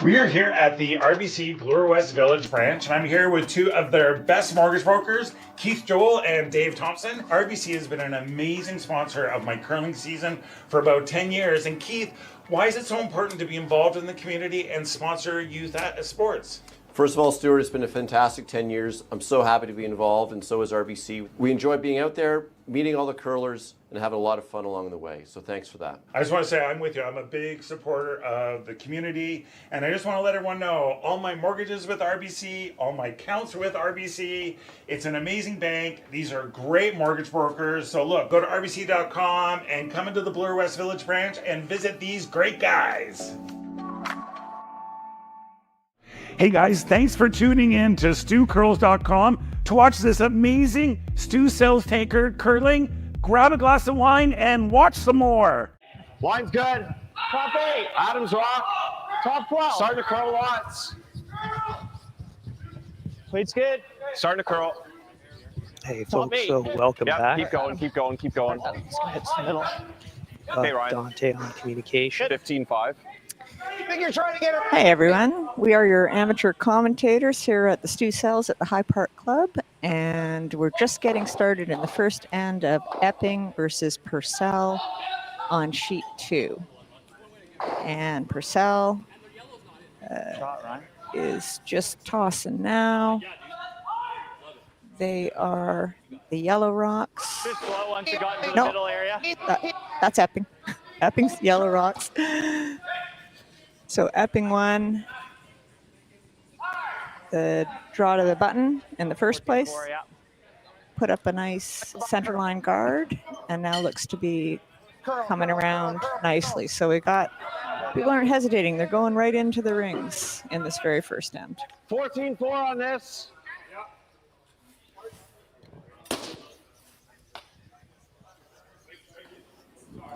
We are here at the RBC Bloor West Village branch, and I'm here with two of their best mortgage brokers, Keith Joel and Dave Thompson. RBC has been an amazing sponsor of my curling season for about 10 years. And Keith, why is it so important to be involved in the community and sponsor youth sports? First of all, Stuart, it's been a fantastic 10 years. I'm so happy to be involved, and so is RBC. We enjoy being out there, meeting all the curlers, and having a lot of fun along the way. So thanks for that. I just want to say I'm with you. I'm a big supporter of the community, and I just want to let everyone know all my mortgages with RBC, all my accounts with RBC. It's an amazing bank. These are great mortgage brokers. So look, go to rbc.com and come into the Bloor West Village branch and visit these great guys. Hey guys, thanks for tuning in to stewcurls.com to watch this amazing Stu Sells Tankard curling. Grab a glass of wine and watch some more. Wine's good. Top 8. Adams Rock. Top 12. Starting to curl lots. Plate's good. Starting to curl. Hey folks, so welcome back. Keep going, keep going, keep going. Let's go ahead to the middle. Hey, Ryan. Dante on communication. 15-5. You think you're trying to get it? Hey everyone, we are your amateur commentators here at the Stu Sells at the High Park Club, and we're just getting started in the first end of Epping versus Purcell on sheet 2. And Purcell is just tossing now. They are the Yellow Rocks. Too slow once you got into the middle area. That's Epping. Epping's Yellow Rocks. So Epping won the draw to the button in the first place, put up a nice centerline guard, and now looks to be coming around nicely. So people aren't hesitating. They're going right into the rings in this very first end. 14-4 on this.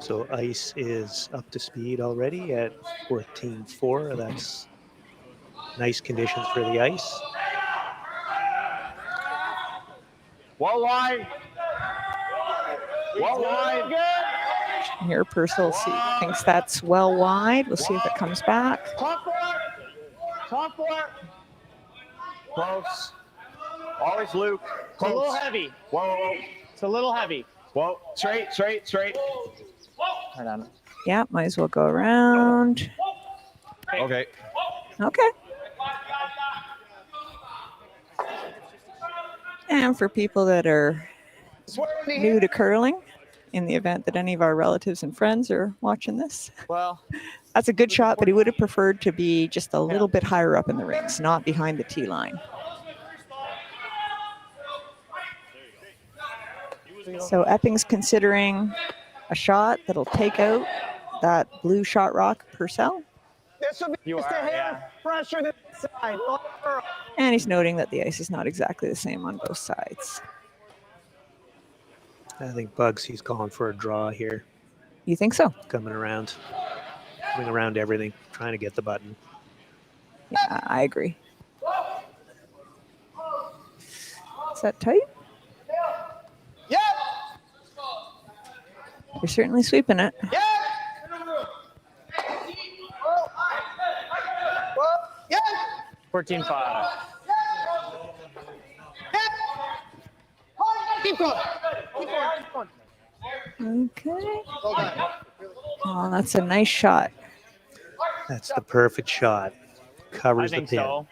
So ice is up to speed already at 14-4. That's nice conditions for the ice. Well wide. Well wide. Here Purcell thinks that's well wide. We'll see if it comes back. Top 4. Top 4. Close. Always Luke. It's a little heavy. Whoa, whoa, whoa. It's a little heavy. Whoa. Straight, straight, straight. Right on. Yeah, might as well go around. Okay. Okay. And for people that are new to curling, in the event that any of our relatives and friends are watching this, Well, that's a good shot, but he would have preferred to be just a little bit higher up in the rings, not behind the tee line. So Epping's considering a shot that'll take out that blue shot rock Purcell. This will be just a hair fresher than the side. And he's noting that the ice is not exactly the same on both sides. I think Bugsy's calling for a draw here. You think so? Coming around everything, trying to get the button. Yeah, I agree. Is that tight? Yeah. You're certainly sweeping it. Yeah. Yeah. 14-5. Keep going. Keep going. Okay. Oh, that's a nice shot. That's the perfect shot. Covers I think the pin. so.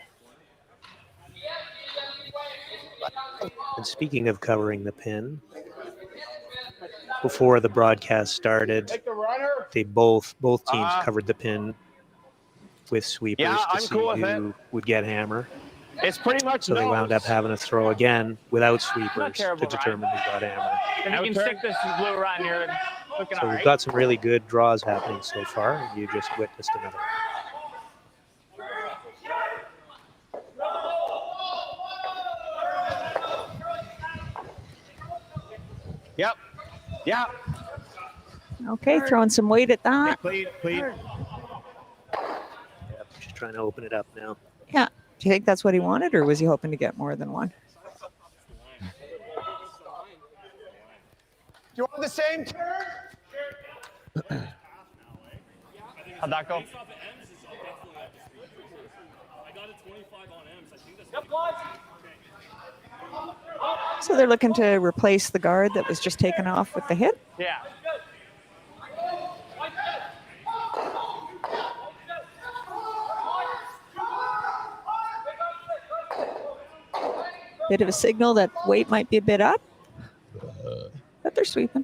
And speaking of covering the pin, before the broadcast started, Take the runner. they both teams covered the pin with sweepers Yeah, to I'm see cool with who would get hammer. It's pretty much So they wound up having to throw again without sweepers to terrible, determine who got hammer. If you can stick this blue around here, looking So all we've right. got some really good draws happening so far. You just witnessed another. Yep. Yeah. Okay, throwing some weight at that. Please. Yeah, just trying to open it up now. Yeah. Do you think that's what he wanted, or was he hoping to get more than one? Do you want the same turn? How'd that go? So they're looking to replace the guard that was just taken off with the hit. Yeah. Bit of a signal that weight might be a bit up, but they're sweeping.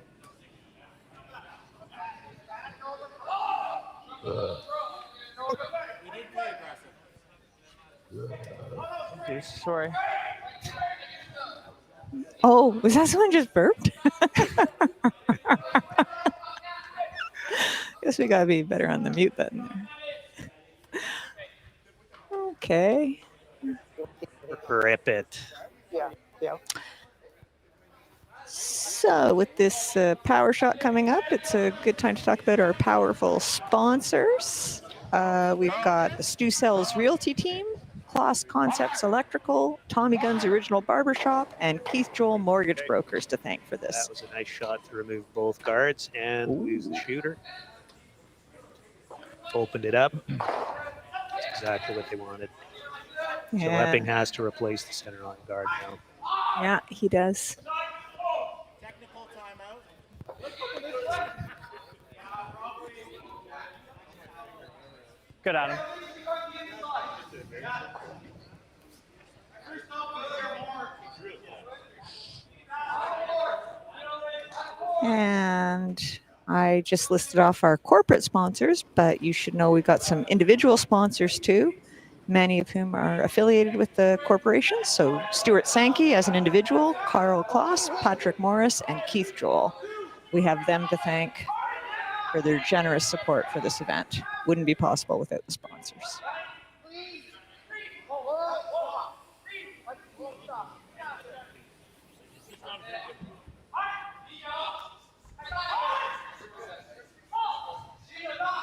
Sorry. Oh, was that someone just burped? Guess we gotta be better on the mute button there. Okay. Rip it. So with this power shot coming up, it's a good time to talk about our powerful sponsors. We've got the Stu Sells Realty Team, Kloss Concepts Electrical, Tommy Gunn's Original Barbershop, and Keith Joel Mortgage Brokers to thank for this. That was a nice shot to remove both guards and lose the shooter. Opened it up. That's exactly what they wanted. So Yeah, Epping has to replace the center line guard now. yeah, he does. Good, Adam. And I just listed off our corporate sponsors, but you should know we've got some individual sponsors too, many of whom are affiliated with the corporation. So Stuart Sankey as an individual, Carl Kloss, Patrick Morris, and Keith Joel. We have them to thank for their generous support for this event. Wouldn't be possible without the sponsors.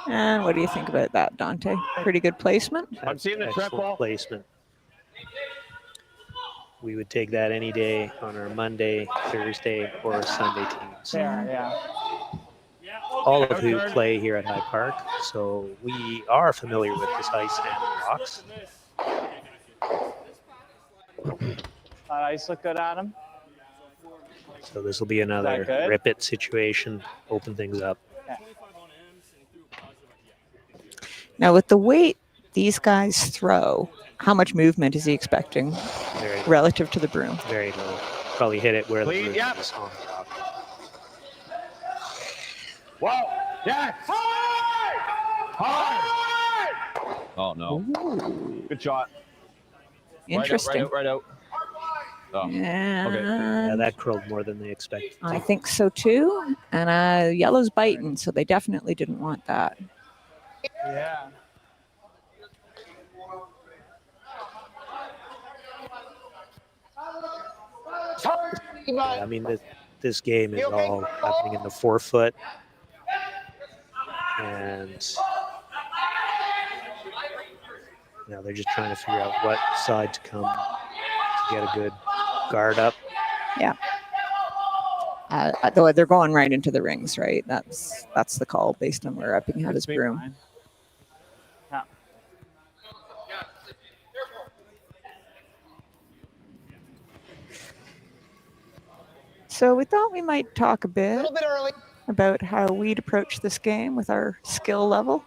And what do you think about that, Dante? Pretty good placement. I'm seeing the Excellent triple. placement. We would take that any day on our Monday, Thursday, or Sunday teams. Yeah. All of who play here at High Park, so we are familiar with this ice and rocks. Ice look good, Adam. So this will be another good? rip it situation, open things up. Now with the weight these guys throw, how much movement is he expecting Very, relative to the broom? very low. Probably hit it where the Clean, broom yep. is on top. Whoa! Yeah! Hard! Oh, no. Good shot. Interesting. Right out. Oh. And Yeah, that curled more than they expected. I think so too. And yellow's biting, so they definitely didn't want that. Yeah. Yeah, I mean, this game is all happening in the forefoot. And now they're just trying to figure out what side to come to get a good guard up. Yeah. Though they're going right into the rings, right? That's the call based on where Epping had his broom. Yeah. So we thought we might talk a bit about how we'd approach this game with our skill level,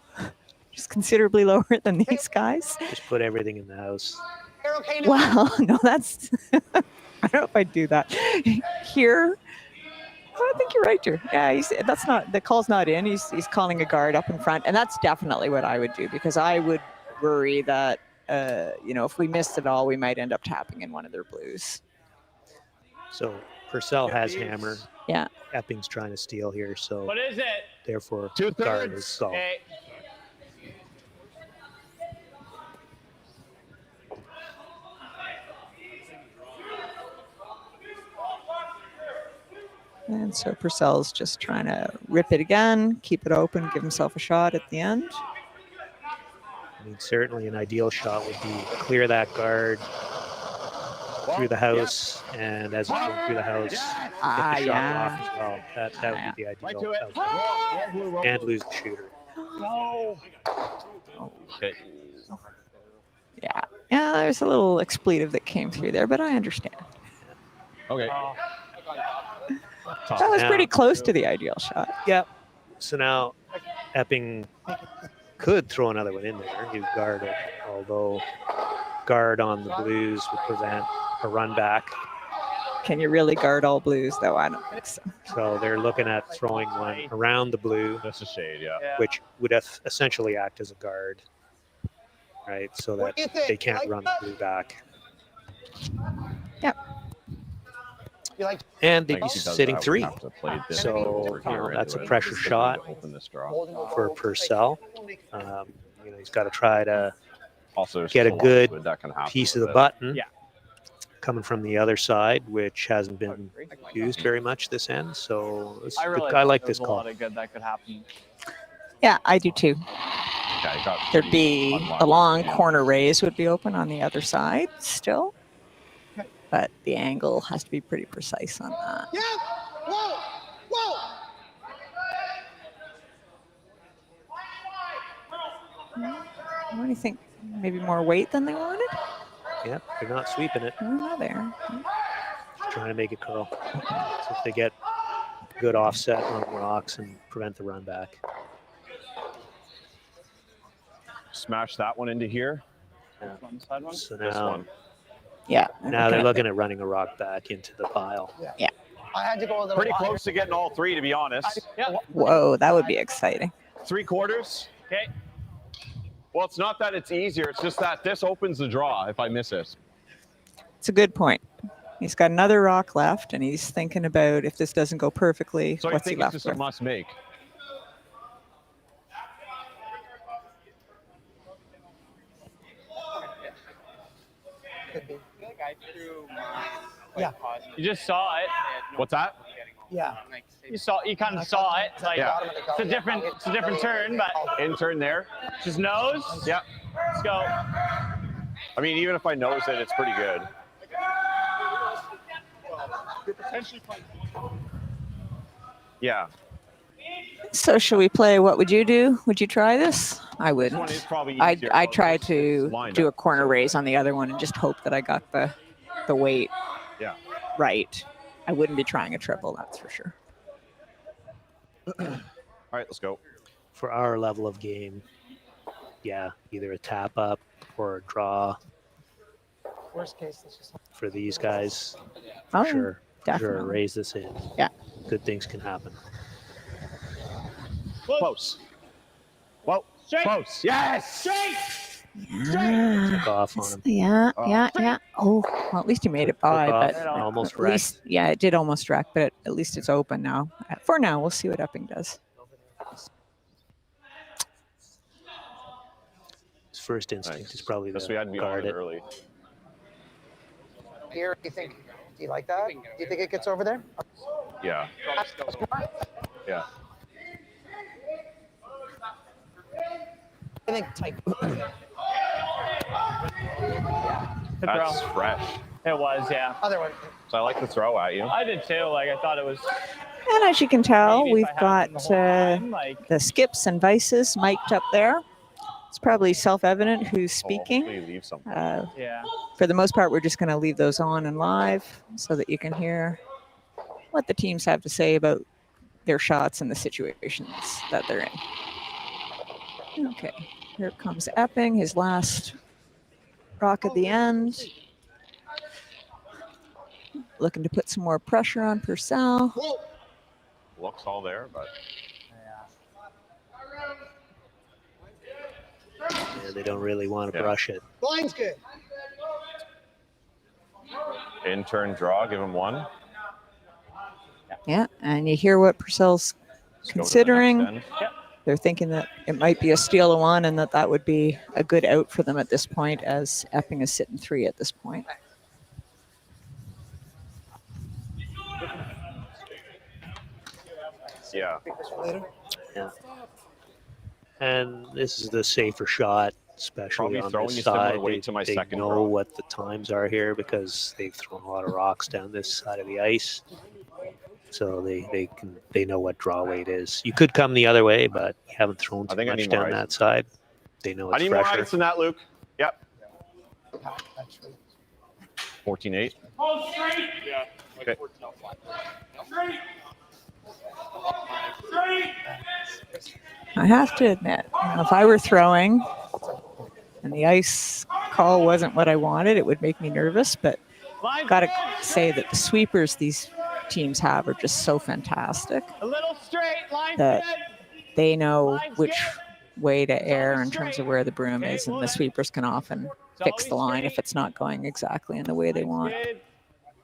just considerably lower than these guys. Just put everything in the house. Well, no, that's I don't know if I'd do that here. I think you're right, Drew. Yeah, that's not the call's not in. He's calling a guard up in front, and that's definitely what I would do because I would worry that if we missed it all, we might end up tapping in one of their blues. So Purcell has hammer. Yeah. Epping's trying to steal here, so What is it? therefore 2/3. guard is solved. Okay. And so Purcell's just trying to rip it again, keep it open, give himself a shot at the end. I mean, certainly an ideal shot would be clear that guard through the house, and as it's going through the house, get the shot off as well. That would be the ideal outcome. And lose the shooter. No. Okay. Yeah. Yeah, there's a little expletive that came through there, but I understand. Okay. That was Now- pretty close to the ideal shot. Yep. So now Epping could throw another one in there. You guard it, although guard on the Blues would prevent a run back. Can you really guard all Blues, though? I don't think so. So they're looking at throwing one around the blue, That's a shade, yeah. which would essentially act as a guard, right? So that they can't run the blue back. Yep. And they'd I be guess he does sitting that. We three. have to play this So, over you know, here that's a anyway. pressure shot Open this draw. for Purcell. He's got to try to Also, there's get a lot of good fluid that can happen piece of with the it. button. Yeah. Coming from the other side, which hasn't been used very much this end. So I like this There's a call. lot of good that could happen. Yeah, I do too. Yeah, he got There'd pretty be unlucky. a long corner raise would be open on the other side still, but the angle has to be pretty precise on that. Yeah. Whoa. Whoa. What do you think? Maybe more weight than they wanted? Yep, they're not sweeping it. Oh, there. Trying to make it curl. So if they get good offset on the rocks and prevent the run back. Smash that one into here. One side one. So This now, one. Yeah. now they're looking at running a rock back into the pile. I had to go a little Pretty wider. close to getting all three, to be honest. Yeah. Whoa, that would be exciting. 3/4. Okay. Well, it's not that it's easier. It's just that this opens the draw if I miss it. It's a good point. He's got another rock left, and he's thinking about if this doesn't go perfectly, So I what's he think it's left just a with? must make. Yeah. You just saw it. What's that? Yeah. You kind of saw it. Like Yeah. it's a different turn, but In turn there. just nose. Yeah. Let's go. I mean, even if I nose it, it's pretty good. Yeah. So, should we play What Would You Do? Would you try this? I This wouldn't. one is probably I'd easier. try It's to lined do a up. corner raise on the other one and just hope that I got the weight Yeah. right. I wouldn't be trying a triple, that's for sure. All right, let's go. For our level of game, yeah, either a tap up or a draw. Worst case, let's just. For these guys, Oh, sure, definitely. raise this in. Yeah. Good things can happen. Close. Whoa. Close. Yes. Took off on him. Yeah. Oh, well, at least you made it by, Took but off, almost at least, wrecked. yeah, it did almost wreck, but at least it's open now. For now, we'll see what Epping does. His first instinct Nice. is probably Guess we had to to be on guard it it. early. Here, do you like that? Do you think it gets over there? Yeah. Yeah. I think tight. Good That's throw. fresh. It was, yeah. Other one. So I like to throw at you. I did too. Like I thought it was. And as you can tell, maybe if we've I had got them the whole time, like the skips and vices mic'd up there. It's probably self-evident who's speaking. Hopefully leave something. yeah. For the most part, we're just going to leave those on and live so that you can hear what the teams have to say about their shots and the situations that they're in. Okay, here comes Epping, his last rock at the end. Looking to put some more pressure on Purcell. Looks all there, but Yeah, they don't really want to Yeah. brush it. Blind's good. in turn draw, give him one. Yeah, and you hear what Purcell's Let's go to the next considering. end. They're thinking that it might be a steal of one and that would be a good out for them at this point, as Epping is sitting 3 at this point. Yeah. Yeah. And this is the safer shot, especially Probably on throwing this you similar side. weight to my They second know draw. what the times are here because they've thrown a lot of rocks down this side of the ice. So they know what draw weight is. You could come the other way, but you haven't thrown I too think I much need more down ice. that side. They know I it's need more fresher. ice than that, Luke. Yep. pack, actually. 14-8. Yeah. Okay. I have to admit, if I were throwing and the ice call wasn't what I wanted, it would make me nervous. But Line got to fit, say that the sweepers these teams have are just so fantastic a little straight. Line that fit. they know Line's which good. way to It's err always in terms of straight. where the broom Okay, is, and pull the it. sweepers can often It's fix the always line if straight. it's not going exactly in the way they Line's want. good.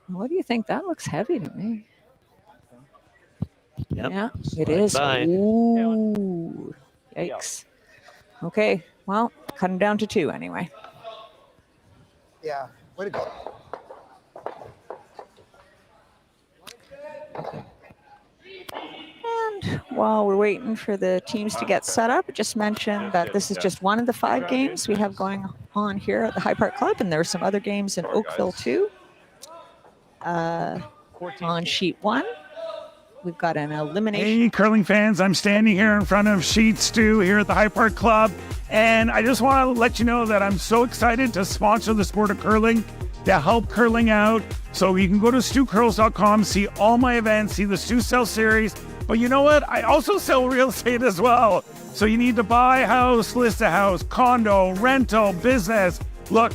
What do you think? That looks heavy to me. Yep. Yeah, it Slide is. by. Ooh, yikes. Okay, well, cut them down to 2 anyway. Yeah, way to go. And while we're waiting for the teams to get set up, just mention that this is just one of the 5 games we have going on here at the High Park Club, and there are some other games in Oakville too. On sheet 1, we've got an elimination. Hey, curling fans, I'm standing here in front of Sheet Stew here at the High Park Club, and I just want to let you know that I'm so excited to sponsor the sport of curling, to help curling out. So you can go to stewcurls.com, see all my events, see the Stew Sell series. But you know what? I also sell real estate as well. So you need to buy a house, list a house, condo, rental, business. Look.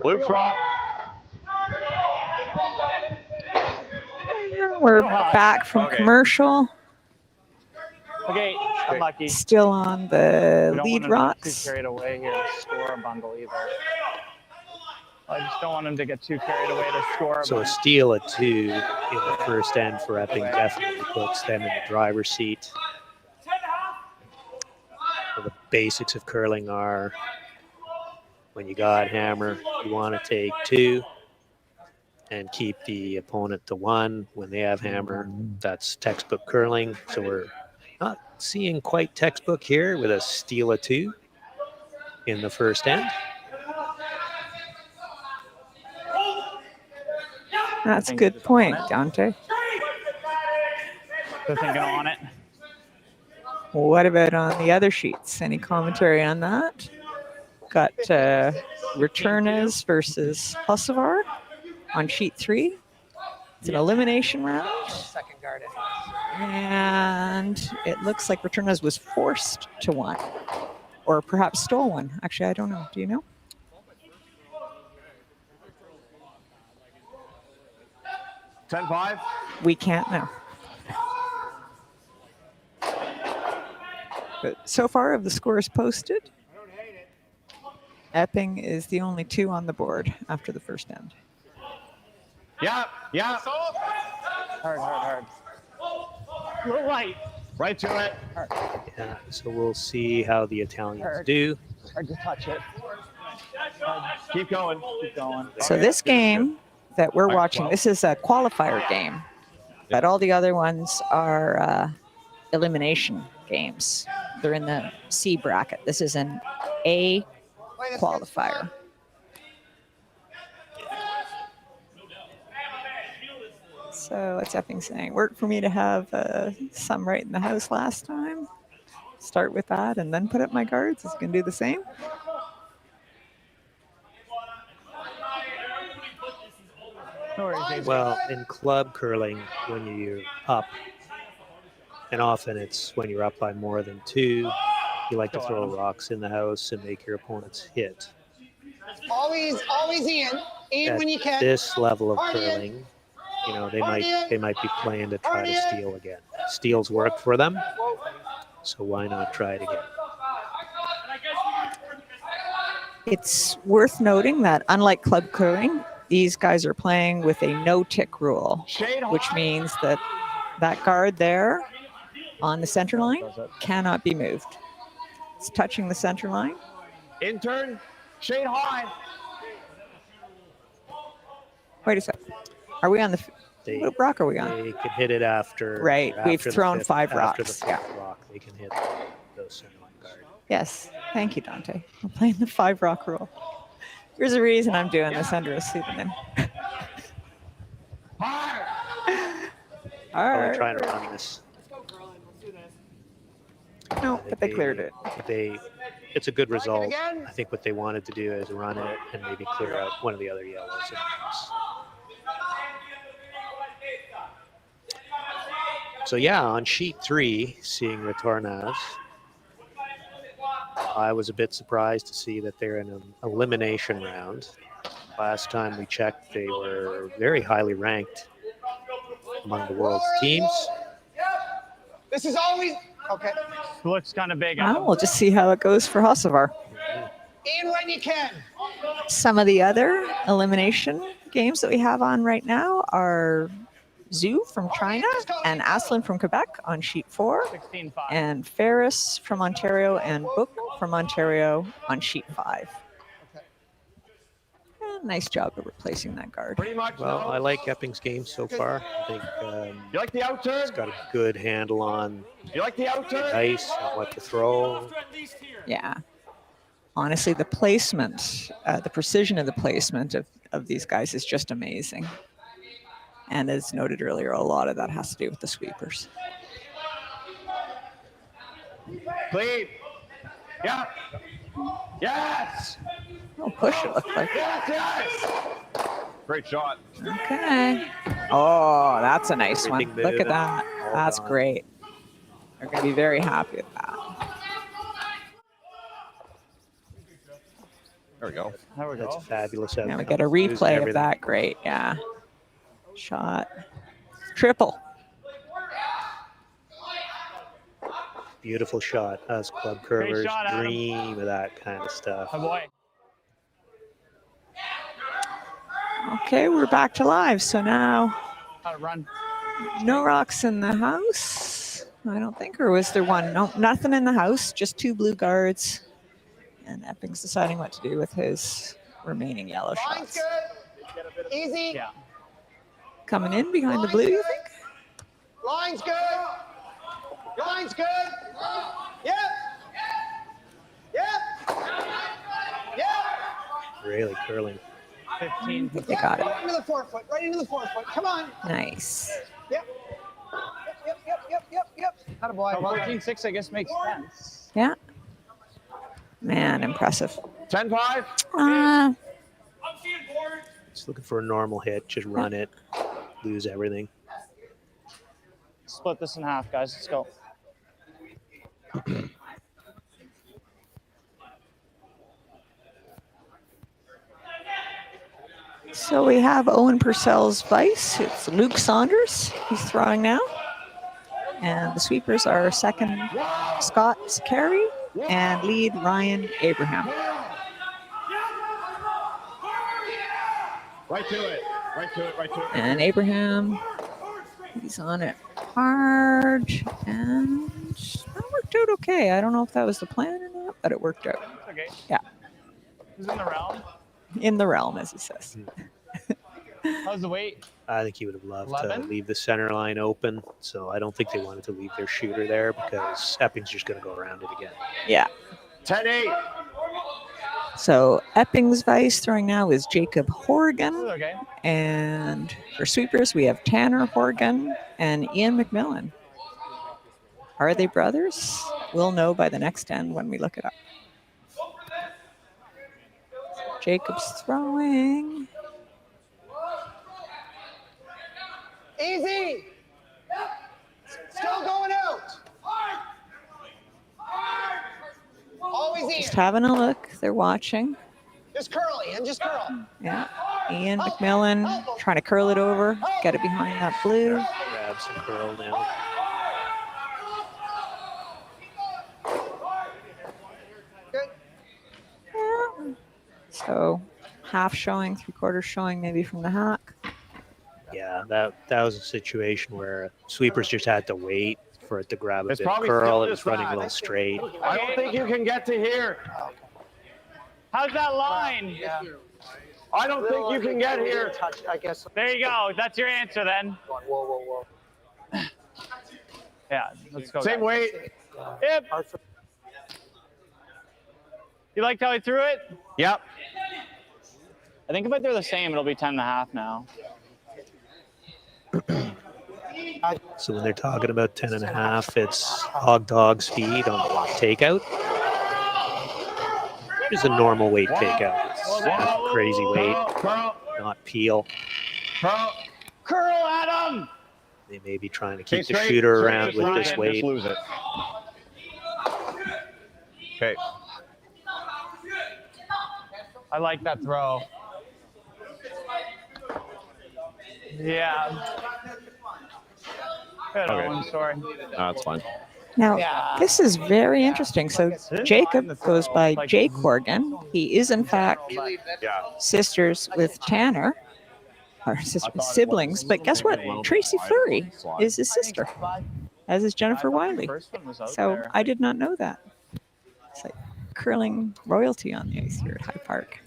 Blue front. We're back from commercial. Okay, unlucky. Still on We the don't lead want him to get rocks. too carried away here to score a bundle either. I just don't want him to get too carried away to score a So a bundle. steal at 2 in the first end for Epping definitely puts them in the driver's seat. So the basics of curling are when you got hammer, you want to take 2 and keep the opponent to 1. When they have hammer, that's textbook curling. So we're not seeing quite textbook here with a steal at 2 in the first end. That's a good point, Dante. They're thinking on it. What about on the other sheets? Any commentary on that? Got Returnes versus Hussavar on sheet 3. It's an elimination round. Second guard. And it looks like Returnes was forced to 1. Or perhaps stole 1. Actually, I don't know. Do you know? Ten 5. We can't know. But so far of the scores posted, Epping is the only 2 on the board after the first end. Yeah. Hard, hard, hard. A little light. Right to it. Yeah, so we'll see how the Italians do. Hard to touch it. Keep going. Keep going. So this game that we're watching, this is a qualifier game, but all the other ones are elimination games. They're in the C bracket. This is an A qualifier. So what's Epping saying? Worked for me to have some right in the house last time. Start with that and then put up my guards. Is it going to do the same? No worries, Daisy. Well, in club curling, when you're up, and often it's when you're up by more than 2, you like to throw rocks in the house and make your opponents hit. Always Ian. Ian At when you can. this level of Party in. curling, you know, they might be playing to try to steal again. Steals work for them, so why not try it again? It's worth noting that unlike club curling, these guys are playing with a no-tick rule, which means that that guard there on the center line cannot be moved. It's touching the center line, Intern, Shane high. Wait a sec. Are we on the? What rock are we on? They can hit it after. Right, after we've the thrown fifth- 5 After the rocks, fifth yeah. rock, they can hit those center line guard. Yes. Thank you, Dante. We're playing the 5 rock rule. There's a reason I'm doing this under a pseudonym. All We're right. trying to run this. No, but they cleared it. It's a good result. again? I think what they wanted to do is run it and maybe clear out one of the other yellows. So yeah, on sheet 3, seeing Retornaz, I was a bit surprised to see that they're in an elimination round. Last time we checked, they were very highly ranked among the world's teams. This is always okay. Looks kind of big. Well, we'll just see how it goes for Hocevar. In when you can. Some of the other elimination games that we have on right now are Zhu from China and Aslan from Quebec on sheet 4, 16-5. and Ferris from Ontario and Book from Ontario on sheet 5. Nice job of replacing that guard. Pretty much. Well, no. I like Epping's game so far. I think You like the out turn? he's got a good handle on You like the out turn? ice and what to throw. Yeah. Honestly, the placement, the precision of the placement of these guys is just amazing. And as noted earlier, a lot of that has to do with the sweepers. Clean. Yeah. Yes. Oh, push it looked like. Yes, yes. Great shot. Okay. Oh, that's a nice one. Everything Look at moving. that. All That's gone. great. They're going to be very happy with that. There we go. There we That's go. a fabulous outcome. Now we get a Losing replay of everything. that. Great. Yeah. Shot. Triple. Beautiful shot. Us club curlers shot, Adam. dream of that kind of stuff. Oh boy. Okay, we're back to live. So now How to run. no rocks in the house. I don't think, or was there one? No, nothing in the house. Just 2 blue guards. And Epping's deciding what to do with his remaining yellow Line's shots. good. Easy. Yeah. Coming in behind the blue, you think? Line's good. Line's good. Yep. Yep. Yep. Really curling. 15. I think they got it. Right into the 4-foot. Right into the 4-foot. Come on. Nice. Yep. Yep. Atta boy. 14-6, I guess, makes sense. Yeah. Man, impressive. 10-5. Just looking for a normal hit. Just run it. Lose everything. Split this in half, guys. Let's go. So we have Owen Purcell's vice. It's Luke Saunders. He's throwing now. And the sweepers are second Scott Carey and lead Ryan Abraham. Right to it. Right to it. Right to it. And Abraham, he's on it hard. And that worked out okay. I don't know if that was the plan or not, but it worked out. Okay. Yeah. Who's in the realm? In the realm, as he says. How's the weight? I think he would have loved 11? to leave the center line open. So I don't think they wanted to leave their shooter there because Epping's just going to go around it again. Yeah. 10-8. So Epping's vice throwing now is Jacob Horgan. Okay. And for sweepers, we have Tanner Horgan and Ian McMillan. Are they brothers? We'll know by the next end when we look it up. Jacob's throwing. Easy. Still going out. Always in. Just having a look. They're watching. Just curl, Ian. Just curl. Yeah. Ian McMillan trying to curl it over. Get it behind that blue. Grab some curl down. Good. Yeah. So half showing, 3/4 showing maybe from the hack. Yeah, that was a situation where sweepers just had to wait for it to grab a It's bit of probably curl. still It was just running a that. little straight. I don't think you can get to here. How's that line? Yeah. I don't think you can get here. Touch, I guess. There you go. That's your answer then. Whoa. Yeah, let's go. Same guys. weight. Yep. You liked how he threw it? Yep. I think if they're the same, it'll be 10.5 now. So when they're talking about 10.5, it's hog dog speed on the takeout. It's a normal weight takeout. It's not crazy weight, not peel. Curl at him! They may be trying to keep the shooter around with this weight. Just lose it. Okay. I like that throw. Yeah. Good, Okay. Owen, sorry. No, that's fine. Now, this is very interesting. So Jacob goes by Jake Horgan. He is, in fact, Yeah. sisters with Tanner, or siblings. But guess what? Tracy Fleury is his sister, as is Jennifer Wiley. So I did not know that. It's like curling royalty on the ice here at High Park.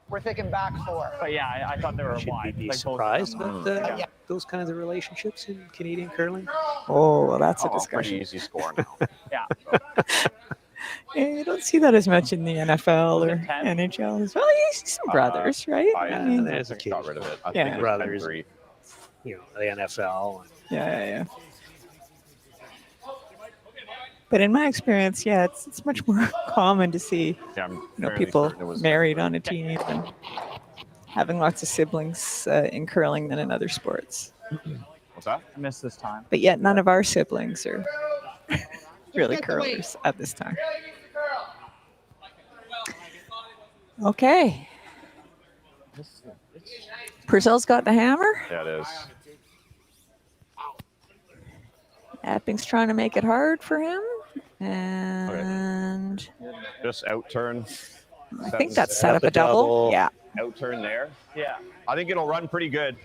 We're thinking back 4. But yeah, I thought they were Should we wide. be like both of surprised them. with those kinds of relationships in Canadian curling? Oh, well, that's a Pretty discussion. easy score now. Yeah. You don't see that as much in the NFL or Was it 10? NHL as well. You see some brothers, right? I mean, there's a Got rid of it. I Yeah. think it was Brothers. 10-3. You know, the NFL. yeah. But in my experience, yeah, it's much more common to see Yeah, I'm fairly people certain it was married on a team and having lots of siblings in curling than in other sports. What's that? I missed this time. But yet none of our siblings are really curlers at this time. Okay. Purcell's got the hammer. Yeah, it is. Epping's trying to make it hard for him. And Just out turn. I think that's set up a double. Yeah. Out turn there. Yeah. I think it'll run pretty good.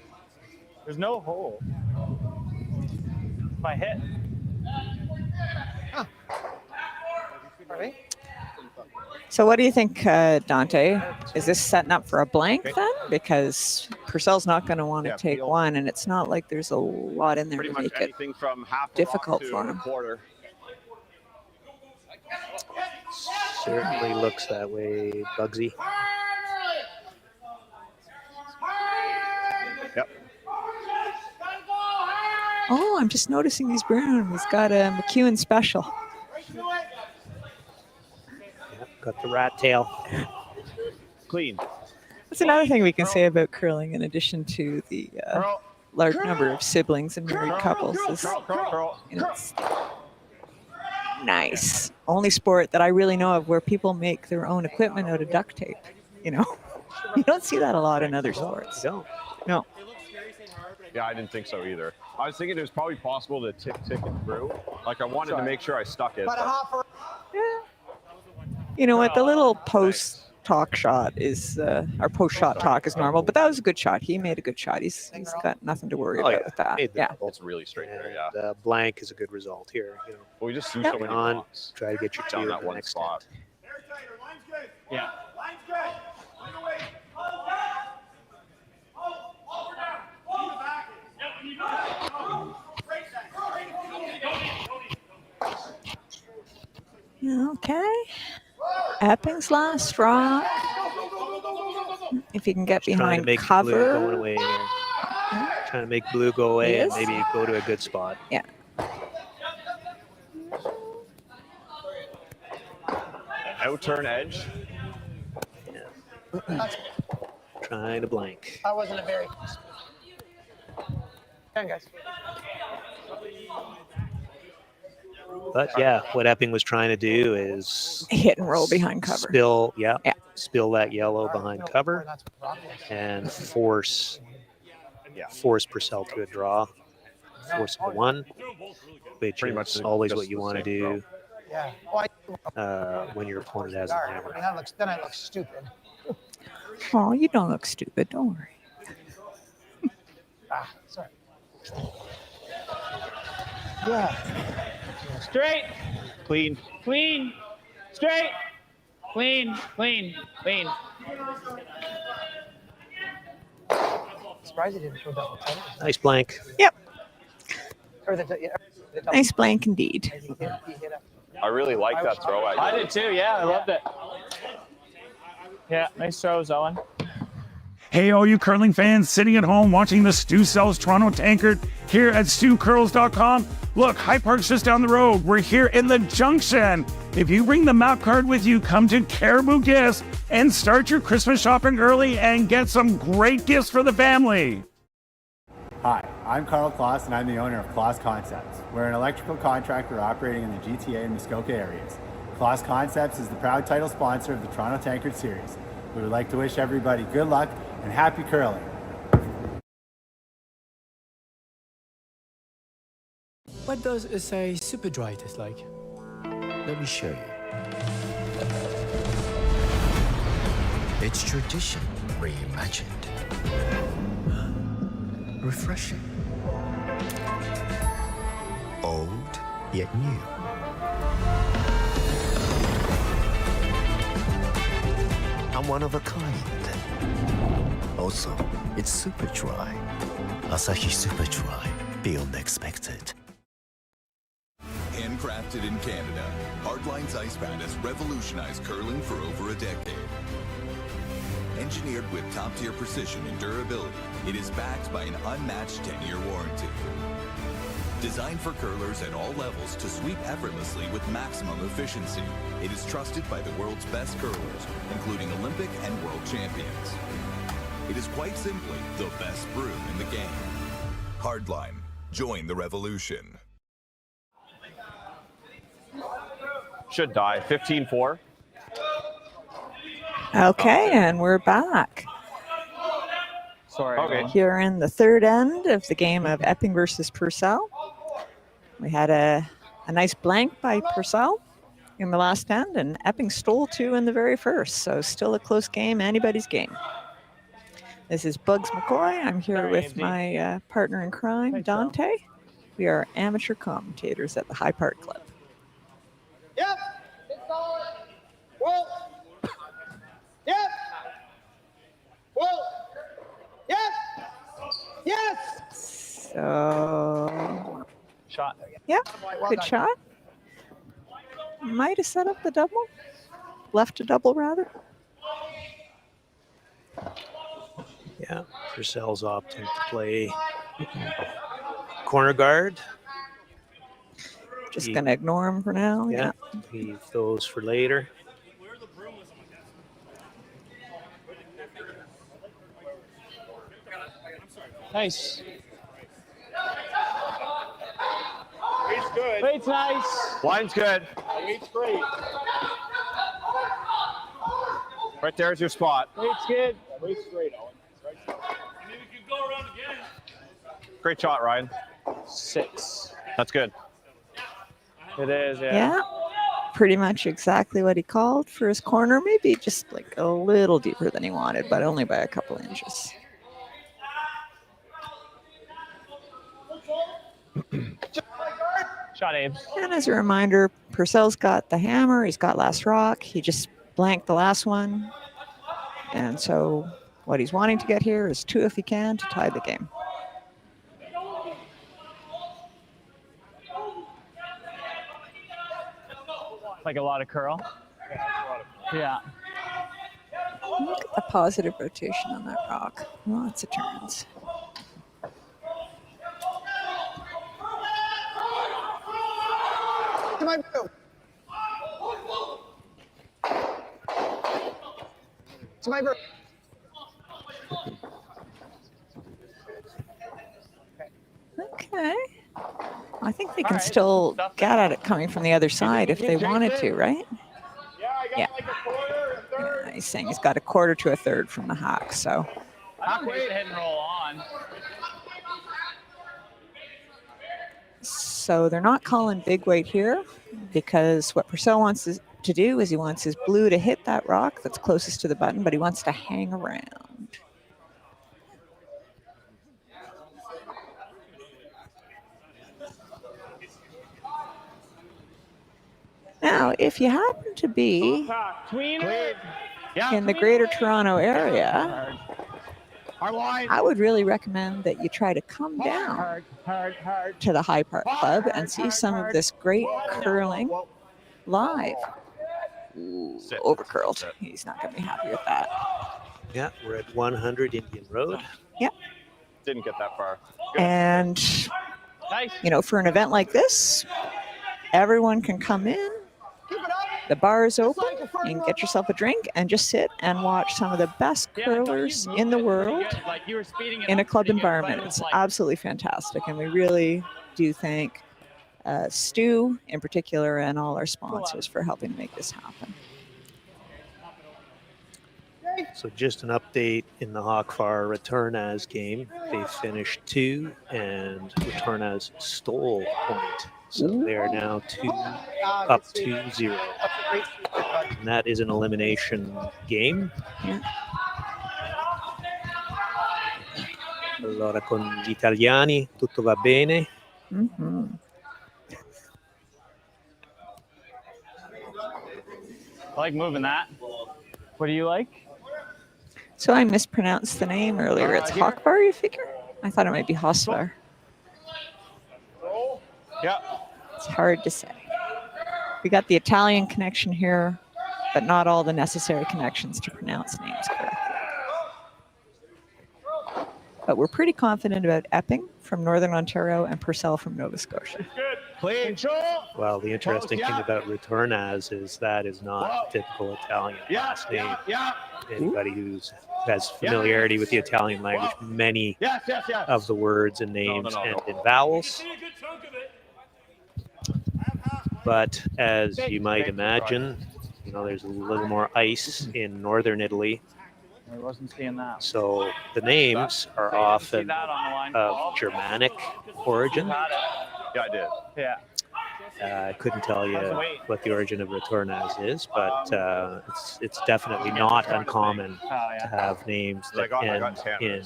There's no hole. If I hit. So what do you think, Dante? Is this setting up for a blank then? Because Purcell's not going to want to Yeah, take Peel. one, and it's not like there's a lot in there Pretty to much make it. anything from half a difficult block to for a him. quarter. Certainly looks that way, Bugsy. Yep. Oh, I'm just noticing he's brown. He's got a McEwen special. Yep, got the rat tail. Clean. That's another thing we can say about curling, in addition to the Curl. large number of siblings and married couples. Is, Curl. you know, it's nice. Only sport that I really know of where people make their own equipment out of duct tape. You know, you don't see that a lot in other sports. Don't. No. Yeah, I didn't think so either. I was thinking it was probably possible to tick it through. Like I wanted to make sure I stuck it. But a But hopper. Yeah. You know what? The little post talk shot is, our post shot talk is normal, but that was a good shot. He made a good shot. He's got nothing to worry about with that. Made the Yeah. double. it's really straight there, And yeah. blank is a good result here. You know, But we just threw Yeah. so many on, blocks try to get your down two that in the one next spot. Yeah. Okay. Epping's last straw. If you can get trying to behind make blue going cover. away here. Trying to make blue go away and Yes. maybe go to a good spot. Yeah. Out turn edge. Trying to blank. That wasn't a very. Come on, guys. But yeah, what Epping was trying to do is Hit and roll behind cover. Spill, Yeah. spill that yellow behind No, cover that's what Rock was. and force Purcell to a draw. Force a one, which Pretty is much always just what you the want to same do Yeah. Well, when your opponent has a I hammer. mean, then I look stupid. Oh, you don't look stupid. Don't worry. Sorry. Yeah. Straight. Clean. Clean. Straight. Clean, clean, clean. Surprised he didn't throw double tennis. Nice blank. Yep. Or the double- Nice blank indeed. He hit it. I really like that throw. I did too. Yeah, I loved it. Yeah, nice throws, Owen. Hey, all you curling fans sitting at home watching the Stu Sells Toronto Tankard here at StuCurls.com. Look, High Park's just down the road. We're here in the Junction. If you bring the map card with you, come to Caribou Gifts and start your Christmas shopping early and get some great gifts for the family. Hi, I'm Carl Kloss and I'm the owner of Kloss Concepts. We're an electrical contractor operating in the GTA and Muskoka areas. Kloss Concepts is the proud title sponsor of the Toronto Tankard Series. We would like to wish everybody good luck and happy curling. What does a super dry taste like? Let me show you. It's tradition reimagined. Refreshing. Old, yet new. I'm one of a kind. Also, it's super dry. Asahi Super Dry. Beyond expected. Handcrafted in Canada, Hardline's ice pad has revolutionized curling for over a decade. Engineered with top-tier precision and durability, it is backed by an unmatched 10-year warranty. Designed for curlers at all levels to sweep effortlessly with maximum efficiency, it is trusted by the world's best curlers, including Olympic and world champions. It is quite simply the best brew in the game. Hardline. Join the revolution. Should die. 15-4. Okay, and we're back. Sorry. Okay. Here in the third end of the game of Epping versus Purcell. We had a nice blank by Purcell in the last end, and Epping stole two in the very first. So still a close game, anybody's game. This is Bugs McCoy. I'm here with my partner in crime, Dante. We are amateur commentators at the High Park Club. Yep. Whoa. Yep. Whoa. Yep. Yes. So, Shot. yeah, Well good done. shot. Might have set up the double. Left a double, rather. Yeah, Purcell's opting to play corner guard. Just going to ignore him for now. Yeah, leave those for later. Nice. Weight's good. Weight's nice. Line's good. Weight's great. Right there's your spot. Weight's good. Weight's great, Owen. Great shot, Ryan. 6. That's good. It is, yeah. Yeah, pretty much exactly what he called for his corner. Maybe just like a little deeper than he wanted, but only by a couple inches. Shot, Abe. And as a reminder, Purcell's got the hammer. He's got last rock. He just blanked the last one. And so what he's wanting to get here is 2 if he can to tie the game. Like a lot of curl. Yeah. Look at the positive rotation on that rock. Lots of turns. To my brew. To my brew. Okay. I think they can still get at it coming from the other side if they wanted to, right? Yeah. Yeah, he's saying he's got a quarter to a third from the hack, so. I don't hate hit and roll on. So they're not calling big weight here because what Purcell wants to do is he wants his blue to hit that rock that's closest to the button, but he wants to hang around. Now, if you happen to be in the Greater Toronto area, I would really recommend that you try to come down to the High Park Club and see some of this great curling live. Ooh, overcurled. He's not going to be happy with that. Yeah, we're at 100 Indian Road. Yep. Didn't get that far. Good. And, you know, for an event like this, everyone can come in. The bar is open. You can get yourself a drink and just sit and watch some of the best curlers in the world in a club environment. It's absolutely fantastic. And we really do thank Stu in particular and all our sponsors for helping make this happen. So just an update in the Hawkfar Returnaz game. They finished 2 and Returnaz stole a point. So they are now up 2-0. And that is an elimination game. Yeah. Allora con gli italiani tutto va bene. Mm-hmm. I like moving that. What do you like? So I mispronounced the name earlier. It's Hawkbar, you figure? I thought it might be Hosvar. Yeah. It's hard to say. We got the Italian connection here, but not all the necessary connections to pronounce names correctly. But we're pretty confident about Epping from Northern Ontario and Purcell from Nova Scotia. Well, the interesting thing about Returnaz is that is not typical Italian last name. Anybody who has familiarity with the Italian language, many of the words and names end in vowels. But as you might imagine, you know, there's a little more ice in northern Italy. I wasn't seeing that. So the names are often of Germanic origin. Yeah, I did. Yeah. I couldn't tell you what the origin of Returnaz is, but it's definitely not uncommon to have names that end in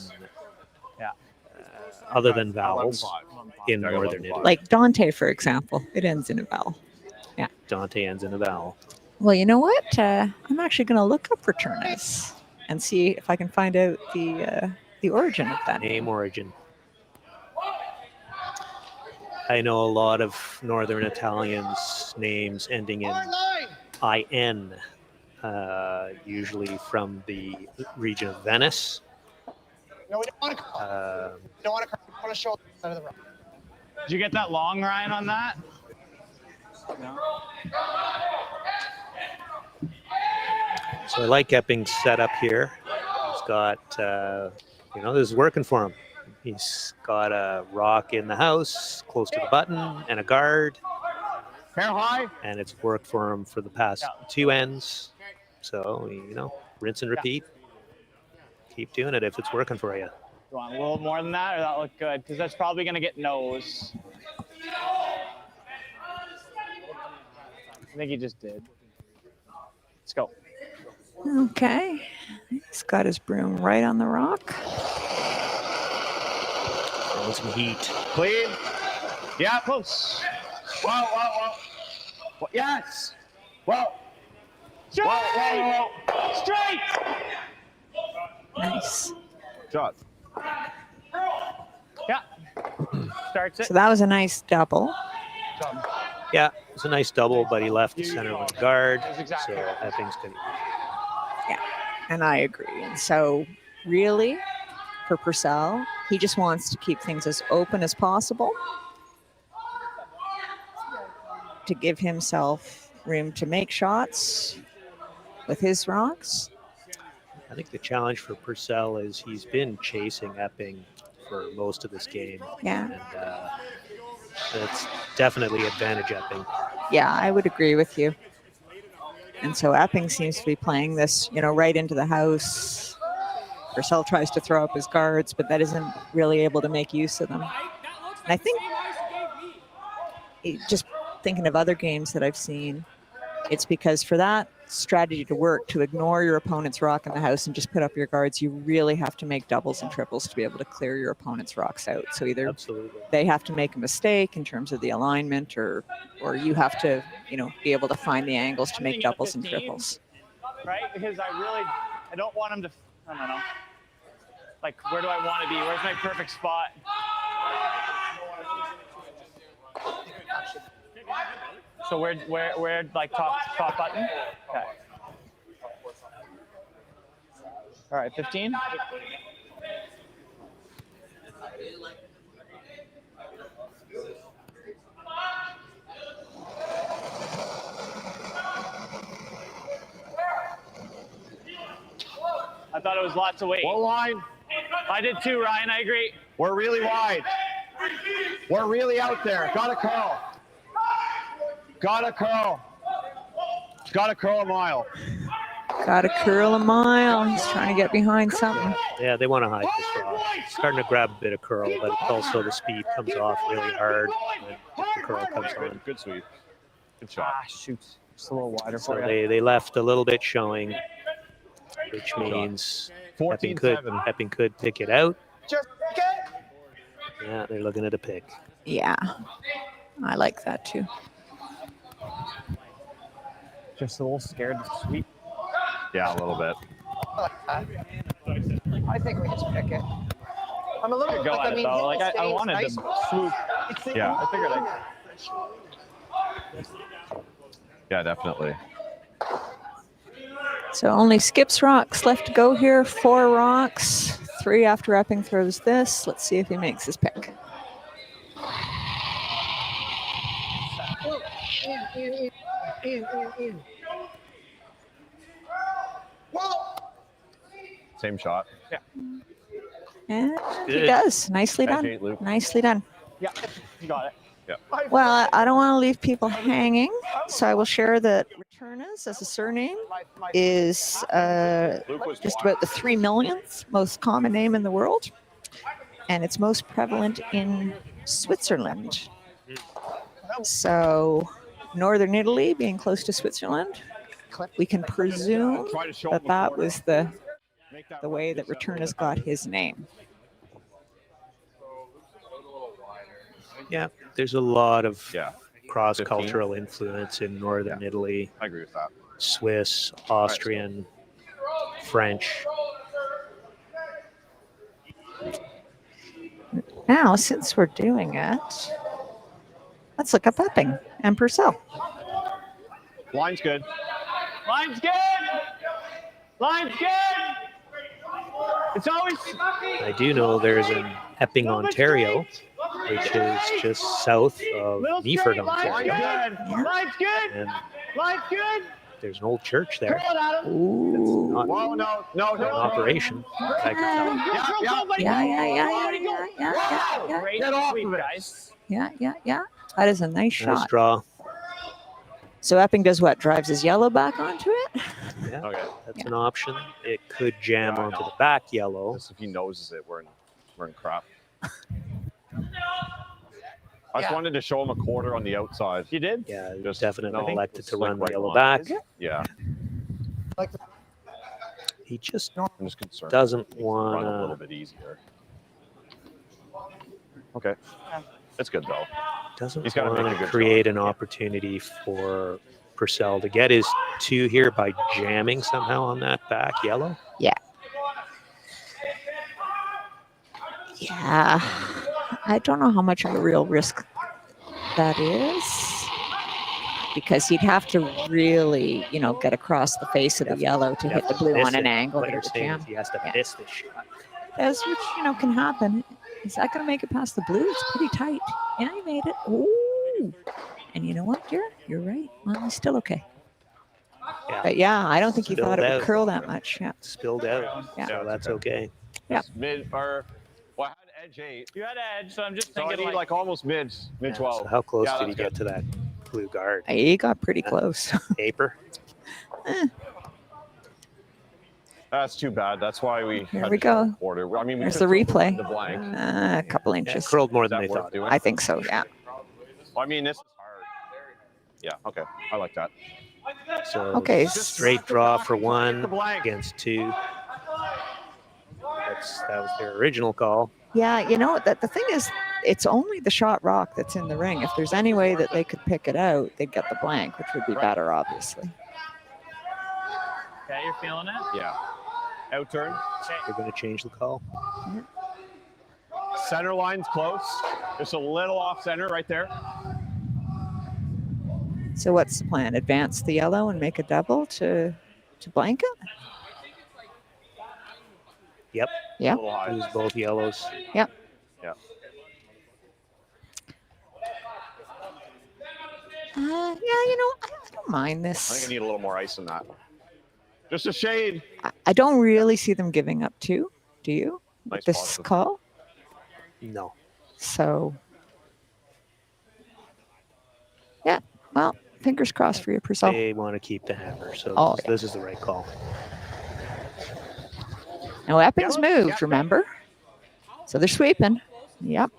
other than vowels in northern Italy. Like Dante, for example, it ends in a vowel. Yeah. Dante ends in a vowel. Well, you know what? I'm actually going to look up Returnaz and see if I can find out the origin of that name. Origin. I know a lot of Northern Italians' names ending in IN, usually from the region of Venice. No, we don't want to show the side of the rock. Did you get that long, Ryan, on that? No. So I like Epping's setup here. He's got, you know, this is working for him. He's got a rock in the house, close to the button, and a guard. Fair high. And it's worked for him for the past 2 ends. So, you know, rinse and repeat. Keep doing it if it's working for you. You want a little more than that, or that look good? Because that's probably going to get nose. I think he just did. Let's go. Okay. He's got his broom right on the rock. Some heat. Clean. Yeah, close. Wow, wow, wow. Yes. Wow. Straight. Wow, wow, wow. Straight. Nice. Shot. Yeah. Starts it. So that was a nice double. Yeah, it's a nice double, but he left the center with the guard. Exactly. So Epping's going to. Yeah, and I agree. And so really, for Purcell, he just wants to keep things as open as possible to give himself room to make shots with his rocks. I think the challenge for Purcell is he's been chasing Epping for most of this game. Yeah. And it's definitely advantage Epping. Yeah, I would agree with you. And so Epping seems to be playing this, you know, right into the house. Purcell tries to throw up his guards, but that isn't really able to make use of them. And I think, just thinking of other games that I've seen, It's because for that strategy to work, to ignore your opponent's rock in the house and just put up your guards, you really have to make doubles and triples to be able to clear your opponent's rocks out. So either Absolutely. they have to make a mistake in terms of the alignment, or you have to, be able to find the angles to make doubles and triples. Right? Because I don't want him to, I don't know. Like, where do I want to be? Where's my perfect spot? So where, like top button? Okay. All right, 15. I thought it was lots of weight. What line? I did too, Ryan. I agree. We're really wide. We're really out there. Gotta curl. Gotta curl. Gotta curl a mile. Gotta curl a mile. He's trying to get behind something. Yeah, they want to hide this draw. Starting to grab a bit of curl, but also the speed comes off really hard when the curl comes on. Good sweep. Good shot. Shoot. Just a little wider So for you. they left a little bit showing, which means Epping could pick it out. Just Yeah, they're looking at a pick. Yeah, I like that too. Just a little scared to sweep. Yeah, a little bit. I think we just pick it. I'm a little. Go at it though. Like I wanted nice. to swoop. Yeah. I figured Yeah, definitely. So only Skip's rocks left to go here. 4 rocks. 3 after Epping throws this. Let's see if he makes his pick. In. Whoa! Same shot. Yeah. And he Good. does. Nicely done. Educate, Luke. Nicely done. Yeah, you got it. Yeah. Well, I don't want to leave people hanging, so I will share that Returnas as a surname is Luke was just about the 3 millionth most common name in the world, and it's most prevalent in Switzerland. So, northern Italy being close to Switzerland, we can presume that that was the way that Returnas got his name. Yeah, there's a lot of Yeah. cross-cultural influence in northern Italy. I agree with that. Swiss, Austrian, French. Now, since we're doing it, let's look up Epping and Purcell. Line's good. Line's good. Line's good. It's always. I do know there's an Epping, Ontario, which is just south of Meaford, Ontario. Line's good. And Line's good. there's an old church there. Ooh. Not Whoa, no, in operation. I can tell. Yeah. Great Get off sweep, of it. guys. Yeah. That is a nice Nice shot. draw. So Epping does what? Drives his yellow back onto it? Yeah, Okay. that's an option. It could jam onto the back yellow. Just if he noses it, we're in crap. I just wanted to show him a quarter on the outside. You did? Yeah, Just definitely no, elected it's to like run the right yellow on. back. Yeah. He just I'm just concerned. doesn't Run a little want bit easier. Okay. It's good though. doesn't He's gotta make want a to good create shot. an opportunity for Purcell to get his 2 here by jamming somehow on that back yellow. Yeah. I don't know how much of a real risk that is, because he'd have to really, get across the face of the yellow to hit the blue Miss on an it. angle What that you're would saying jam. is he has to miss this shot. As which, can happen. Is that going to make it past the blue? It's pretty tight. Yeah, he made it. Ooh. And you know what, You're right. Well, he's still okay. Yeah. But yeah, I don't think he thought it Spilled would out. curl that much. Yeah. Spilled out. Yeah. So that's okay. Yeah. Mid or well, I had edge 8. You had edge, so I'm just So I thinking need like almost mid Yeah, 12. so how close Yeah, did he that's get to that blue guard? He got pretty close. Paper. That's too bad. That's why we. Here had we to show go. a quarter. I mean, we There's could the have replay. The blank. A couple Yeah, inches. curled more Is than that they worth thought. doing? I think so, yeah. I mean, this is hard. Yeah. Okay. I like that. So Okay. straight draw for one The blank. against two. That was their original call. Yeah, you know, the thing is, it's only the shot rock that's in the ring. If there's any way that they could pick it out, they'd get the blank, which would be better, obviously. Okay, you're feeling it? Yeah. Out turn. They're going to change the call. Center line's close. Just a little off center right there. So what's the plan? Advance the yellow and make a double to blank it? Yep. Yeah. A little high. Lose both yellows. Yep. Yeah. Yeah, you know, I don't mind I think I this. need a little more ice than that. Just a shade. I don't really see them giving up two. Do you? Nice With this positive. call? No. So, yeah. Well, fingers crossed for you, Purcell. They want to keep the hammer, so Oh, this is the right call. Now, Epping's moved, remember? So they're sweeping. Yep.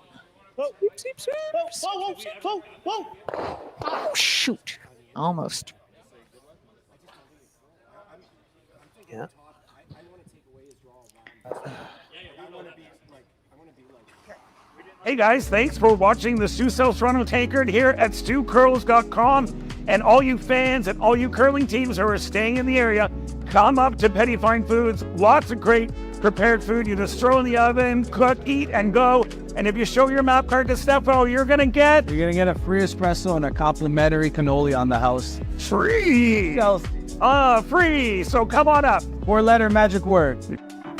Sweep, sweep, sweep. Whoa, whoa, whoa, whoa. Oh, shoot. Almost. Yeah. Hey guys, thanks for watching the Sioux South Toronto Tankard here at StewCurls.com. And all you fans and all you curling teams who are staying in the area, come up to Petty Fine Foods. Lots of great prepared food. You just throw in the oven, cook, eat, and go. And if you show your map card to Stefo, you're going to get a free espresso and a complimentary cannoli on the house. free. Free. So come on up. 4-letter magic word.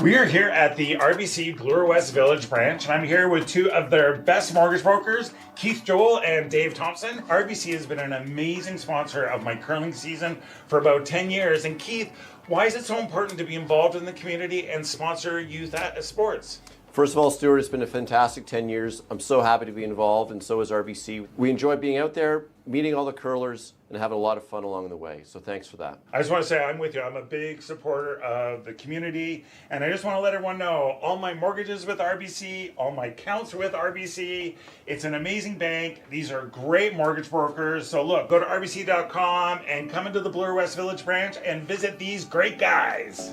We are here at the RBC Bloor West Village branch, and I'm here with two of their best mortgage brokers, Keith Joel and Dave Thompson. RBC has been an amazing sponsor of my curling season for about 10 years. And Keith, why is it so important to be involved in the community and sponsor youth sports? First of all, Stuart, it's been a fantastic 10 years. I'm so happy to be involved, and so is RBC. We enjoy being out there, meeting all the curlers, and having a lot of fun along the way. So thanks for that. I just want to say I'm with you. I'm a big supporter of the community, and I just want to let everyone know all my mortgages with RBC, all my accounts with RBC. It's an amazing bank. These are great mortgage brokers. So look, go to rbc.com and come into the Bloor West Village branch and visit these great guys.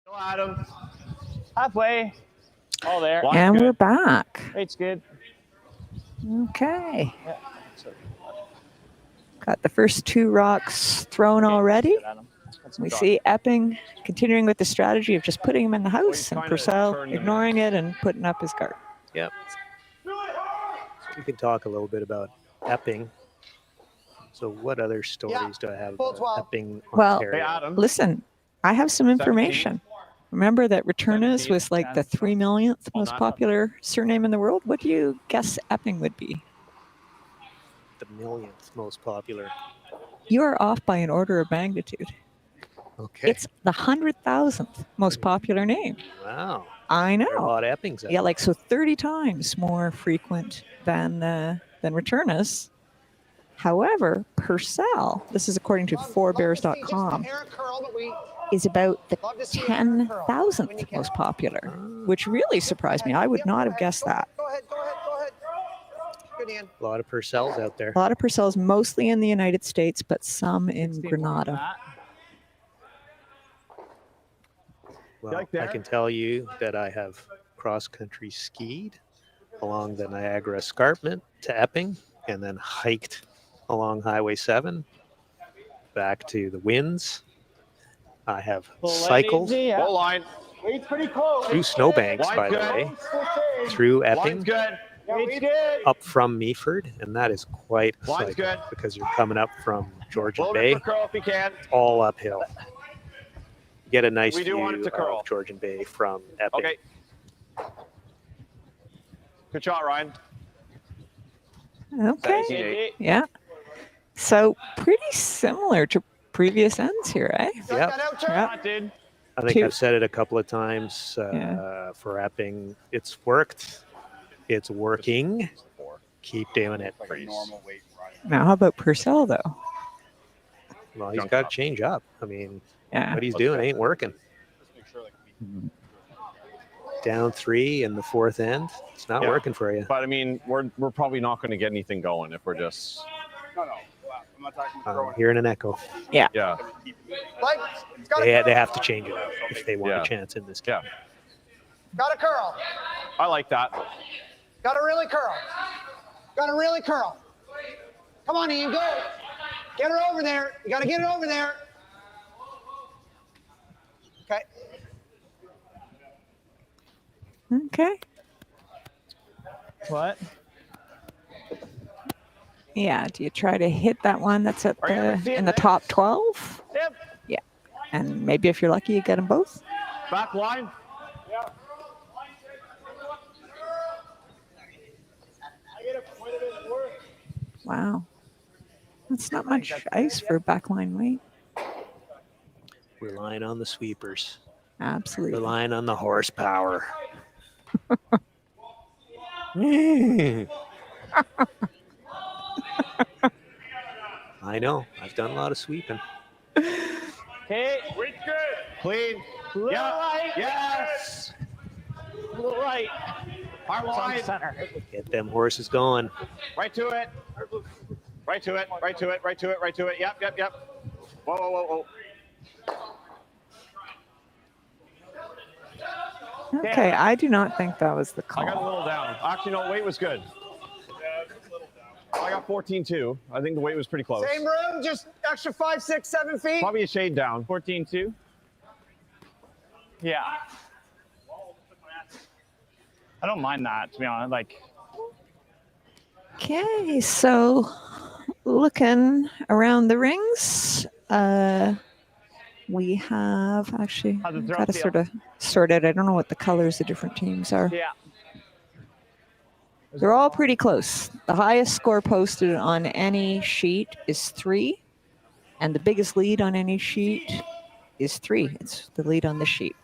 Go Adam. Halfway. All there. Block And good. we're back. Weight's good. Okay. Yeah. Got the first two rocks thrown already. We see Epping continuing with the strategy of just putting him in the house and trying to Purcell turn them ignoring it and putting up his guard. Yep. So we can talk a little bit about Epping. So what other stories do I have Full about 12. Epping, Well, Ontario? Hey, Adam. Listen, I have some information. Remember that Returnas was like the 3 millionth most popular surname in the world? What do you guess Epping would be? The millionth most popular. You are off by an order of magnitude. Okay. It's the 100,000th most popular name. Wow. I There are a know. lot of Eppings out Yeah, like so 30 times more frequent than Returnas. However, Purcell, this is according to fourbears.com, is about the 10,000th most popular, which really surprised me. I would not have guessed that. Go ahead. Good, Ian. A lot of Purcells out there. A lot of Purcells, mostly in the United States, but some in Grenada. Well, like I there? can tell you that I have cross-country skied along the Niagara Escarpment to Epping and then hiked along Highway 7 back to the Winds. I have cycled Goal line. Weight's pretty close. through snowbanks, Line's by the good. way, through Epping, Line's good. Weight's good. up from Meaford, and that is quite a Line's cycle good. because you're coming up from Georgian Load Bay, it for curl if you can. all uphill. Get a nice We do view want it to curl. of Georgian Bay from Epping. Okay. Good shot, Ryan. Okay. 78. Yeah. So pretty similar to previous ends here, eh? Got Yep. that out turn? Yep. Dude. I think Two. I've said it a couple of times Yeah. for Epping. It's worked. It's working. Keep doing it. Now, how about Purcell, though? Well, he's Junk got to up. change up. I mean, Yeah. what he's doing ain't working. Down 3 in the fourth end. It's not Yeah. working for you. But I mean, we're probably not going to get anything going if we're just Hearing an echo. Yeah. Yeah. Like, it's got They a have to change it up if they want Yeah. a chance in this game. Yeah. got a curl. I like that. Got to really curl. Got to really curl. Come on, Ian, go. Get her over there. You got to get it over there. Okay. Okay. What? Yeah. Do you try to hit that one that's at Are you ever the seeing in the this? top 12? Yep. Yeah. And maybe if you're lucky, you get them both. Back line. Wow. That's not much ice for backline weight. Relying on the sweepers. Absolutely. Relying on the horsepower. I know. I've done a lot of sweeping. Okay. Clean. Little Yeah. light. Yes. Little right. Hard It's on line. center. Get them horses going. Right to it. Right to it. Right to it. Right to it. Right to it. Yep. Yep. Yep. Whoa. Whoa. Whoa. Whoa. Okay. I do not think that was the I got a call. little down. Actually, no. Weight was good. I got 14.2. I think the weight was pretty close. Same room, just extra 5, 6, 7 feet. Probably a shade down. 14-2. Yeah. I don't mind that, to be honest. Like, Okay. So looking around the rings, we have actually How's the throw got to feel? sort of sort it. I don't know what the colors the different teams are. yeah. They're all pretty close. The highest score posted on any sheet is 3, and the biggest lead on any sheet is 3. It's the lead on the sheet,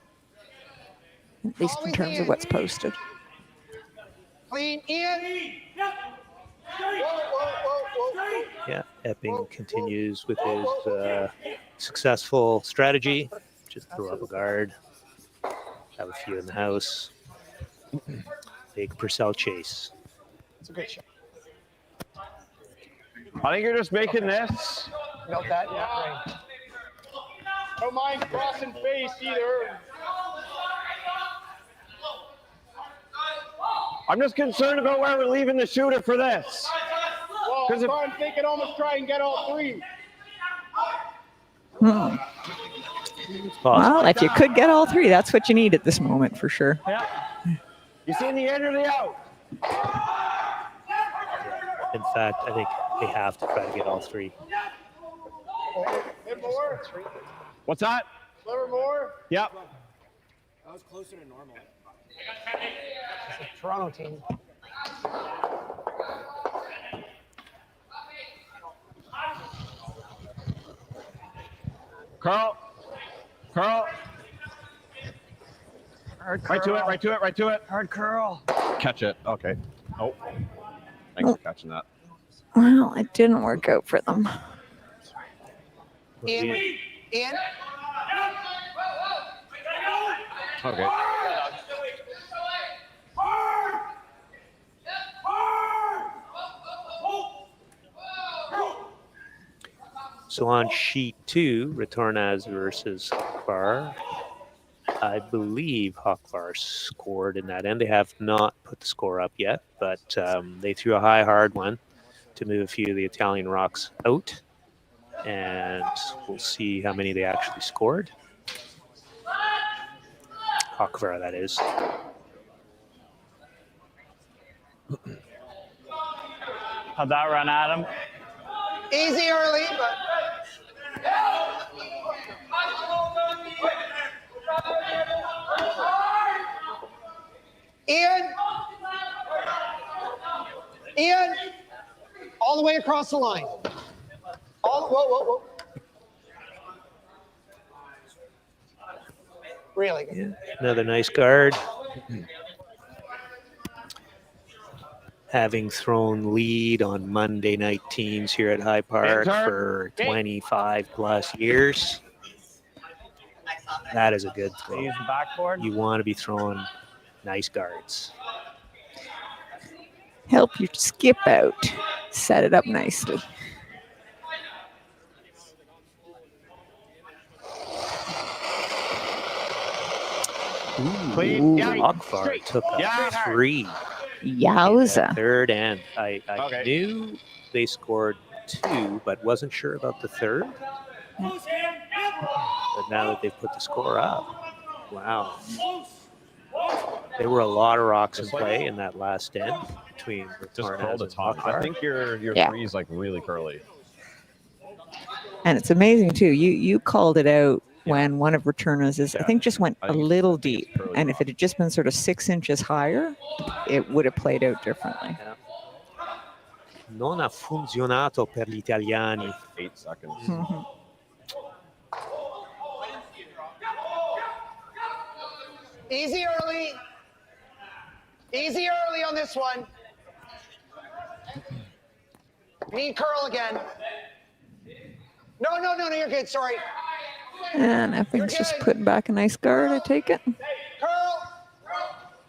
at least in terms of what's posted. Clean, Ian. Whoa, whoa, whoa, whoa. Yeah, Epping continues with his successful strategy. Just throw up a guard. Have a few in the house. Big Purcell chase. It's a good shot. I think you're just making this. Note that. Yeah, right. Don't mind crossing face either. I'm just concerned about where we're leaving the shooter for this. Well, Because if- I'm thinking almost try and get all 3. Hmm. Possible. Well, if you could get all 3, that's what you need at this moment for sure. Yeah. You see in the end or the out? In fact, I think they have to try to get all 3. Hit more. What's that? Sliver more. Yep. That was closer to normal. Toronto team. Carl. Carl. Hard curl. Right to it. Right to it. Right to it. Hard curl. Catch it. Okay. Oh. Thanks for catching that. Well, it didn't work out for them. Ian. Ian. Okay. So on sheet 2, Retornaz versus Hawkvar. I believe Hawkvar scored in that end. They have not put the score up yet, but they threw a high, hard one to move a few of the Italian rocks out. And we'll see how many they actually scored. Hawkvar, that is. How'd that run, Adam? Easy early, but. Ian. Ian. All the way across the line. Whoa, whoa, whoa. Really good. Yeah, another nice guard. Having thrown lead on Monday night teams here at High Park for 25 plus years. That is a good throw. Use the backboard. You want to be throwing nice guards. Help your skip out. Set it up nicely. Clean. Yeah. Akbar Straight. took a Yeah. 3. Yowza. Third end. I Okay. knew they scored 2, but wasn't sure about the third. But now that they've put the score up, wow. There were a lot of rocks in play in that last end between Just Martinez curl the and top. I Akbar. think your Yeah. three is like really curly. And it's amazing too. You called it out when one of Returna's I think just went a little deep. And if it had just been sort of 6 inches higher, it would have played out differently. Non ha funzionato per gli italiani. 8 seconds. Mhm. Easy early. Easy early on this one. Need curl again. No, you're good. Sorry. And Epping's just putting back a nice guard, I take it. Curl.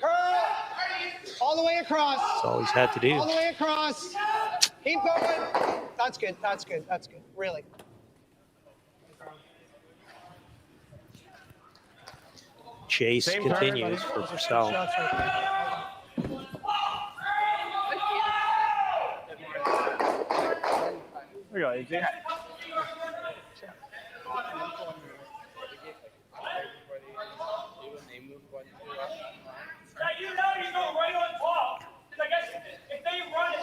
Curl. All the way across. That's all he's had to do. All the way across. Keep going. That's good. That's good. That's good. Really. Chase Same continues turn, for Purcell. Shots right there. There we go, AJ. You know you go right on top. I guess if they run it,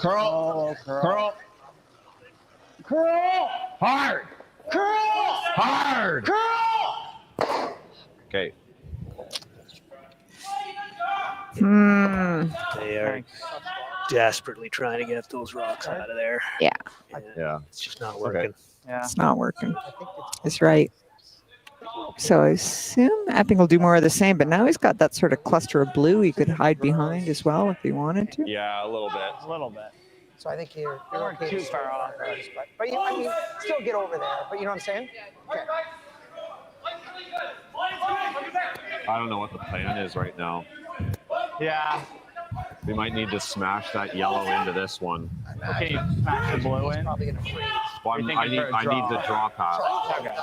Curl. Curl. Curl. Hard. Curl. Hard. Curl. Okay. They are desperately trying to get those rocks out of there. Yeah. Yeah. It's just not working. Yeah. It's not working. It's right. So I assume Epping will do more of the same, but now he's got that sort of cluster of blue he could hide behind as well if he wanted to. Yeah, a little bit. A little bit. So I think you're weren't okay too to far start off. But you, I mean, still get over there. But you know what I'm saying? Okay. I don't know what the plan is right now. Yeah. We might need to smash that yellow into this one. Okay, you smash the blue in. Probably gonna freeze. Well, You're I thinking need for a draw. the draw pass. Okay.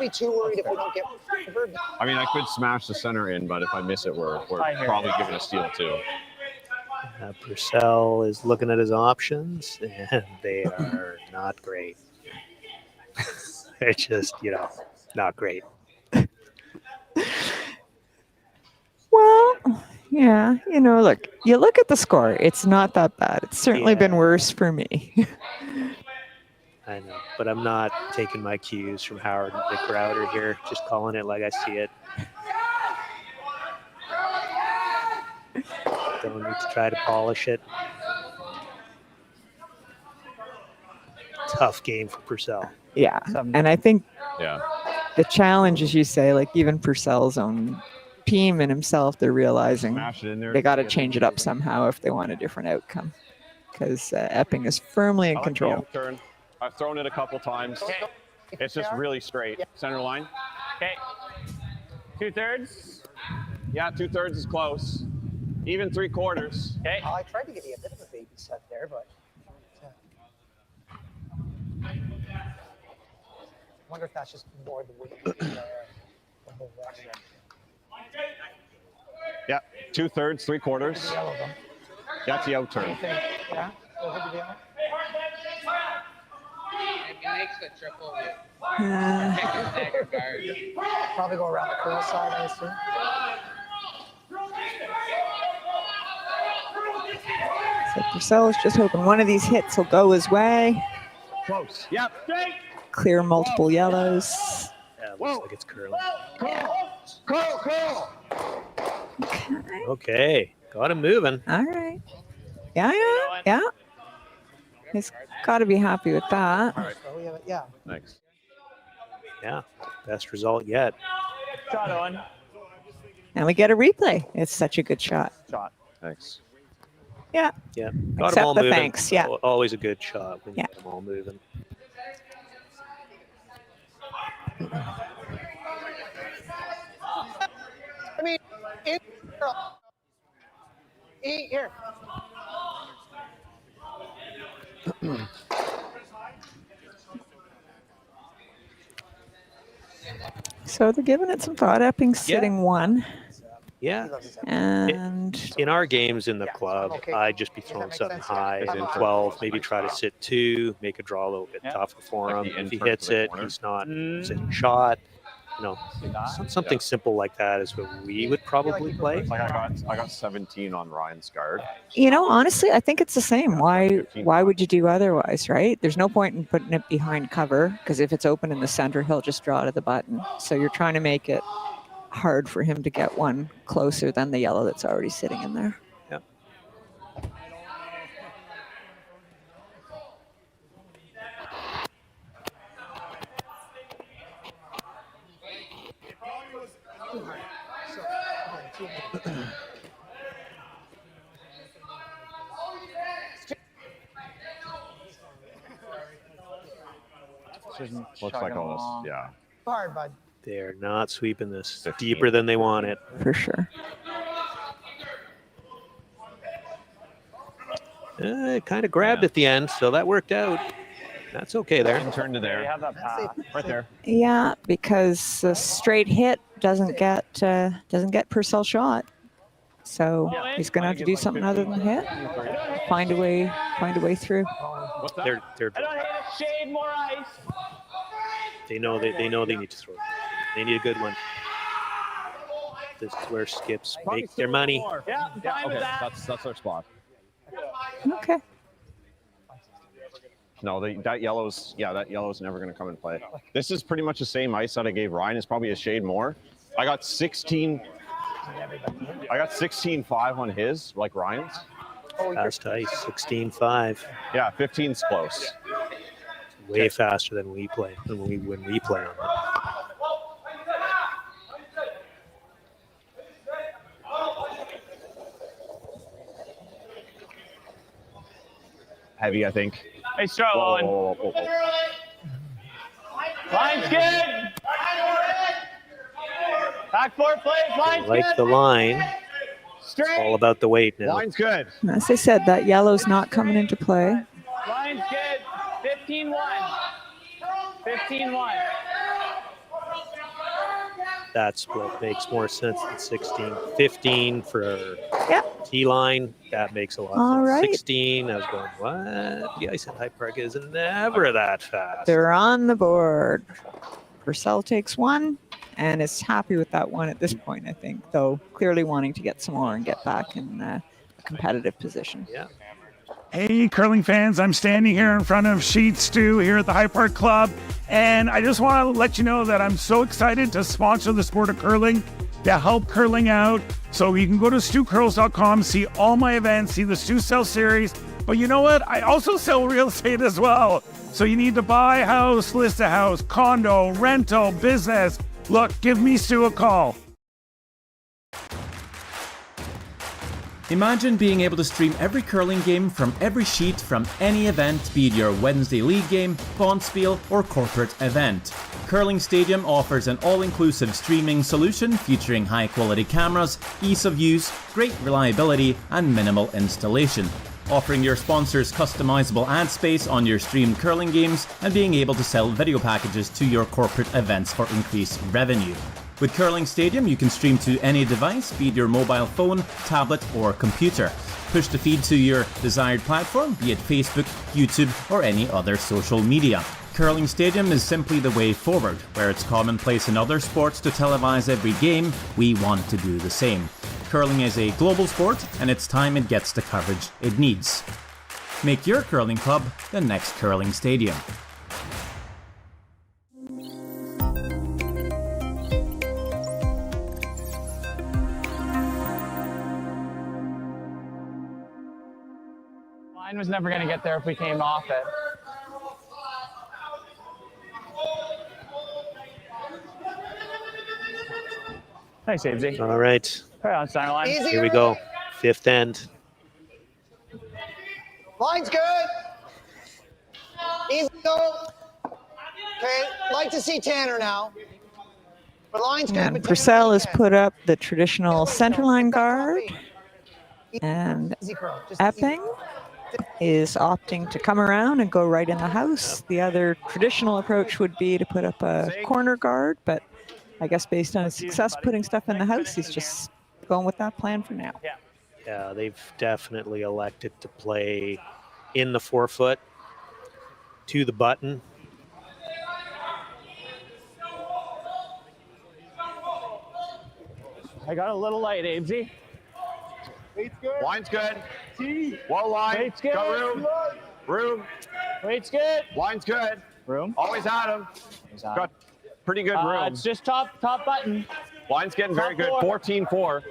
Be too worried if we don't get covered. I mean, I could smash the center in, but if I miss it, we're I hear probably you. giving a steal too. Purcell is looking at his options, and they are not great. They're just, not great. Well, yeah, look, you look at the score. It's not that bad. It's certainly been worse for me. I know, but I'm not taking my cues from Howard and Dick Crowder here, just calling it like I see it. Don't need to try to polish it. Tough game for Purcell. Yeah. And I think Yeah. the challenge, as you say, like even Purcell's own team and himself, they're realizing Smash it in there. they got to change it up somehow if they want a different outcome. Because Epping is firmly in I like the control. out turn. I've thrown it a couple times. It's just really straight. Center line. Okay. 2/3. Yeah, 2/3 is close. Even 3/4. Okay. I tried to give you a bit of a baby set there, but. I wonder if that's just more the weight. The whole rest. Yeah, 2/3, 3/4. The yellow, though. That's the out turn. Yeah. Go ahead, the yellow. Probably go around the curl side, I assume. So Purcell is just hoping one of these hits will go his way. Close. Yep. Clear multiple yellows. Yeah, it looks like it's curling. Curl. Okay, got him moving. All right. Yeah. He's got to be happy with that. Oh, yeah. Thanks. Yeah, best result yet. Shot on. And we get a replay. It's such a good shot. Shot. Thanks. Yeah. Yeah, got Accept them all the moving. thanks, yeah. Always a good shot when you Yeah. get them all moving. I mean, here. So they're giving it some thought. Epping's sitting 1. Yeah. And in our games in the club, I'd just be throwing something high and 12, maybe try to sit 2, make a draw a little bit tougher for him. If he hits it, he's not sitting shot. Something simple like that is what we would probably play. I got 17 on Ryan's guard. Honestly, I think it's the same. Why would you do otherwise, right? There's no point in putting it behind cover, because if it's open in the center, he'll just draw to the button. So you're trying to make it hard for him to get one closer than the yellow that's already sitting in there. Yeah. Looks like all this, yeah. Hard, bud. They're not sweeping this deeper than they want it. For sure. It kind of grabbed at the end, so that worked out. That's okay there. Turn to there. Right there. Yeah, because a straight hit doesn't get Purcell shot. So he's going to have to do something other than hit. Find a way through. They're I don't hit a shade more ice. They know they need to throw it. They need a good one. This is where skips make their money. Yeah, I'm fine with that. That's our spot. Okay. No, that yellow's never going to come and play. This is pretty much the same ice that I gave Ryan. It's probably a shade more. I got 16. I got 16.5 on his, like Ryan's. Fast ice, 16.5. Yeah, 15's close. Way faster than we play when we play on it. Heavy, I think. Hey, start, Owen. Line's good. Back 4 plays. Line's Like good. the line. It's all about the weight now. Line's good. As I said, that yellow's not coming into play. Line's good. 15-1. 15-1. That split makes more sense than 16. 15 for Yep. T-line. That makes a lot All of sense. right. 16, I was going, what? The ice at Hyde Park is never that fast. They're on the board. Purcell takes 1 and is happy with that 1 at this point, I think, though clearly wanting to get some more and get back in a competitive position. Yeah. Hey, curling fans, I'm standing here in front of Sheet Stew here at the High Park Club, and I just want to let you know that I'm so excited to sponsor the sport of curling, to help curling out. So you can go to stewcurls.com, see all my events, see the Stew Sell series, but you know what? I also sell real estate as well. So you need to buy a house, list a house, condo, rental, business. Look, give me Stu a call. Imagine being able to stream every curling game from every sheet from any event, be it your Wednesday league game, bonspiel, or corporate event. Curling Stadium offers an all-inclusive streaming solution featuring high-quality cameras, ease of use, great reliability, and minimal installation. Offering your sponsors customizable ad space on your streamed curling games and being able to sell video packages to your corporate events for increased revenue. With Curling Stadium, you can stream to any device, be it your mobile phone, tablet, or computer. Push the feed to your desired platform, be it Facebook, YouTube, or any other social media. Curling Stadium is simply the way forward. Where it's commonplace in other sports to televise every game, we want to do the same. Curling is a global sport, and it's time it gets the coverage it needs. Make your curling club the next Curling Stadium. Line was never going to get there if we came off it. Thanks, Abesy. All right. Right on center line. Easy. Here we go. Fifth end. Line's good. Easy go. Okay, like to see Tanner now. But line's good. And but Purcell has Tanner put up the traditional centerline guard, and easy curl. Just easy. Epping is opting to come around and go right in the house. The other traditional approach would be to put up a corner guard, but I guess based on his success putting stuff in the house, he's just going with that plan for now. Yeah. Yeah, they've definitely elected to play in the 4-foot to the button. I got a little light, Abesy. Weight's good. Line's good. T. Well line. Weight's good. Got room. Room. Weight's good. Line's good. Room. Always at him. Got pretty good room. It's just top button. Line's getting very good. Top 14-4.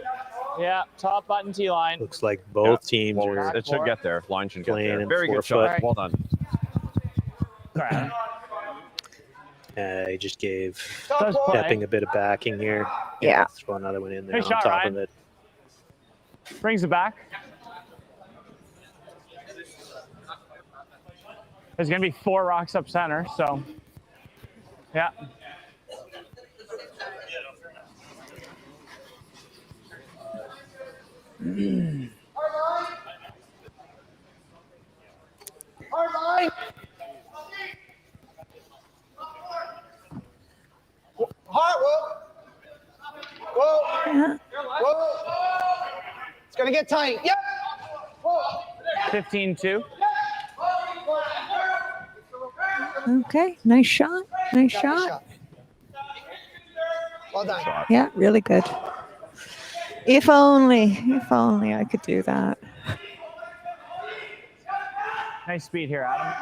Yeah, top button T line. Looks like both teams are It should get there. Line should get playing there. in Very good 4-foot. shot. Well done. He just gave Does play. Epping a bit of backing here. Yeah. Throw another one in there Nice on shot, top Ryan. of it. Brings it back. There's going to be 4 rocks up center, so yeah. Hard line. Hard, whoa. Whoa. It's going to get tight. Yep. Whoa. 15-2. Okay, nice shot. Nice Got shot. the shot. Well done. Yeah, really good. If only I could do that. Nice speed here, Adam.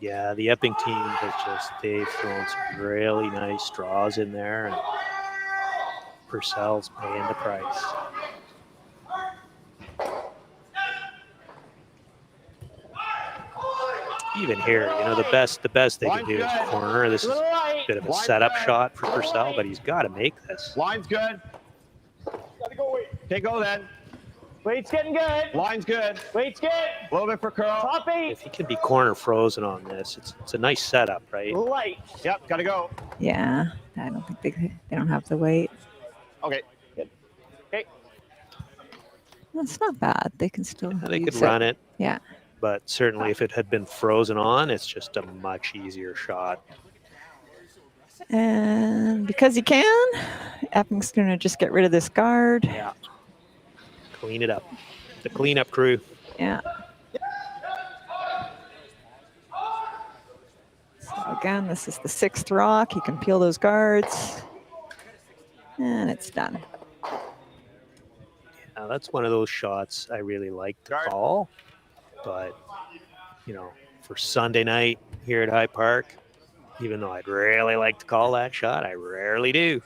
Yeah, the Epping team has they've thrown some really nice draws in there, and Purcell's paying the price. Even here, the best they can do is corner. This is a bit of a setup shot for Purcell, but he's got to make this. Line's good. Okay, go then. Weight's getting good. Line's good. Weight's good. A little bit for curl. Top 8. If he can be corner frozen on this, it's a nice setup, right? Light. Yep, gotta go. Yeah, I don't think they don't have the weight. Okay. Okay. That's not bad. They can still. They could use it. run it, Yeah. but certainly if it had been frozen on, it's just a much easier shot. And because he can, Epping's going to just get rid of this guard. Yeah. Clean it up. The cleanup crew. Yeah. So again, this is the 6th rock. He can peel those guards. And it's done. Now that's one of those shots I really like to call, but for Sunday night here at High Park, even though I'd really like to call that shot, I rarely do.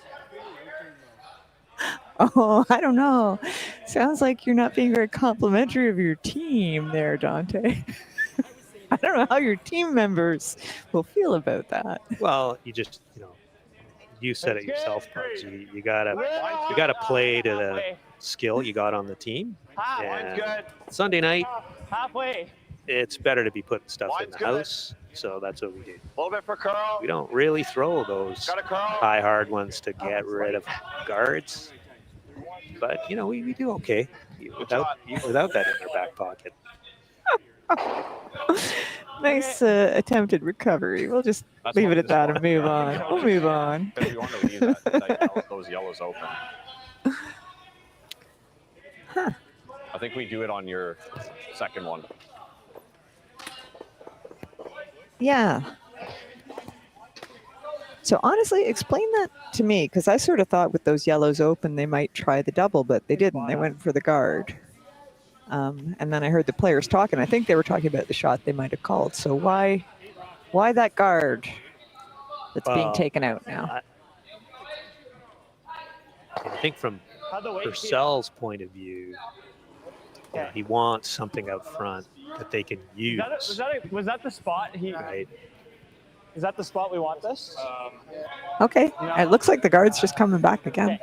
Oh, I don't know. Sounds like you're not being very complimentary of your team there, Dante. I don't know how your team members will feel about that. Well, you just, you said it yourself, Bugs. You gotta play to the skill you got on the team. And Sunday night, Halfway. it's better to be putting stuff in the house, so that's what we do. A little bit for curl. We don't really throw those high hard ones to get rid of guards, but we do okay without that in their back pocket. Nice attempted recovery. We'll just leave it at that and move on. We'll move on. Because we want to leave those yellows open. Huh. I think we do it on your second one. Yeah. So honestly, explain that to me, because I sort of thought with those yellows open, they might try the double, but they didn't. They went for the guard. And then I heard the players talking. I think they were talking about the shot they might have called. So why that guard that's being taken out now? I think from Purcell's point of view, he wants something out front that they can use. Was that the spot? Right. Is that the spot we want this? Okay. It looks like the guard's just coming back again.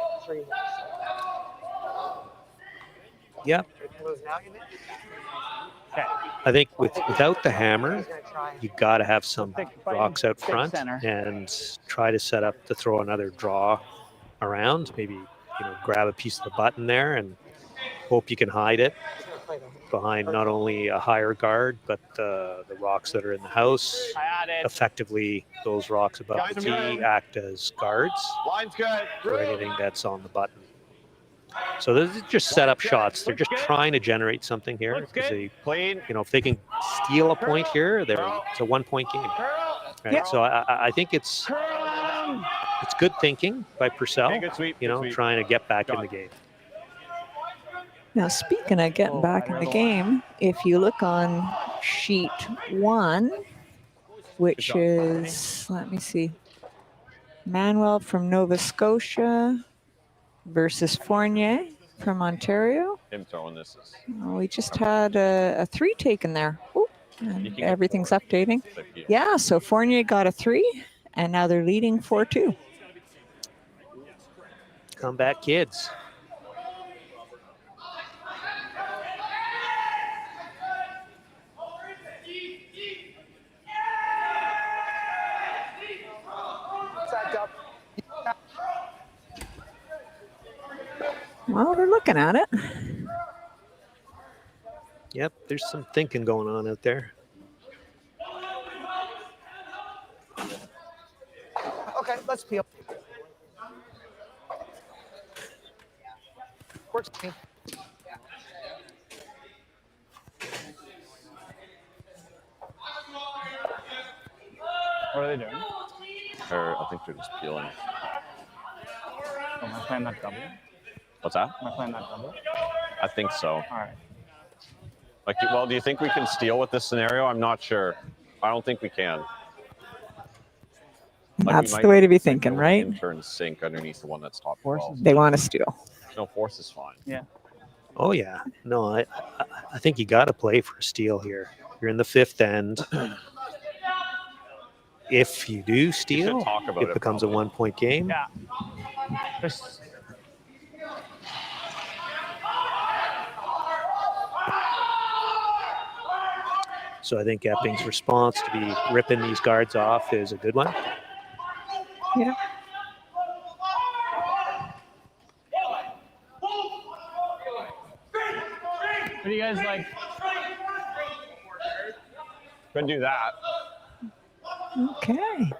Yep. Okay. I think without the hammer, you got to have some rocks out front and try to set up to throw another draw around. Maybe grab a piece of the button there and hope you can hide it. behind not only a higher guard, but the rocks that are in the house. Effectively, those rocks above the tee act as guards Line's good. for anything that's on the button. So those are just setup shots. They're just trying to generate something here. Because they, if they can steal a point here, it's a 1 point game. Right? Yeah. So I think it's good thinking by Purcell. Good sweep, Trying to get back in the game. Now, speaking of getting back in the game, if you look on sheet 1, which is, let me see, Manuel from Nova Scotia versus Fournier from Ontario. Him throwing this is. We just had a 3 taken there. Ooh, and everything's updating. Yeah, so Fournier got a 3, and now they're leading 4-2. Comeback kids. Well, they're looking at it. Yep, there's some thinking going on out there. Okay, let's peel. Works. What are they doing? I think they're just peeling. Am I playing that double? What's that? Am I playing that double? I think so. All right. Do you think we can steal with this scenario? I'm not sure. I don't think we can. That's the way to be thinking, right? Turn sink underneath the one that's top 12. They want to steal. No, force is fine. Yeah. Oh yeah. No, I think you got to play for a steal here. You're in the 5th end. If you do steal, it becomes a 1 point game. Yeah. So I think Epping's response to be ripping these guards off is a good one. Yeah. What do you guys like? Couldn't do that. Okay.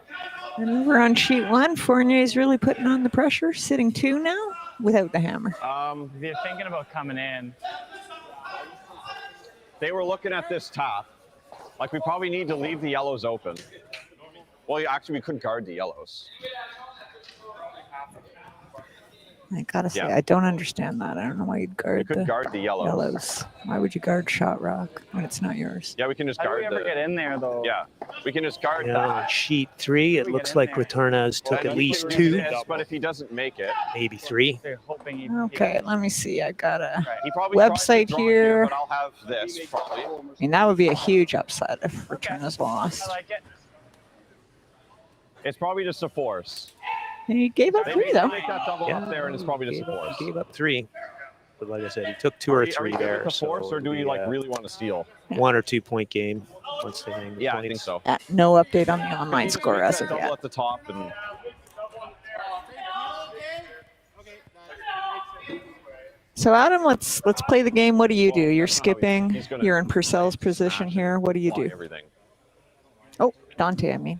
And over on sheet 1, Fournier's really putting on the pressure, sitting 2 now without the hammer. If you're thinking about coming in. They were looking at this top. Like, we probably need to leave the yellows open. Well, actually, we couldn't guard the yellows. I gotta say, I don't understand that. I don't know why you'd guard, the yellows. Why would you guard shot rock when it's not yours? Yeah, we can just guard How do we ever get in there, though? Yeah, we can just guard Yeah, that. on sheet 3, it looks like Returnaz took at least 2. Yes, but if he doesn't make it, maybe 3. They're hoping Okay, let me see. I got a he probably tried to website draw here. but I'll have this probably. I mean, that would be a huge upset if Returnaz lost. I like it. It's probably just a force. He gave up 3, though. Make that double up there, and it's probably just a force. He gave up 3. But like I said, he took 2 or 3 there. Are force, or do we really want to steal? 1 or 2 point game once they hang the Yeah, points. I think so. No update on the online score as of Double yet. at the top and. So Adam, let's play the game. What do you do? You're skipping. You're in Purcell's position here. What do you do? Everything. Oh, Dante, I mean.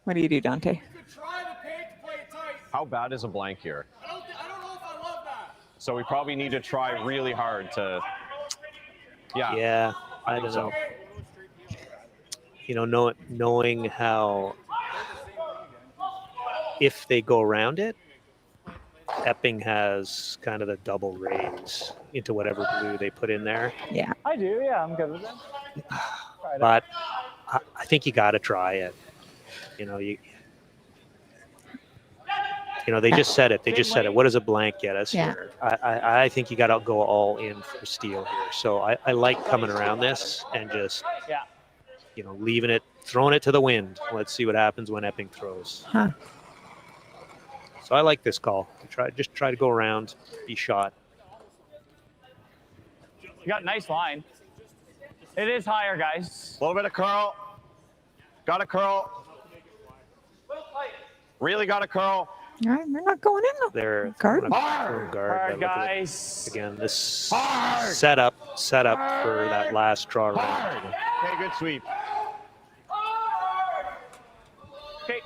What do you do, Dante? How bad is a blank here? So we probably need to try really hard to. Yeah, I don't know. You know, knowing how if they go around it, Epping has kind of the double raise into whatever blue they put in there. Yeah. I do, yeah, I'm good with it. But I think you got to try it. You know, they just said it. They just said it. What does a blank get us here? I think you got to go all in for steal here. So I like coming around this and just, leaving it, throwing it to the wind. Let's see what happens when Epping throws. Huh. So I like this call. Just try to go around, be shot. You got nice line. It is higher, guys. A little bit of curl. Got a curl. Really got a curl. All right, they're not going in though. They're Guard. throwing guard. Hard, but look at it. guys. Again, this set up for that last draw round. Okay, good sweep. Okay.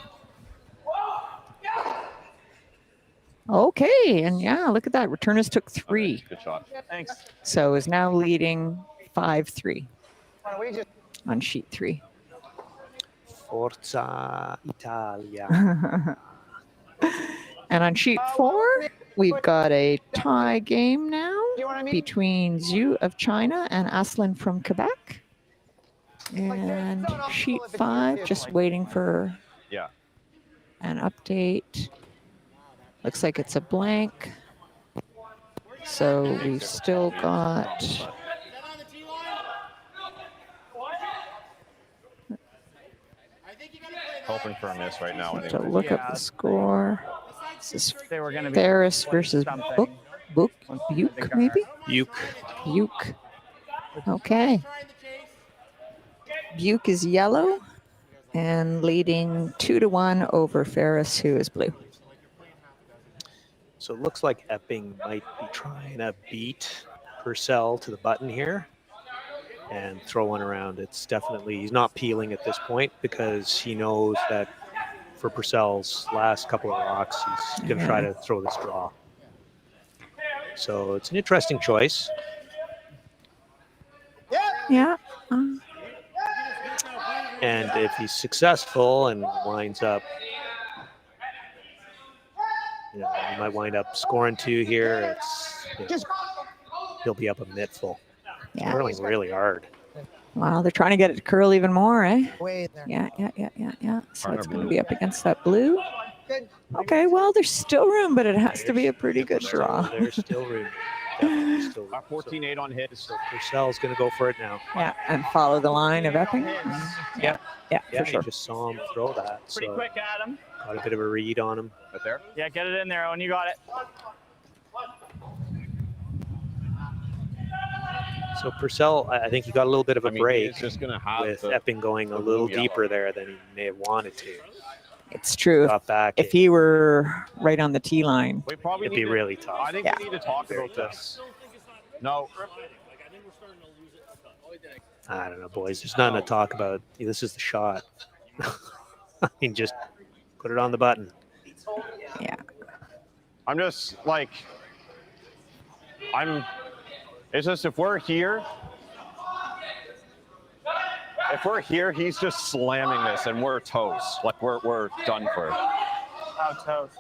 Okay, and yeah, look at that. Returners took 3. Good shot. Thanks. So is now leading 5-3 Why don't we just on sheet 3. Forza Italia. And on sheet 4, we've got a tie game now you know what I mean? between Zhu of China and Aslan from Quebec. And sheet 5, just waiting for Yeah. an update. Looks like it's a blank. So we've still got Hoping for a miss right now. to Anyway. look up the score. This is They were going to be Ferris versus something. Buke, maybe? Buke. Okay. Buke is yellow and leading 2-1 over Ferris, who is blue. So it looks like Epping might be trying to beat Purcell to the button here and throw one around. It's definitely, he's not peeling at this point because he knows that for Purcell's last couple of rocks, he's going to try to throw this draw. So it's an interesting choice. Yeah. And if he's successful and winds up, you know, he might wind up scoring 2 here. It's, you know, he'll be up a mitt full. Yeah. Curling really hard. Wow, they're trying to get it to curl even more, eh? Way there. Yeah. So Partner it's going to blue. be up against that blue. Good. Okay, well, there's still room, but it has to be a pretty good draw. There's still room. Definitely still room. 14-8 on hit. So Purcell's going to go for it now. Yeah, and follow the line of Epping. Yeah, Yeah, yeah, for sure. you just saw him throw that. Pretty So quick, Adam. got a bit of a read on him. Right there. Yeah, get it in there, Owen. You got it. So Purcell, I think he got a little bit of a break He's just gonna have with the, Epping going a little deeper there than he may have wanted to. It's true. Got back. If he were right on the tee line, we probably it'd need be to, really tough. I think we need to talk about this. No. I don't know, boys. There's nothing to talk about. This is the shot. I mean, just put it on the button. yeah. I'm just like, it's just if we're here, he's just slamming this and we're toast. Like we're done for. How toast.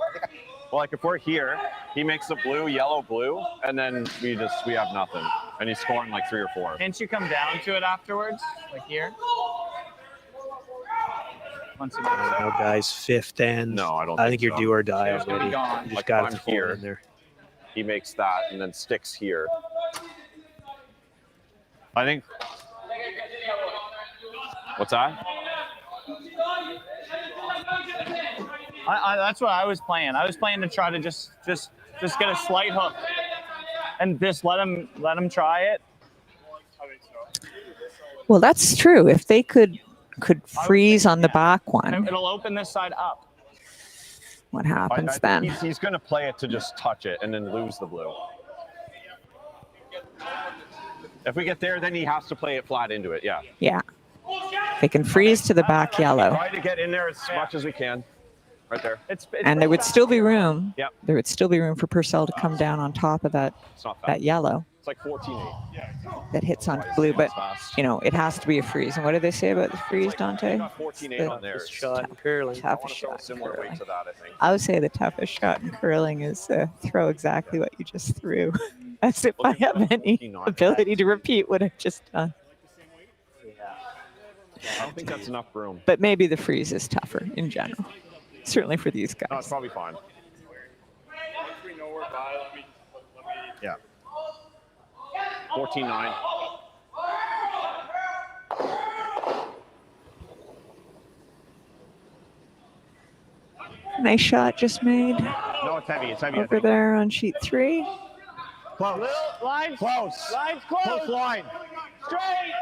Well, like if we're here, he makes the blue, yellow, blue, and then we have nothing. And he's scoring like 3 or 4. Can't you come down to it afterwards? Like here? Once you I don't know, guys. 5th end. No, I don't I think think you're so. do or die It's gonna already. be gone. You just Like, got I'm to throw here. it in there. He makes that and then sticks here. I think. What's that? That's what I was playing. I was playing to try to just get a slight hook, and just let him try it. Well, that's true. If they could freeze on the back one, It'll open this side up. what I happens think then? he's going to play it to just touch it and then lose the blue. If we get there, then he has to play it flat into it. Yeah. Yeah. They can freeze to the back yellow. Try to get in there as much as we can. Right there. It's And there would still be room. Yep. There would still be room for Purcell to come down on top of that It's not fast. that yellow It's like 14-8. that hits on blue. But, Fast. you know, it has to be a freeze. And what do they say about the freeze, Dante? 14-8 on there. This shot and curling. Toughest Throw a shot in similar weight curling. to that, I think. I would say the toughest shot in curling is throw exactly what you just threw. As if I have any ability to repeat what I've just done. I don't think that's enough room. But maybe the freeze is tougher in general. Certainly for these No, guys. it's probably fine. Yeah. 14-9. Nice shot just made No, it's heavy. It's heavy. I over think. there on sheet 3. Close. Line Close. Line's close. Close line. Straight.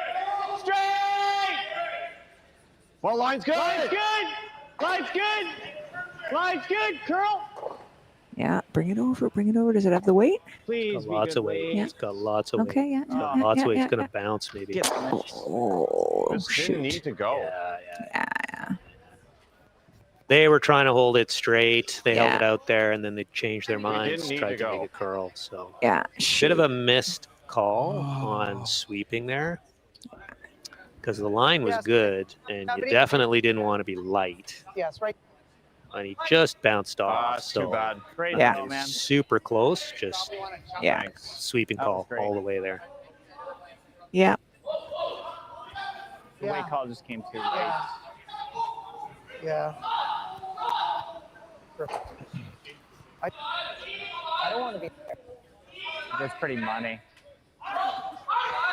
Well, line's good. Line's good. Line's good. Line's good. Curl. Yeah, bring it over. Bring it over. Does it have the weight? Please Got lots be of good weight. Yeah. It's got lots of weight. Okay, yeah. It's got yeah, lots yeah, of weight. yeah, It's gonna yeah. bounce maybe. Get Oh, This shoot. didn't need to go. Yeah. They were trying to hold it straight. They held Yeah. it out there, and then they changed their didn't minds, need tried to to make go. it curl. So Yeah. bit of a missed call on sweeping there, because the line was good, and you definitely didn't want to be light. Yes, right. And he just bounced off. That's so too bad. Great Yeah. throw, man. super close, just Yeah. sweeping That was call great. all the way there. Yeah. The weight call just came too late. Yeah. I don't want to be. That's pretty money. I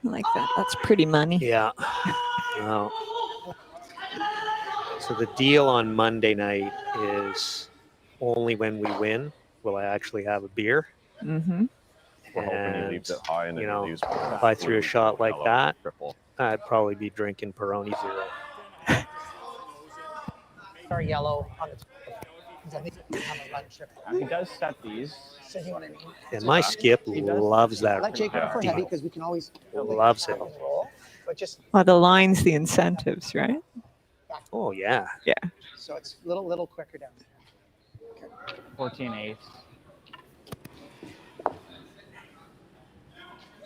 like that. That's pretty money. Yeah. Well, so the deal on Monday night is only when we win will I actually have a beer. Mm-hmm. We're hoping he And, leaves it high and then you know, he leaves if I threw a shot like yellow, that, triple. I'd probably be drinking Peroni Zero. Or yellow on the. I think on the run trip. He does set these. So you want to And my skip He does. loves that. let Jake go for deal. heavy because we can always Loves it. roll. But just Well, the line's the incentives, right? Oh, yeah. Yeah. so it's a little quicker down. 14-8.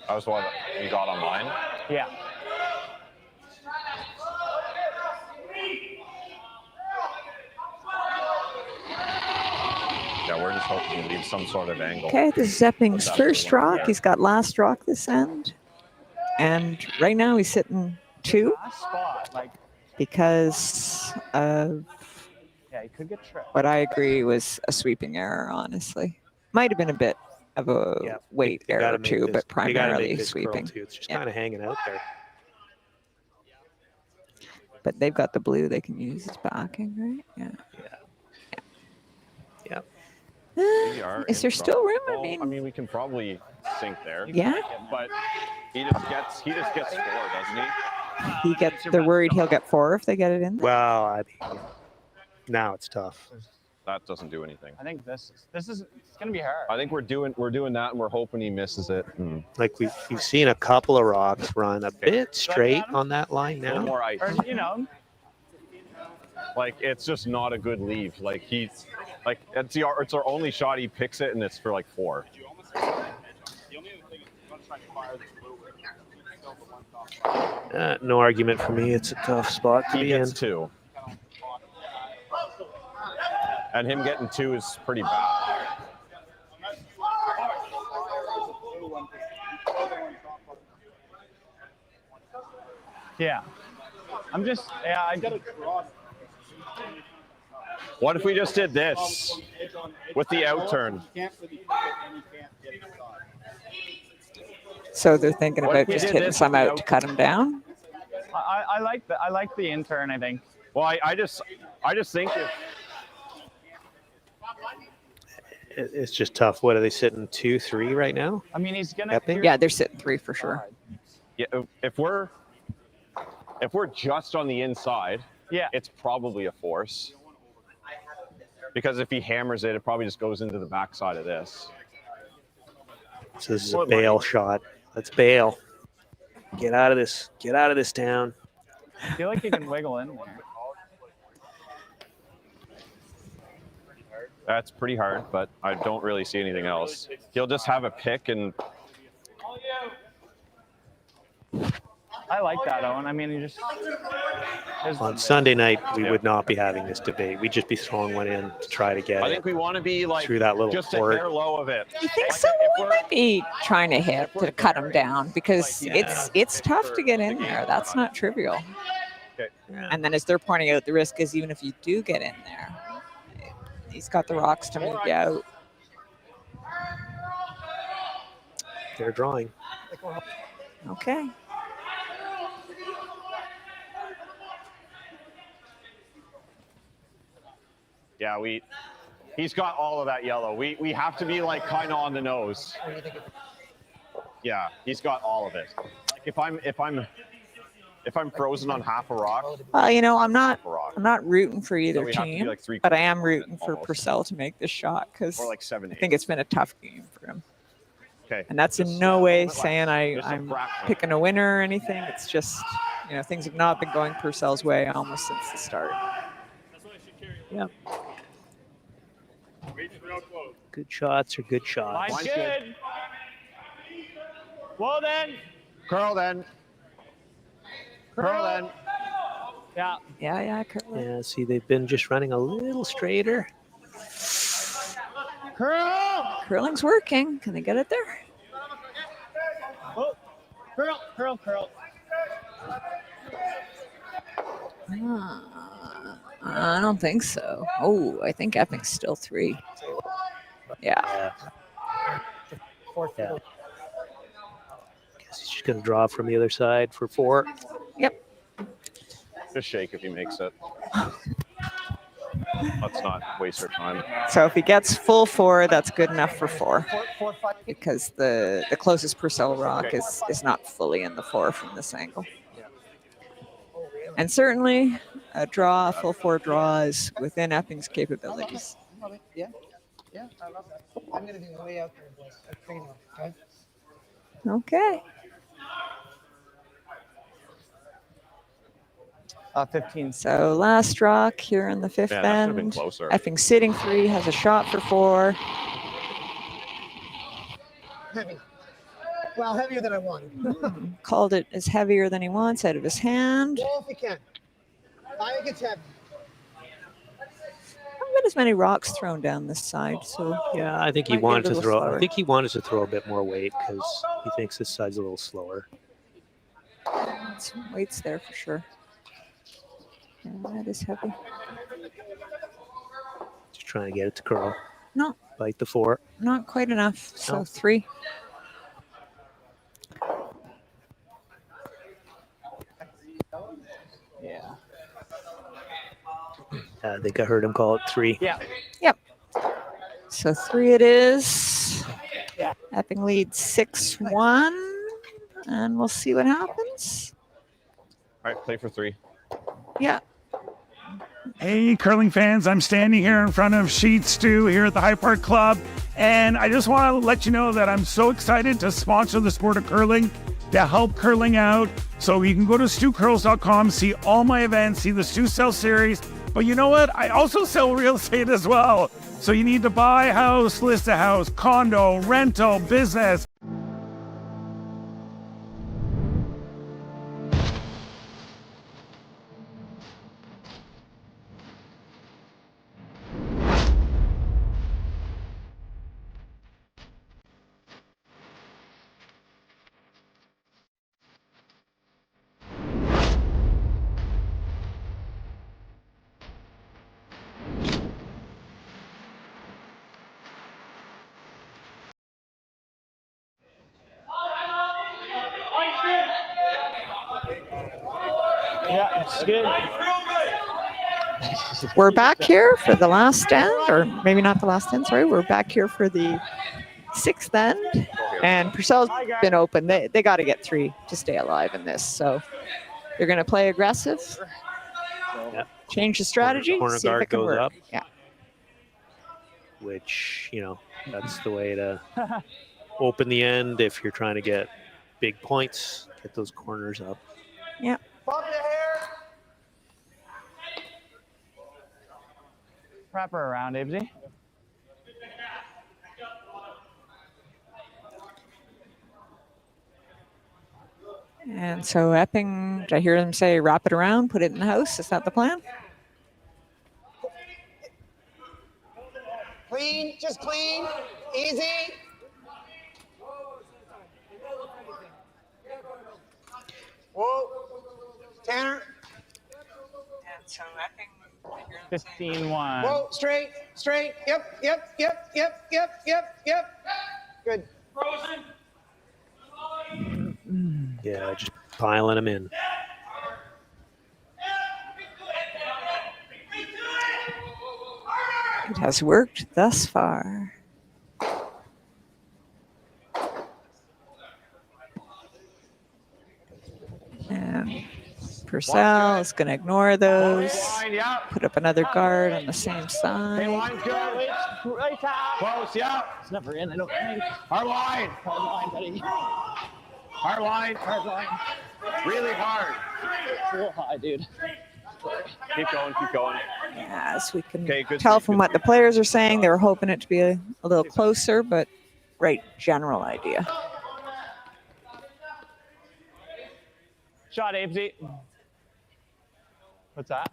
That was what you got online. Yeah. Yeah, we're just hoping he leaves some sort of angle. Okay, this is Epping's That's first the one. rock. He's got last rock this end. And right now he's sitting 2 Last spot, like, because of yeah, he could get tripped. what I agree was a sweeping error, honestly. Might have been a bit of a Yeah, weight You gotta error make too, this- but you gotta make primarily this curl, sweeping. too. It's just Yeah. kind of hanging out there. But they've got the blue they can use as backing, right? Yeah. Yep. We are Is in there still room? trouble. Well, I mean, we can probably sink there. Yeah. But he just gets 4, doesn't he? He gets. They're worried he'll get 4 if they get it in there. Well, I mean, now it's tough. That doesn't do anything. I think this is it's gonna be hard. I think we're doing that and we're hoping he misses it. Like we've seen a couple of rocks run a bit straight on that line A little now. more ice. Or, you know, Like it's just not a good leave. Like he's like it's our only shot. He picks it and it's for like 4. No argument for me. It's a tough spot to He be in. gets 2. And him getting 2 is pretty bad. yeah. I got to What if we just did this with the outturn? So they're thinking What about if we just did hitting this some without- out to cut him down. I like the intern, I think. Well, I just think if It's just tough. What are they sitting 2-3 right now? I mean, he's gonna. Epping? Yeah, they're sitting 3 for sure. yeah, if we're just on the inside, Yeah. it's probably a force. Because if he hammers it, it probably just goes into the backside of this. So this is a bail shot. Let's bail. Get out of this. Get out of this town. I feel like he can wiggle in there. That's pretty hard, but I don't really see anything else. He'll just have a pick and I like that, Owen. I mean, you just. On Sunday night, we would not be having this debate. We'd just be throwing one in to try to get I it think we want to be like through that little just a court. hair low of it. You think so? We might be trying to hit to cut him down because it's tough to get in there. That's not trivial. Okay. And then as they're pointing out, the risk is even if you do get in there, he's got the rocks to move you out. They're drawing. Okay. Yeah, he's got all of that yellow. We have to be like kind of on the nose. Yeah, he's got all of it. Like if I'm If I'm frozen on half a rock, You know, I'm not half a rock. rooting for either we have to be team, like three but I am quarters rooting for almost. Purcell to make this shot because Or like 7, I think it's been a tough game for him. Okay. And that's in Just no a way little bit saying less. Just a I'm fraction. picking a winner or anything. It's just, you know, things have not been going Purcell's way almost since the start. Yeah. Good shots are good shots. Line's good. Well then. Curl then. Curl then. Yeah. Yeah, Carlo. Yeah, see, they've been just running a little straighter. Curl. Curling's working. Can they get it there? Oh. Curl. I don't think so. Oh, I think Epping's still 3. Yeah. Yeah. Guess he's just going to draw from the other side for 4. Yep. Just shake if he makes it. Let's not waste our time. So if he gets full 4, that's good enough for 4. Because the closest Purcell rock is not fully in the 4 from this angle. And certainly a full 4 draw is within Epping's capabilities. Yeah, I love that. I'm going to be way out there, boys. Okay? Okay. 15. So last rock here in the 5th Yeah, that should've been end. closer. Epping sitting 3, has a shot for 4. Heavy. Well, heavier than I wanted. Called it as heavier than he wants out of his hand. Roll if you can. I think it's heavy. Haven't been as many rocks thrown down this side, so Yeah, I think he Might be a wanted to little throw. slower. I think he wanted to throw a bit more weight because he thinks this side's a little slower. some weights there for sure. Yeah, that is heavy. Just trying to get it to curl. No, Bite the 4. not quite enough. So No. 3. Yeah. I think I heard him call it 3. Yeah. Yep. So 3 it is. Yeah. Epping leads 6-1. And we'll see what happens. All right, play for 3. Yeah. Hey, curling fans, I'm standing here in front of Sheet Stew here at the High Park Club, and I just want to let you know that I'm so excited to sponsor the sport of curling, to help curling out. So you can go to stewcurls.com, see all my events, see the Stew Sell series, but you know what? I also sell real estate as well. So you need to buy a house, list a house, condo, rental, business. Yeah, it's good. We're back here for the last end, or maybe not the last end, sorry. We're back here for the 6th end. And Purcell's been open. They got to get 3 to stay alive in this. So they're going to play aggressive, Yep. change the strategy, Corner see if guard it can goes work. up. Yeah. Which, that's the way to open the end if you're trying to get big points. Get those corners up. Yeah. Bump the hair. Wrap her around, Ibsy. And so Epping, did I hear them say wrap it around, put it in the house? Is that the plan? Clean, just clean, easy. Whoa, Tanner. And so Epping, 15-1. Whoa, straight. Yep. Good. Yeah, just piling them in. It has worked thus far. And Purcell is going to ignore those. Line, yeah. Put up another guard on the same Hey, side. line's good. Right top. Close, yeah. It's never in, I don't think. Hard line. Hard line, buddy. Hard line. Hard line. Really hard. It's a little high, dude. Keep going, keep going. As we can Okay, good tell save, from good what the players are saying, they were hoping it to be a little closer, but right general idea. Shot, Abesy. What's that?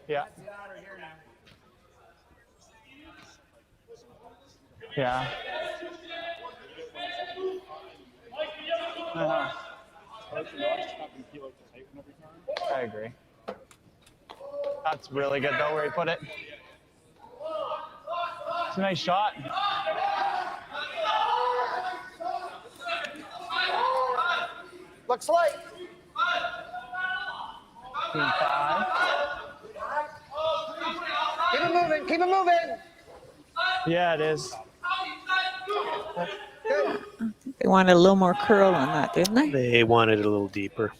Yeah. Yeah. I agree. That's really good though, where he put it. It's a nice shot. Looks like. Team 5. Keep it moving. Keep it moving. Yeah, it is. They wanted a little more curl on that, didn't they? They wanted it a little deeper.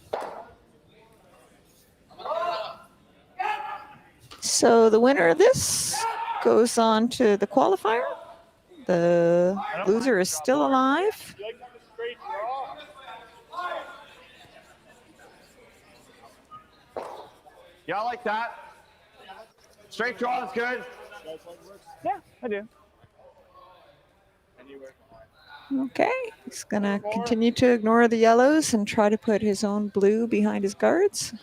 So the winner of this goes on to the qualifier. The loser is still alive. Yeah, I like that. Straight draw is good. Yeah, I do. Okay, he's gonna continue to ignore the yellows and try to put his own blue behind his guards.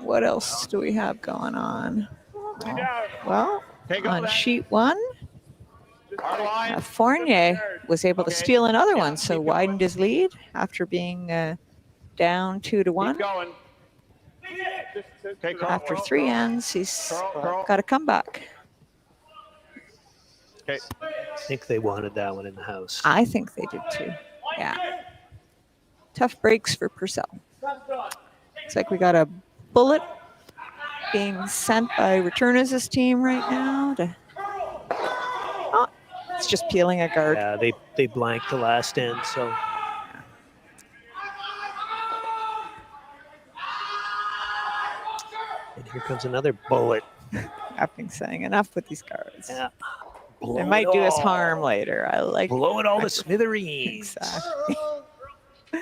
What else do we have going on? Well, on sheet 1, Fournier was able to steal another one, so widened his lead after being down 2-1. Keep going. Okay, Carl. After 3 ends, he's Carl. got a comeback. Okay. I think they wanted that one in the house. I think they did too. Yeah. Tough breaks for Purcell. Looks like we got a bullet being sent by Returner's team right now. Oh, it's just peeling a guard. Yeah, they blanked the last end, so. And here comes another bullet. Epping saying enough with these guards. Yeah. They might do us harm later. I like Blow it all to smithereens. Exactly.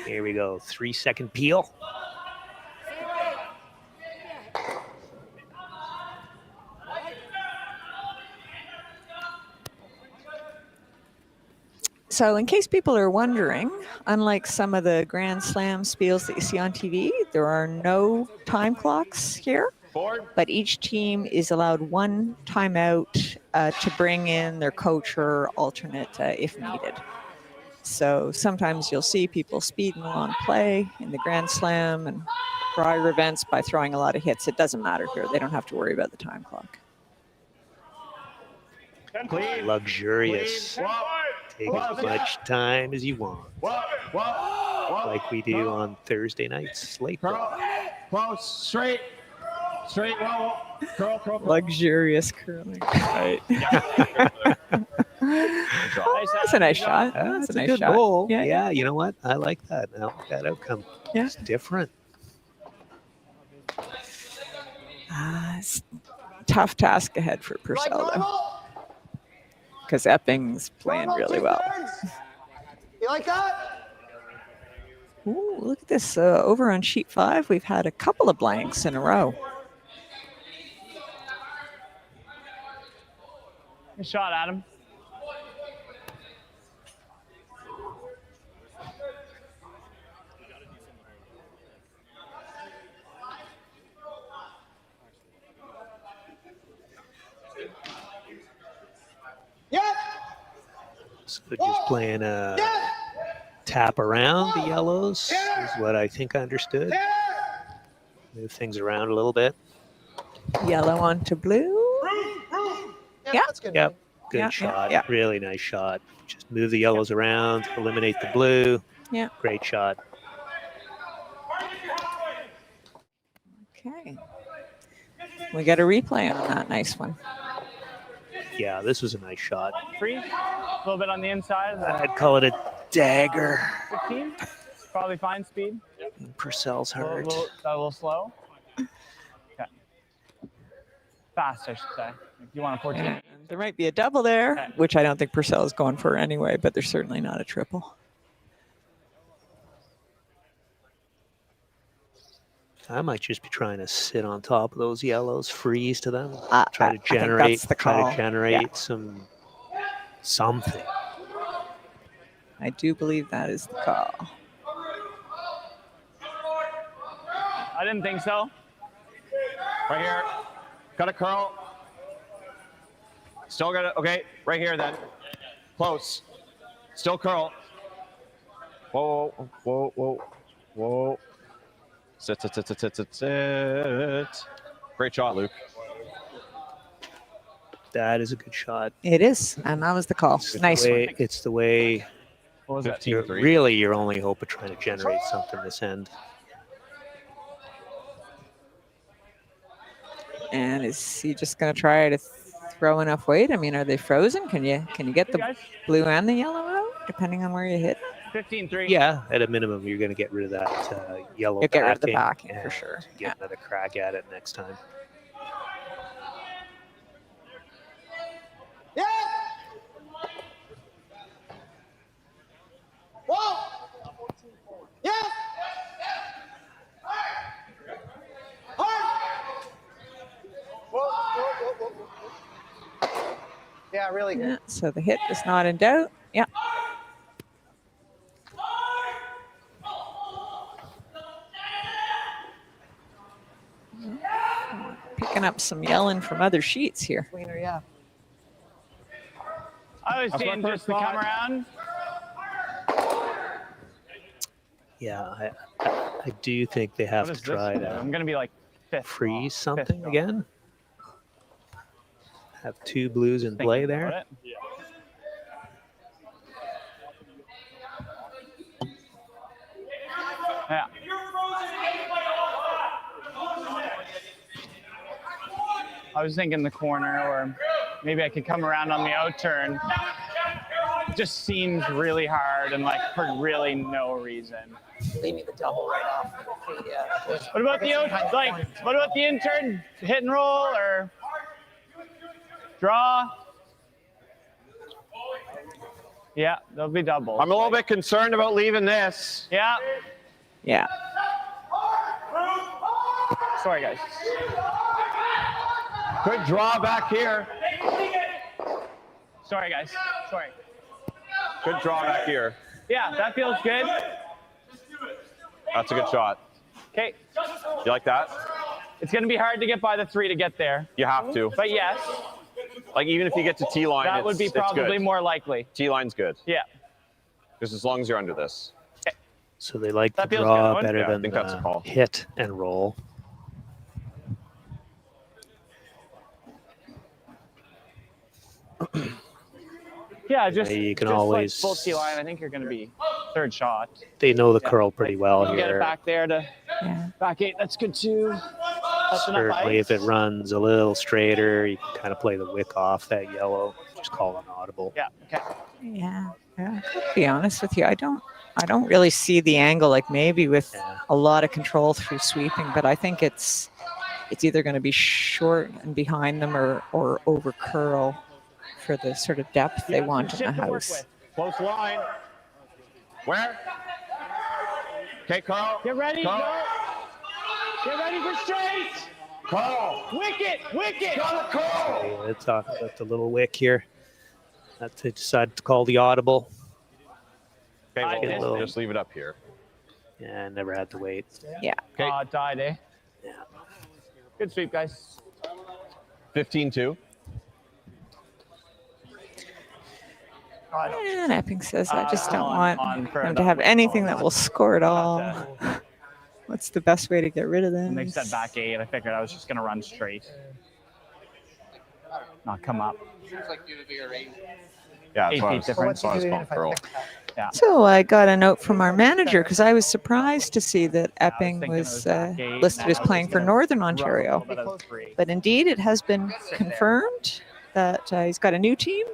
Here we go. 3-second peel. So in case people are wondering, unlike some of the Grand Slam spiels that you see on TV, there are no time clocks here, but each team is allowed 1 timeout to bring in their coach or alternate if needed. So sometimes you'll see people speeding along play in the Grand Slam and prior events by throwing a lot of hits. It doesn't matter here. They don't have to worry about the time clock. Luxurious. Take as much time as you want. Like we do on Thursday nights late. Close, straight, well, curl. Luxurious curling. Right. That's a nice shot. That's a a nice good shot. goal. Yeah, Yeah, you know what? I like that. I like that outcome. Yeah. It's different. It's a tough task ahead for Purcell, though, because Epping's playing really well. You like that? Ooh, look at this. Over on sheet 5, we've had a couple of blanks in a row. Good shot, Adam. So just playing a tap around the yellows is what I think I understood. Move things around a little bit. Yellow onto blue. Yeah. That's good. Yep. Good Yeah, shot. yeah. Really nice shot. Just move the yellows around, eliminate the blue. Yeah. Great shot. Okay. We get a replay on that nice one. Yeah, this was a nice shot. Free. A little bit on the inside. I'd call it a dagger. 15. Probably fine speed. Purcell's A hurt. little slow. Okay. Fast, I should say. If you want a 14. And there might be a double there, which I don't think Purcell is going for anyway, but there's certainly not a triple. I might just be trying to sit on top of those yellows, freeze to them, I try think to generate, that's the call. Yeah. something. I do believe that is the call. I didn't think so. Right here. Got a curl. Still got it. Okay, right here then. Close. Still curl. Whoa, whoa, whoa, whoa. Sit. Great shot, Luke. That is a good shot. It is, and that was the call. Nice one. It's the way. What was that? Really, your only hope of trying to generate something this end. And is he just going to try to throw enough weight? I mean, are they frozen? Can you get the blue and the yellow out, depending on where you hit? 15-3. Yeah, at a minimum, you're going to get rid of that yellow. You'll get rid of the backing backing for sure. Get another crack at it next time. Yeah. Whoa. Yeah. Hard. Whoa. Yeah, really good. Yeah, so the hit is not in doubt. Yeah. Picking up some yelling from other sheets here. Yeah. I was seeing just to come around. Yeah, I do think they have to try to I'm going to be like fifth. freeze something again. Have two blues in play there. Yeah. I was thinking the corner, or maybe I could come around on the out turn. Just seems really hard and like for really no reason. Leave me the double right off. What about the out? Like, what about the intern hit and roll or draw? Yeah, they'll be double. I'm a little bit concerned about leaving this. Yeah. Yeah. Sorry, guys. Good draw back here. Sorry, guys. Sorry. Good draw back here. Yeah, that feels good. That's a good shot. Okay. You like that? It's going to be hard to get by the 3 to get there. You have to. But yes. Like even if you get to T-line, That would be probably more likely. T-line's good. Yeah. Just as long as you're under this. Okay. So they like the That feels draw good. better Yeah, I than think that's a the call. hit and roll. Yeah, just, You can just always- like full T line. I think you're going to be third shot. They know the curl pretty well You get it here. back there to back 8. That's good too. That's enough Certainly, ice. if it runs a little straighter, you can kind of play the wick off that yellow. Just call an audible. Yeah. Okay. Yeah. To be honest with you, I don't really see the angle, like maybe with a lot of control through sweeping, but I think it's either going to be short and behind them or over curl for the sort of depth they want in the house. Close line. Where? Okay, Carl. Get ready. Carl. Go. Get ready for straight. Carl. Wicket. Got a call. Okay, let's talk about the little wick here. That they decided to call the audible. Okay, Get a well, little- just leave it up here. Yeah, never had to wait. Yeah. Okay. Died, eh? Yeah. Good sweep, guys. 15-2. And Epping says, I just don't on want for them to another have wick. anything that will score at all. What's the best way to get rid of them? And they said back 8. I figured I was just going to run straight. Not come up. Yeah, that's 8 why I feet was, difference. that's why I was calling curl. Yeah. So I got a note from our manager because I was surprised to see that Epping was listed as playing for Northern Ontario. But indeed, it has been confirmed that he's got a new team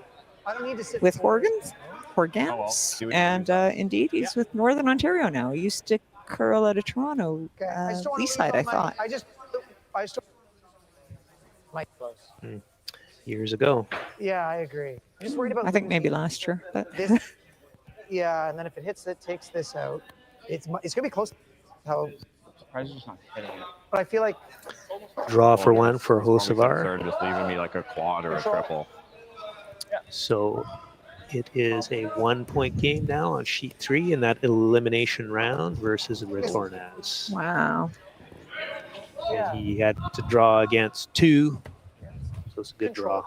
with Horgans, and indeed he's with Northern Ontario now. He used to curl out of Toronto, Leaside, I thought. Years ago. Yeah, I agree. I'm just worried about. I think maybe last year, but this. Yeah, and then if it hits it, takes this out. It's gonna be close. How? Surprised it's not hitting it. But I feel like Draw for one for Hosevar. They're just leaving me like a quad or a triple. So it is a 1-point game now on sheet 3 in that elimination round versus Retornaz. wow. And he had to draw against 2, so it's a good draw.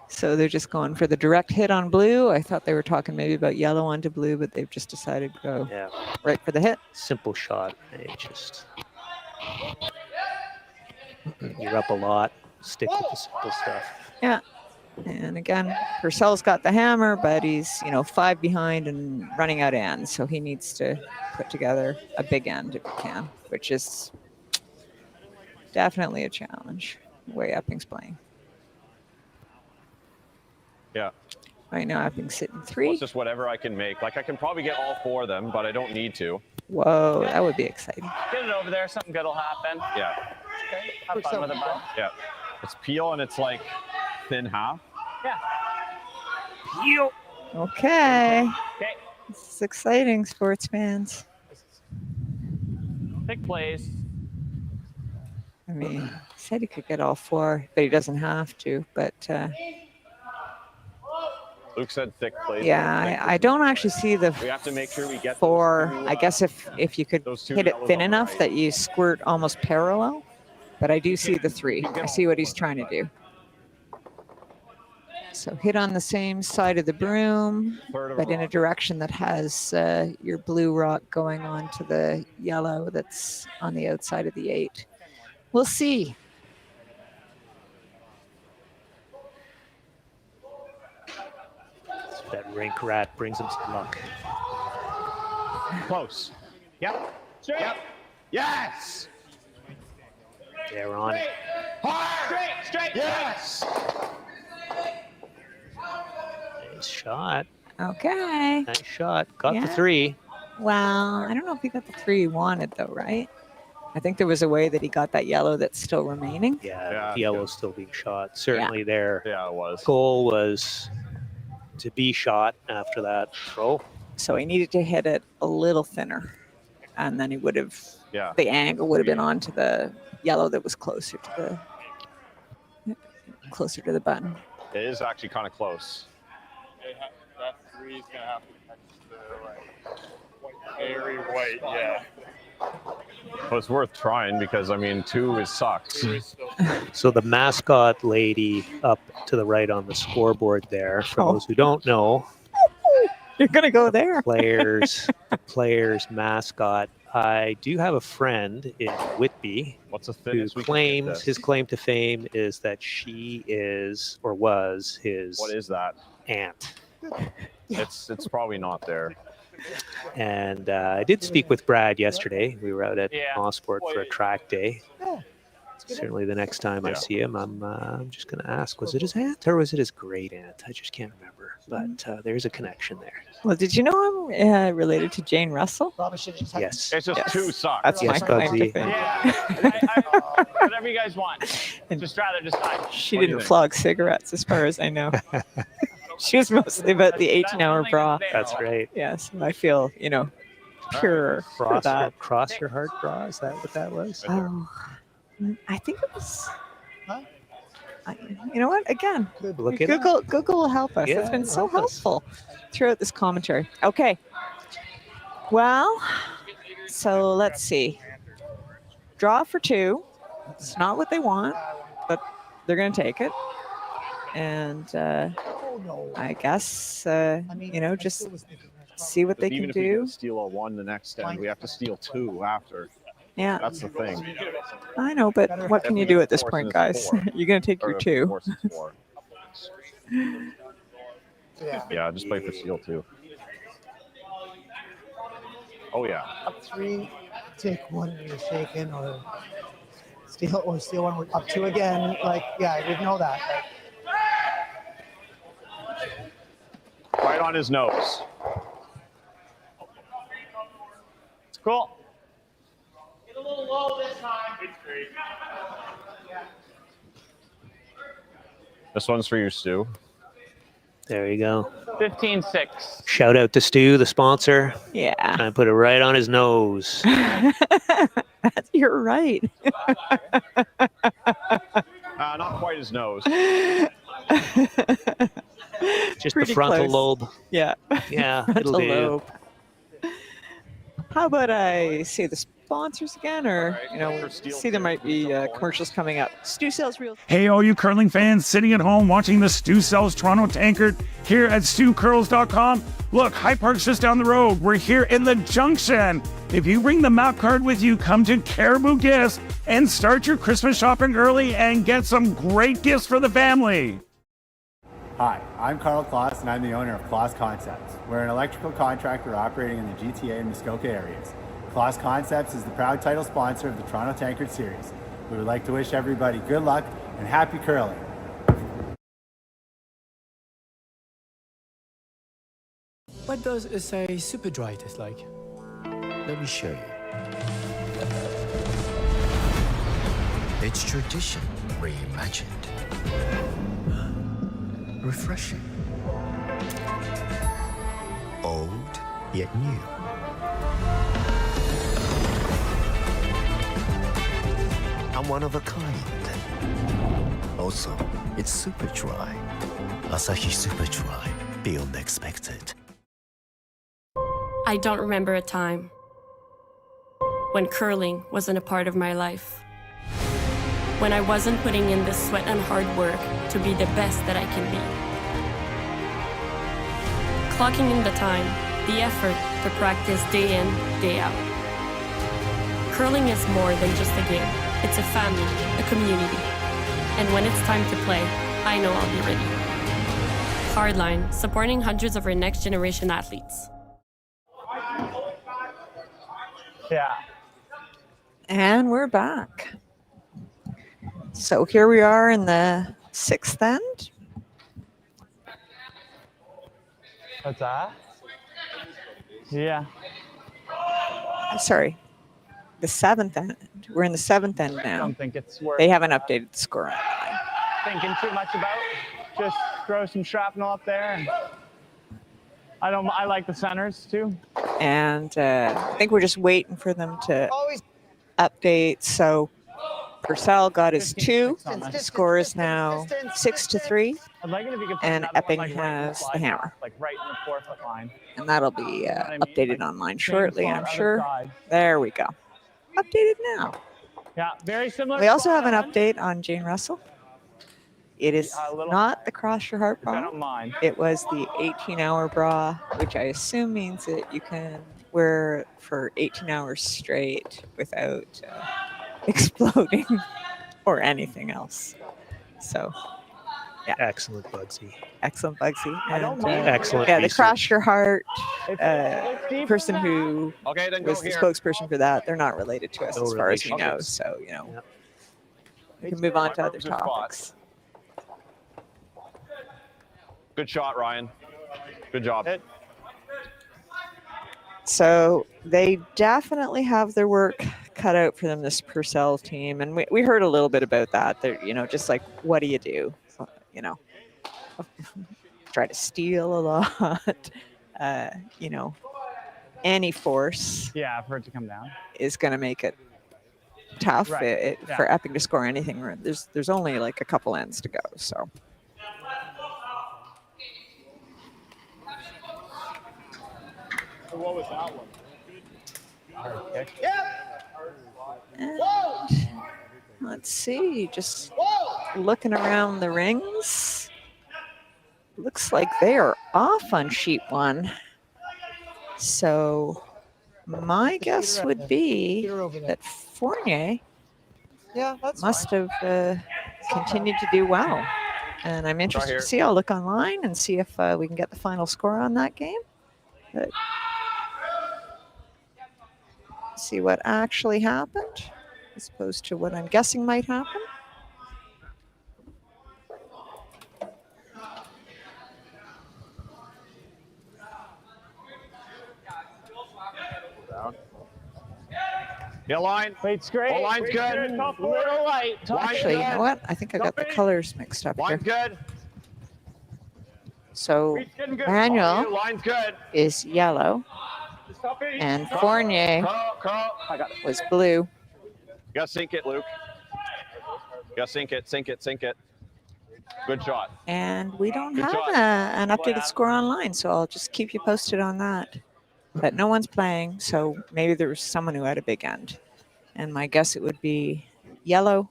So they're just going for the direct hit on blue. I thought they were talking maybe about yellow onto blue, but they've just decided to go right for the hit. Simple shot. You're up a lot. Stick with the simple stuff. Yeah. And again, Purcell's got the hammer, but he's 5 behind and running out ends. So he needs to put together a big end if he can, which is definitely a challenge the way Epping's playing. Yeah. Right now, Epping's sitting 3. Well, it's just whatever I can make. Like I can probably get all 4 of them, but I don't need to. Whoa, that would be exciting. Get it over there. Something good will happen. Yeah. Okay. Have fun with it, bud. Yeah. It's peel and it's like thin half. Yeah. Peel. Okay. Okay. This is exciting, sports fans. Big plays. I mean, he said he could get all 4, but he doesn't have to. But Luke said thick plays. yeah, I don't actually see the We have to make sure we get 4. those two, I guess if you could those two hit it yellows thin on the enough right. that you squirt almost parallel. But I do see the 3. I see what he's trying to do. So hit on the same side of the broom, but in a direction that has your blue rock going on to the yellow that's on the outside of the 8. We'll see. That rink rat brings him some luck. Close. Yep. Yep. Yes. They're on it. Straight. Yes. Nice shot. Okay. Nice shot. Got Yeah. the 3. Well, I don't know if he got the 3 he wanted, though, right? I think there was a way that he got that yellow that's still remaining. Yeah, the yellow's still being shot. Certainly their it was. goal was to be shot after that throw. So he needed to hit it a little thinner, and then he would have, Yeah. the angle would have been onto the yellow that was closer to the button. It is actually kind of close. That 3 is gonna have to touch the very white. Yeah. But it's worth trying because I mean 2 is sucks. So the mascot lady up to the right on the scoreboard there, for those who don't know, You're going to go there. players mascot. I do have a friend in Whitby What's the who thinnest we can get claims this? his claim to fame is that she is or was his What is that? aunt. It's probably not there. And I did speak with Brad yesterday. We were out at Ossport for a track day. Certainly the next time I see him, I'm just going to ask, was it his aunt or was it his great aunt? I just can't remember. But there's a connection there. Well, did you know I'm related to Jane Russell? Yes. It's just 2 sucks. That's my claim to fame. Yeah. Whatever you guys want. Just rather decide. She What do you didn't think? flog cigarettes, as far as I know. She was mostly about the 18-hour bra. That's right. Yes, I feel, pure for that. Cross your heart bra. Is that what that was? Oh, I think it was. You know what? Again, Look it up. Google will help us. It's been so help us. helpful throughout this commentary. Okay. Well, so let's see. Draw for 2. It's not what they want, but they're going to take it. And I guess, just see what they Even can if we do. get to steal a 1 the next end, we have to steal 2 after. Yeah. That's the thing. I know, but what can you do at this point, guys? You're going to take your 2. Force is 4. Yeah, just play for steal 2. Oh yeah. Up 3, take 1 when you're shaken, or steal 1 with up 2 again. Like, yeah, we know that. Right on his nose. It's cool. Get a little low this time. It's great. This one's for you, Stu. There you go. 15-6. Shout out to Stu, the sponsor. Yeah. Trying to put it right on his nose. You're right. Not quite his nose. Just Pretty the frontal close. lobe. Yeah. Yeah, it'll Frontal do. lobe. How about I say the sponsors again, or see there might be commercials coming up. Stu sells real. Hey, all you curling fans sitting at home watching the Stu Sells Toronto Tankard here at StuCurls.com. Look, High Park's just down the road. We're here in the Junction. If you bring the map card with you, come to Caribou Gifts and start your Christmas shopping early and get some great gifts for the family. Hi, I'm Carl Kloss and I'm the owner of Kloss Concepts. We're an electrical contractor operating in the GTA and Muskoka areas. Kloss Concepts is the proud title sponsor of the Toronto Tankard Series. We would like to wish everybody good luck and happy curling. What does a super dry taste like? Let me show you. It's tradition reimagined. Refreshing. Old, yet new. I'm one of a kind. Also, it's super dry. Asahi Super Dry. Beyond expected. I don't remember a time when curling wasn't a part of my life. When I wasn't putting in the sweat and hard work to be the best that I can be. Clocking in the time, the effort to practice day in, day out. Curling is more than just a game. It's a family, a community. And when it's time to play, I know I'll be ready. Hardline, supporting hundreds of our next generation athletes. Yeah. And we're back. So here we are in the 6th end. What's that? Yeah. Sorry, the 7th end. We're in the 7th end now. I don't think it's worth They haven't updated the score. thinking too much about. Just throw some shrapnel up there. And I like the centers too. And I think we're just waiting for them to update. So Purcell got his 2. The score is now 6-3. I'd like it if you could put And another one, Epping like, right in has the fly hammer. path, like right in the 4-foot line. And that'll be updated online shortly, same I'm spot, sure. other side. There we go. Updated now. Yeah, very similar. We also have spot an on. update on Jane Russell. It is not the Cross Your Heart bra. I don't mind. It was the 18-hour bra, which I assume means that you can wear it for 18 hours straight without exploding or anything else. So, yeah. Excellent, Bugsy. Excellent, Bugsy. I don't And, mind. Excellent Yeah, the research. Cross Your Heart It's deep person in who Okay, then go was the here. spokesperson for that, they're not related to us No as far as we relation. know. So, we can move on to other topics. Good shot, Ryan. Good job. So they definitely have their work cut out for them, this Purcell team. And we heard a little bit about that. They're, just like, what do you do? Try to steal a lot. Any force Yeah, for it to come down. is going to make it tough Right. for Epping to score anything. There's only like a couple ends to go. So. What was that one? And let's see, just looking around the rings. Looks like they are off on sheet 1. So My guess would be that Fournier must have continued to do well. And I'm interested to see. I'll look online and see if we can get the final score on that game. But see what actually happened as opposed to what I'm guessing might happen. Yeah, line. Weight's great. Oh, line's good. Little light. Actually, you know what? I think I got the colors mixed up here. Line's good. So Manuel Line's good. is yellow and Fournier was blue. You gotta sink it, Luke. You gotta sink it, sink it, sink it. Good shot. And we don't Good have shot. an updated score online, so I'll just keep you posted on that. But no one's playing, so maybe there was someone who had a big end. And my guess it would be yellow,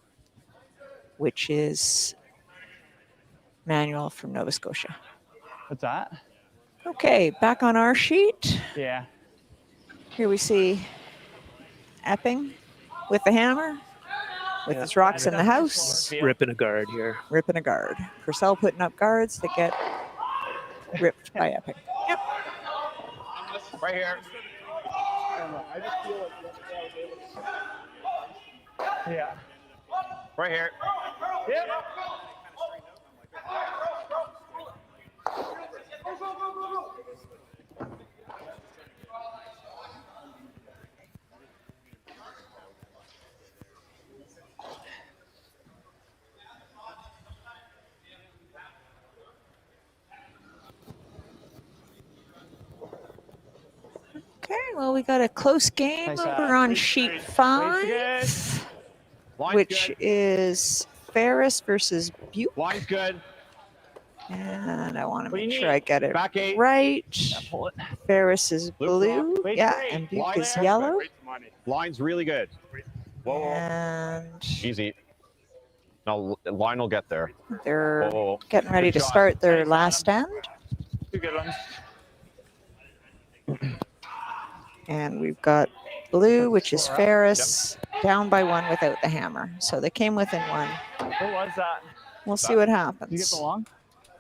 which is Manuel from Nova Scotia. What's that? Okay, back on our sheet. Yeah. Here we see Epping with the hammer, with his rocks in the house. Ripping a guard here. Ripping a guard. Purcell putting up guards that get ripped by Epping. Yep. Right here. I just feel like Yeah. Right here. Yep. Okay, well, we got a close game Nice, over on sheet 5, which is Ferris versus Butte. Line's good. And I want to What do you make sure need? I get it Back 8. right. Pull it. Ferris is blue. Wait, Yeah, wait. and Butte Line is there. yellow. Line's really good. Whoa, whoa. And Easy. No, line will get there. they're Whoa. getting ready Good to shot. start their last end. Two good ones. And we've got blue, which is Ferris, down by 1 without the hammer. So they came within 1. What was that? We'll see what Did you get happens. the long?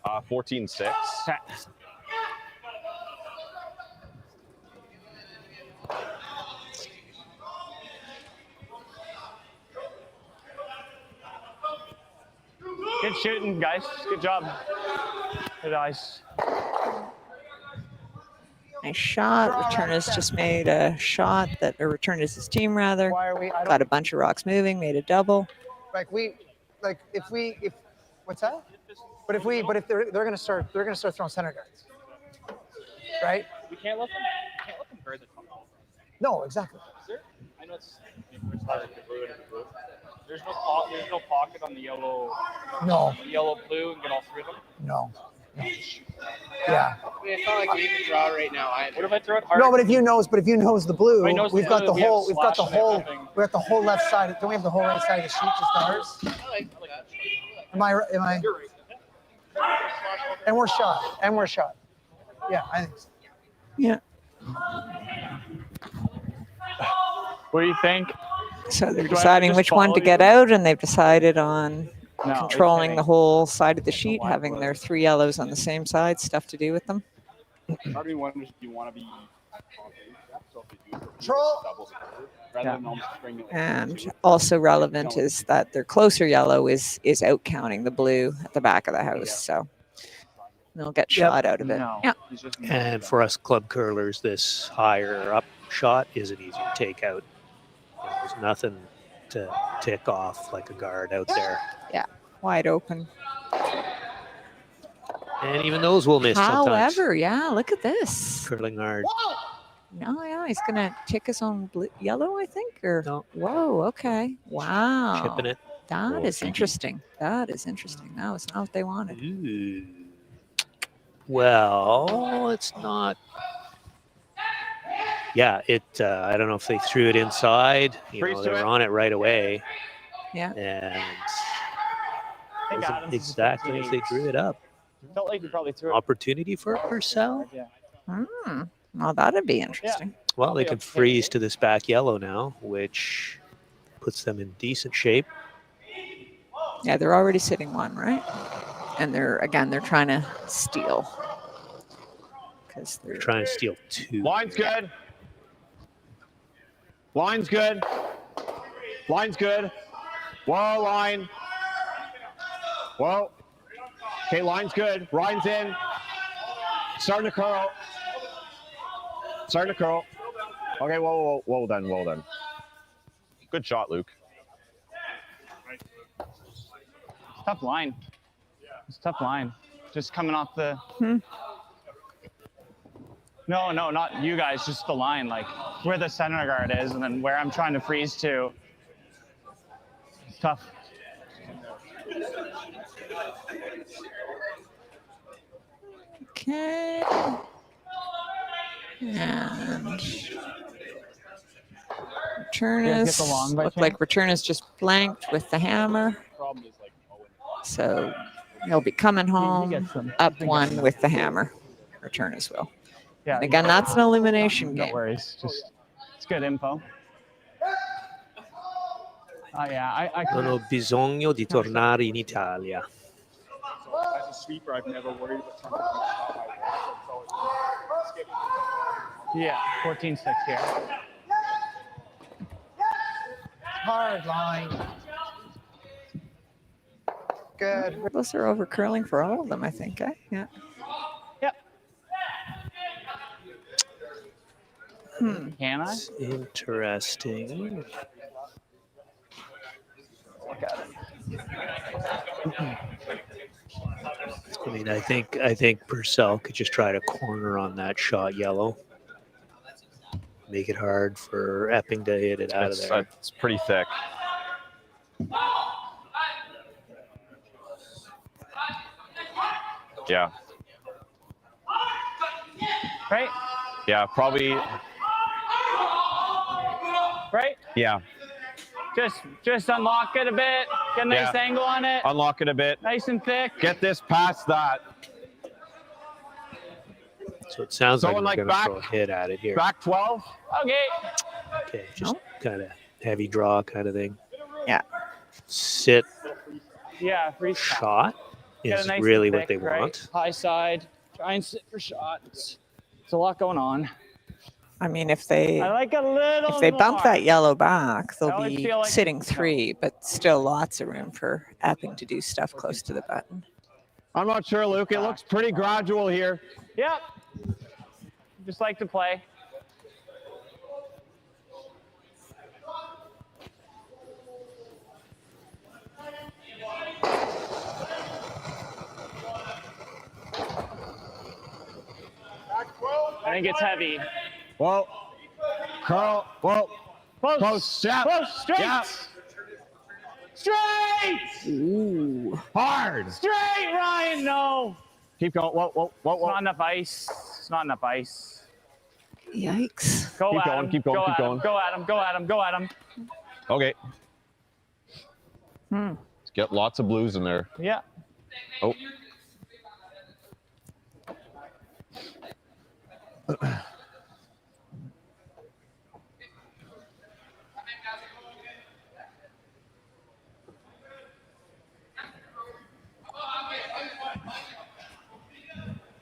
14-6. Okay. Good shooting, guys. Good job. Good eyes. Nice shot. Returners just made a shot that, or returners his team rather. Why are we? I Got don't, a bunch of rocks moving, made a double. if what's that? But if they're gonna start throwing center guards, right? we can't let them guard the top. No, exactly. Is there? I know it's hard to blue and blue. There's no pocket on the yellow. No. The yellow, blue, and get all 3 of them. No. Yeah. It's not like we can draw right now. What if I throw it hard? No, but if you knows the blue, I knows we've the got blue, the we have whole, we've got the slash and whole, everything. we got the whole left side. Don't we have the whole right side of the sheet just ours? I like that. Am I? You're right. And we're shot. Yeah, I think so. Yeah. What do you think? So they're Do I have to deciding just which one follow to get you? out, and they've decided on No, controlling it's the whole side of the sheet, wide having blue. their 3 yellows on the same side, stuff to do with them. Part of me wonders if you want to be so if you do Control. doubles rather than almost bring it. And also relevant is that their closer yellow is out counting the blue at the back of the house. So they'll get shot out of it. No. Yeah. And for us club curlers, this higher up shot is an easier takeout. There's nothing to tick off like a guard out there. Yeah. Wide open. And even those will miss sometimes. However, yeah, look at this. Curling hard. No, yeah, he's going to tick his own yellow, I think. Or No. Whoa, okay. Wow. Chipping it. That is interesting. That is interesting. That was not what they wanted. Ooh. Well, it's not. Yeah, I don't know if they threw it inside. Freeze They to were it. on it right away. Yeah. And Think wasn't Adams is a exactly as they 15. drew it up. Felt like you probably threw it. Opportunity for Purcell. Yeah. Well, that'd be interesting. Well, they can freeze to this back yellow now, which puts them in decent shape. Yeah, they're already sitting one, right? And they're trying to steal. Because They're trying to steal 2. Line's good. Line's good. Line's good. Whoa, line. Whoa. Okay, line's good. Ryan's in. Starting to curl. Starting to curl. Okay, whoa, well done, well done. Good shot, Luke. Tough line. It's a tough line. Just coming off the... No, not you guys, just the line, like where the center guard is and then where I'm trying to freeze to. It's tough. Okay. And return is looked like return is just blanked with the hammer. So he'll be coming home up 1 with the hammer. Return as well. Yeah. And again, that's an elimination game. No worries. Just it's good info. Yeah, Non ho bisogno di tornare in Italia. As a sweeper, I've never worried about trying to Yeah, 14-6 here. Hard line. Good. Those are over curling for all of them, I think. Yeah. Yep. Can I? It's interesting. Look at it. I mean, I think Purcell could just try to corner on that shot yellow. Make it hard for Epping to hit it out of there. It's pretty thick. Yeah. Right? Yeah, probably. Right? Yeah. Just unlock it a bit. Get a nice angle on it. Unlock it a bit. Nice and thick. Get this past that. So it sounds like Going we're going back- to throw a hit at it here. Back 12. Okay. Okay, just kind of heavy draw kind of thing. Yeah. Sit Yeah, free shot Get is a nice really and what they thick, right? want. High side. Try and sit for shots. It's a lot going on. I mean, if they I like a little if they bump more. that yellow back, I they'll always be feel like- sitting 3, but still lots of room for Epping to do stuff close to the button. I'm not sure, Luke. It looks pretty gradual here. Yep. Just like to play. I think it's heavy. Whoa. Curl. Whoa. Close. Step. Close. Straight. Yeah. Straight. Ooh. Hard. Straight, Ryan. No. Keep going. Whoa, whoa, whoa, It's whoa. not enough ice. It's not enough ice. Yikes. Go Keep at going, him. keep going, Go keep at going. him. Go at him. Go at him. Go at him. Okay. Hmm. Let's get lots of blues in there. Yeah. Oh.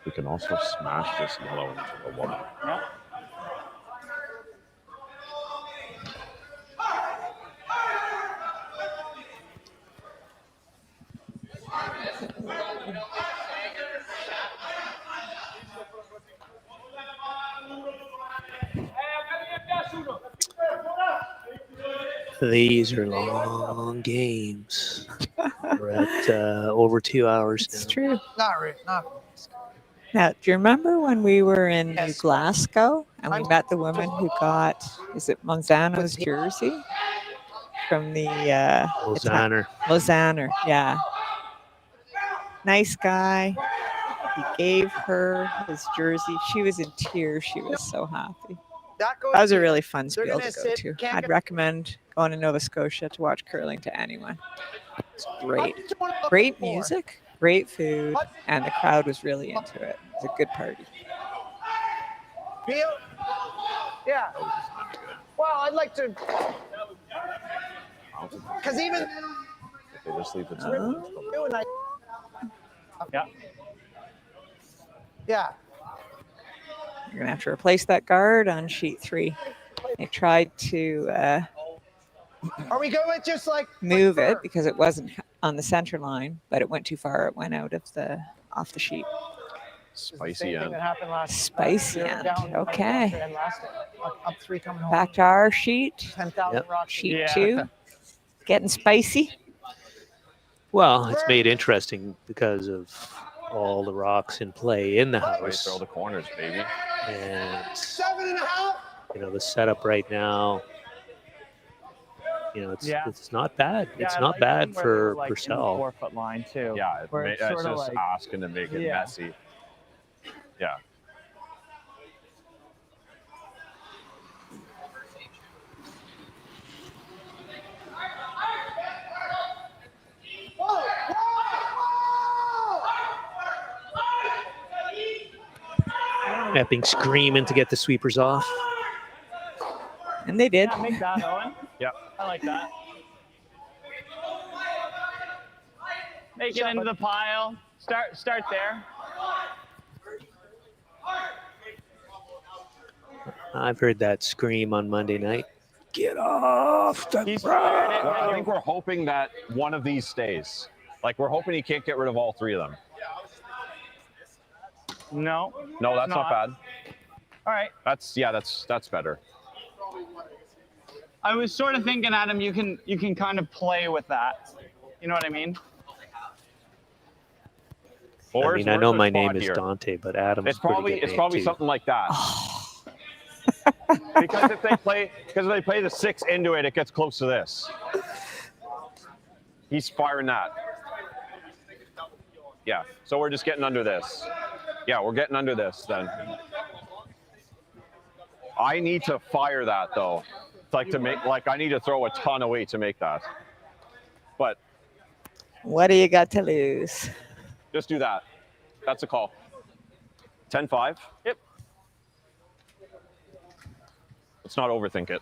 We can also smash this yellow into the wall. Yeah. These are long games. We're at over 2 hours It's now. true. Not really. Not. Now, do you remember when we were in Glasgow and we met the woman who got, is it Monzano's jersey from the Lausanne. Lausanne, yeah. Nice guy. He gave her his jersey. She was in tears. She was so happy. That was a really fun They're spiel gonna to go sit- to. can't I'd get- recommend going to Nova Scotia to watch curling to anyone. It's great. What do you wanna look Great for? music, great food, and the crowd was really into it. It was a good party. Feel. Yeah. Well, I'd like to. Because even They just leave it. Yeah. Yeah. You're gonna have to replace that guard on sheet 3. They tried to Are we good with just like move it because it wasn't on the center line, but it went too far. It went out of off the sheet. Spicy thing end. that happened last Spicy year end. down Okay. and last up 3 coming home. Back to our sheet. 10,000 rocks. Sheet 2. Getting spicy. Well, it's made interesting because of all the rocks in play in the Way to house. throw the corners, baby. And 7.5. the setup right now, it's not bad. It's I not like bad them where for they're, like, in the Purcell. 4-foot line too. Yeah, where it's sorta just like, asking to make it Yeah. messy. Yeah. Epping screaming to get the sweepers off. And they did. Yeah, make that, Owen. Yeah. I like that. Make it into the pile. Start there. I've heard that scream on Monday night. Get off the ground. Well, I think we're hoping that one of these stays. Like, we're hoping he can't get rid of all 3 of them. No. No, that's not bad. All right. That's better. I was sort of thinking, Adam, you can kind of play with that. You know what I mean? Well, I know my name is Dante, but Adam's It's probably too. something like that. because if they play the 6 into it, it gets close to this. He's firing that. Yeah. So we're just getting under this. Yeah, we're getting under this then. I need to fire that though. It's I need to throw a ton of weight to make that. But What do you got to lose? just do that. That's a call. 10-5. Yep. Let's not overthink it.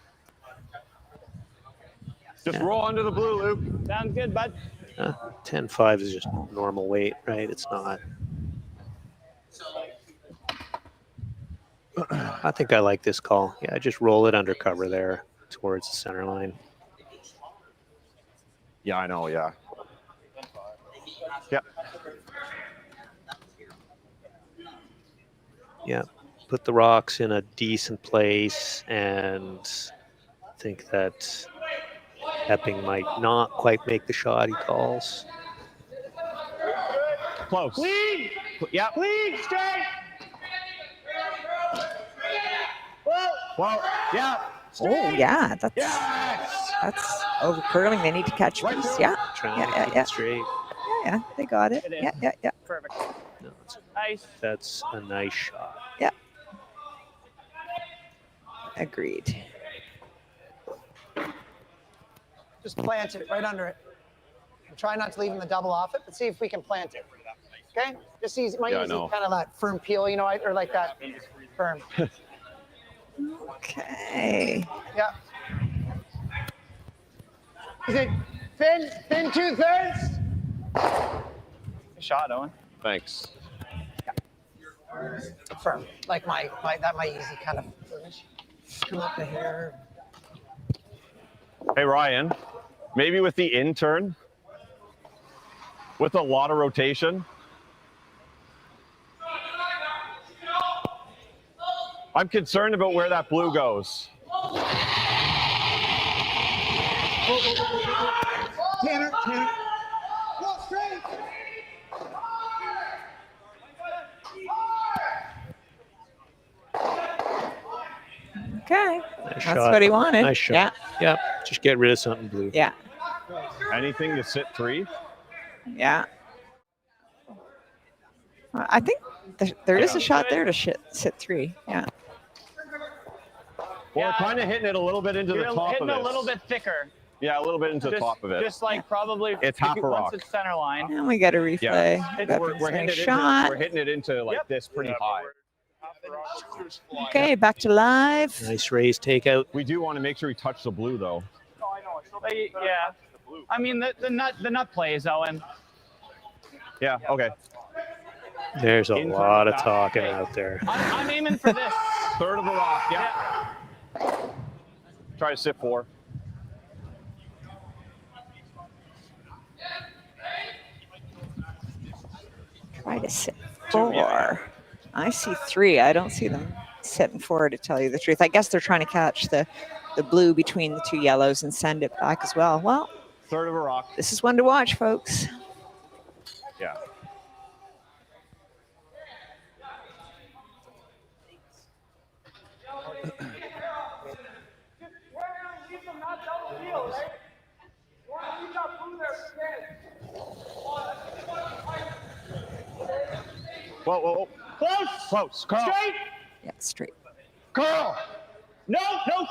Just roll under the blue loop. Sounds good, bud. 10-5 is just normal weight, right? It's not. I think I like this call. Yeah, just roll it under cover there towards the center line. Yeah, I know. Yeah. Yeah. Yeah, put the rocks in a decent place, and think that Epping might not quite make the shot he calls. Close. Clean. Yeah. Clean. Straight. Well, yeah. Oh yeah, that's over curling. They need to catch these. Yeah. Trying to Yeah, keep yeah. it straight. Yeah, they got it. It is. Yeah. Perfect. No, Nice. that's a nice shot. Yeah. Agreed. Just plant it right under it. Try not to leave him the double off it, but see if we can plant it. Okay? Just easy, Yeah, I easy know. kind of that firm peel, or like that firm. Okay. Yeah. Is it thin 2/3? Good shot, Owen. Thanks. Firm. Like my easy kind of finish. Come up the hair. Hey, Ryan, maybe with the intern, with a lot of rotation. I'm concerned about where that blue goes. Tanner. Go straight. Okay. Nice That's shot. what he wanted. Nice shot. Yeah. Yeah. Just get rid of something blue. Yeah. Anything to sit 3? Yeah. I think there is a shot there to sit 3. Yeah. Well, we're kind of hitting it a little bit into the You're top hitting of a this. little bit thicker. Yeah, a little bit into the top of it. Just like probably It's half a rock. once it's center line. And we got a replay. Yeah. Got We're hitting nice it shot. we're hitting it into like this pretty high. Okay, back to live. Nice raised takeout. We do want to make sure we touch the blue, though. Yeah. I mean, the nut plays, Owen. Yeah, okay. There's a lot of talking out there. I'm aiming for this. Third of the rock, yeah. Try to sit 4. Try to sit 4. I see 3. I don't see them sitting 4, to tell you the truth. I guess they're trying to catch the blue between the 2 yellows and send it back as well. Well, third of a rock. This is one to watch, folks. Yeah. Whoa, whoa, whoa. Close. Close. Carl. Straight. Yeah, straight. Curl. No,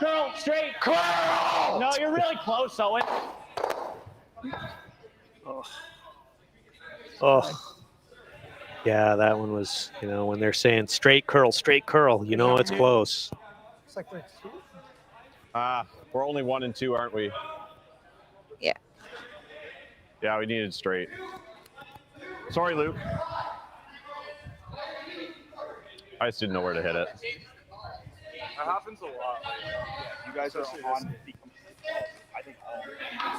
curl. Straight. Curl. No, you're really close, Owen. Oh. Yeah, that one was, when they're saying straight curl, it's close. It's like we're only 1 and 2, aren't we? Yeah. Yeah, we needed straight. Sorry, Luke. I just didn't know where to hit it. That happens a lot. You guys are on the I think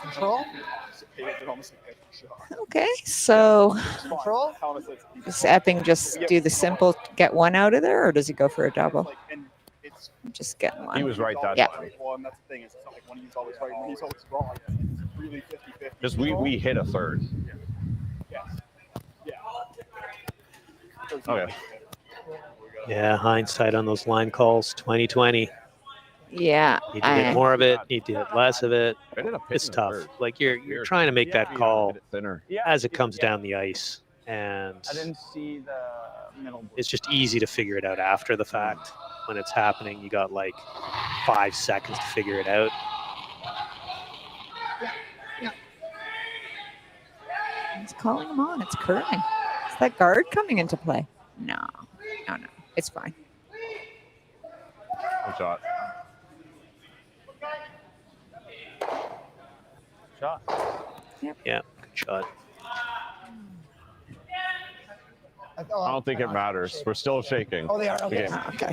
control. Okay, so Control. does Epping just do the simple get 1 out of there, or does he go for a double? Just getting 1. He was right that Yeah. time. Well, and that's the thing. It's not like when he's always right, when he's always wrong. It's really 50-50. Because we hit a third. Yes. Yeah. Okay. Yeah, hindsight on those line calls, 2020. Yeah. Need to get more of it, need to get less of it. I ended up It's hitting a tough. third. Like you're trying to make that call Hit it thinner. as it comes down the ice. And I didn't see the middle. it's just easy to figure it out after the fact. When it's happening, you got like 5 seconds to figure it out. He's calling him on. It's curling. Is that guard coming into play? No. It's fine. Good shot. Yeah, good shot. I don't think it matters. We're still shaking. Oh, they are. The Okay. game. Okay.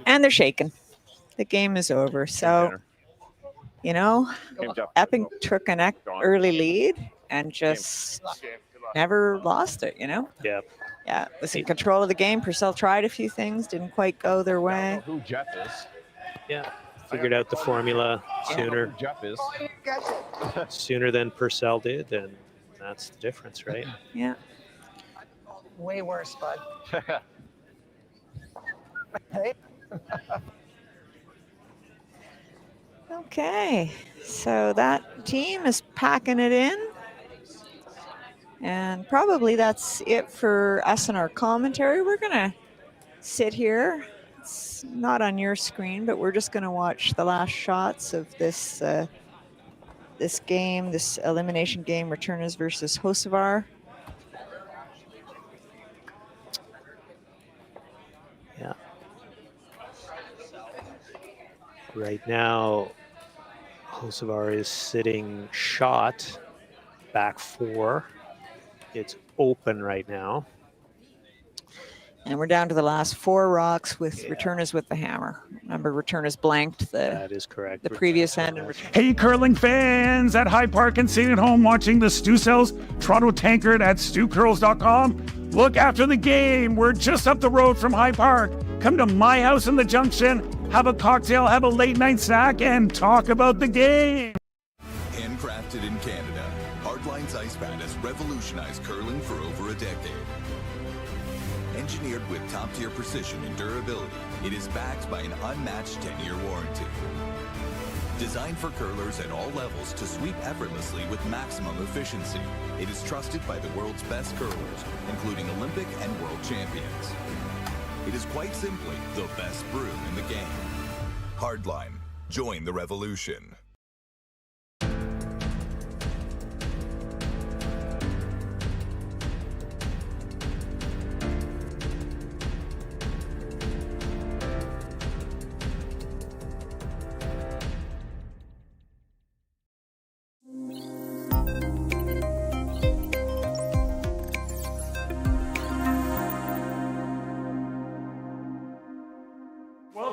And they're shaking. The game is over. So, Epping took an early lead and just never lost it, Yeah. Yeah, was in control of the game. Purcell tried a few things, didn't quite go their way. Who Jeff is? Yeah. Figured out the formula sooner. Who Jeff is? Sooner than Purcell did, and that's the difference, right? Yeah. Way worse, bud. Hey. Okay, so that team is packing it in. And probably that's it for us and our commentary. We're going to sit here. It's not on your screen, but we're just going to watch the last shots of this this game, this elimination game, Returners versus Hocevar. Yeah. Right now, Hocevar is sitting shot, back 4. It's open right now. And we're down to the last 4 rocks with Returners with the hammer. Remember, Returners blanked That is correct. the previous end. And Hey, curling fans at High Park and sitting at home watching the Stew Cells Toronto Tankard at stewcurls.com. Look after the game. We're just up the road from High Park. Come to my house in the Junction, have a cocktail, have a late night snack, and talk about the game. Handcrafted in Canada, Hardline's Ice Pad has revolutionized curling for over a decade. Engineered with top-tier precision and durability, it is backed by an unmatched 10-year warranty. Designed for curlers at all levels to sweep effortlessly with maximum efficiency, it is trusted by the world's best curlers, including Olympic and world champions. It is quite simply the best brew in the game. Hardline. Join the revolution.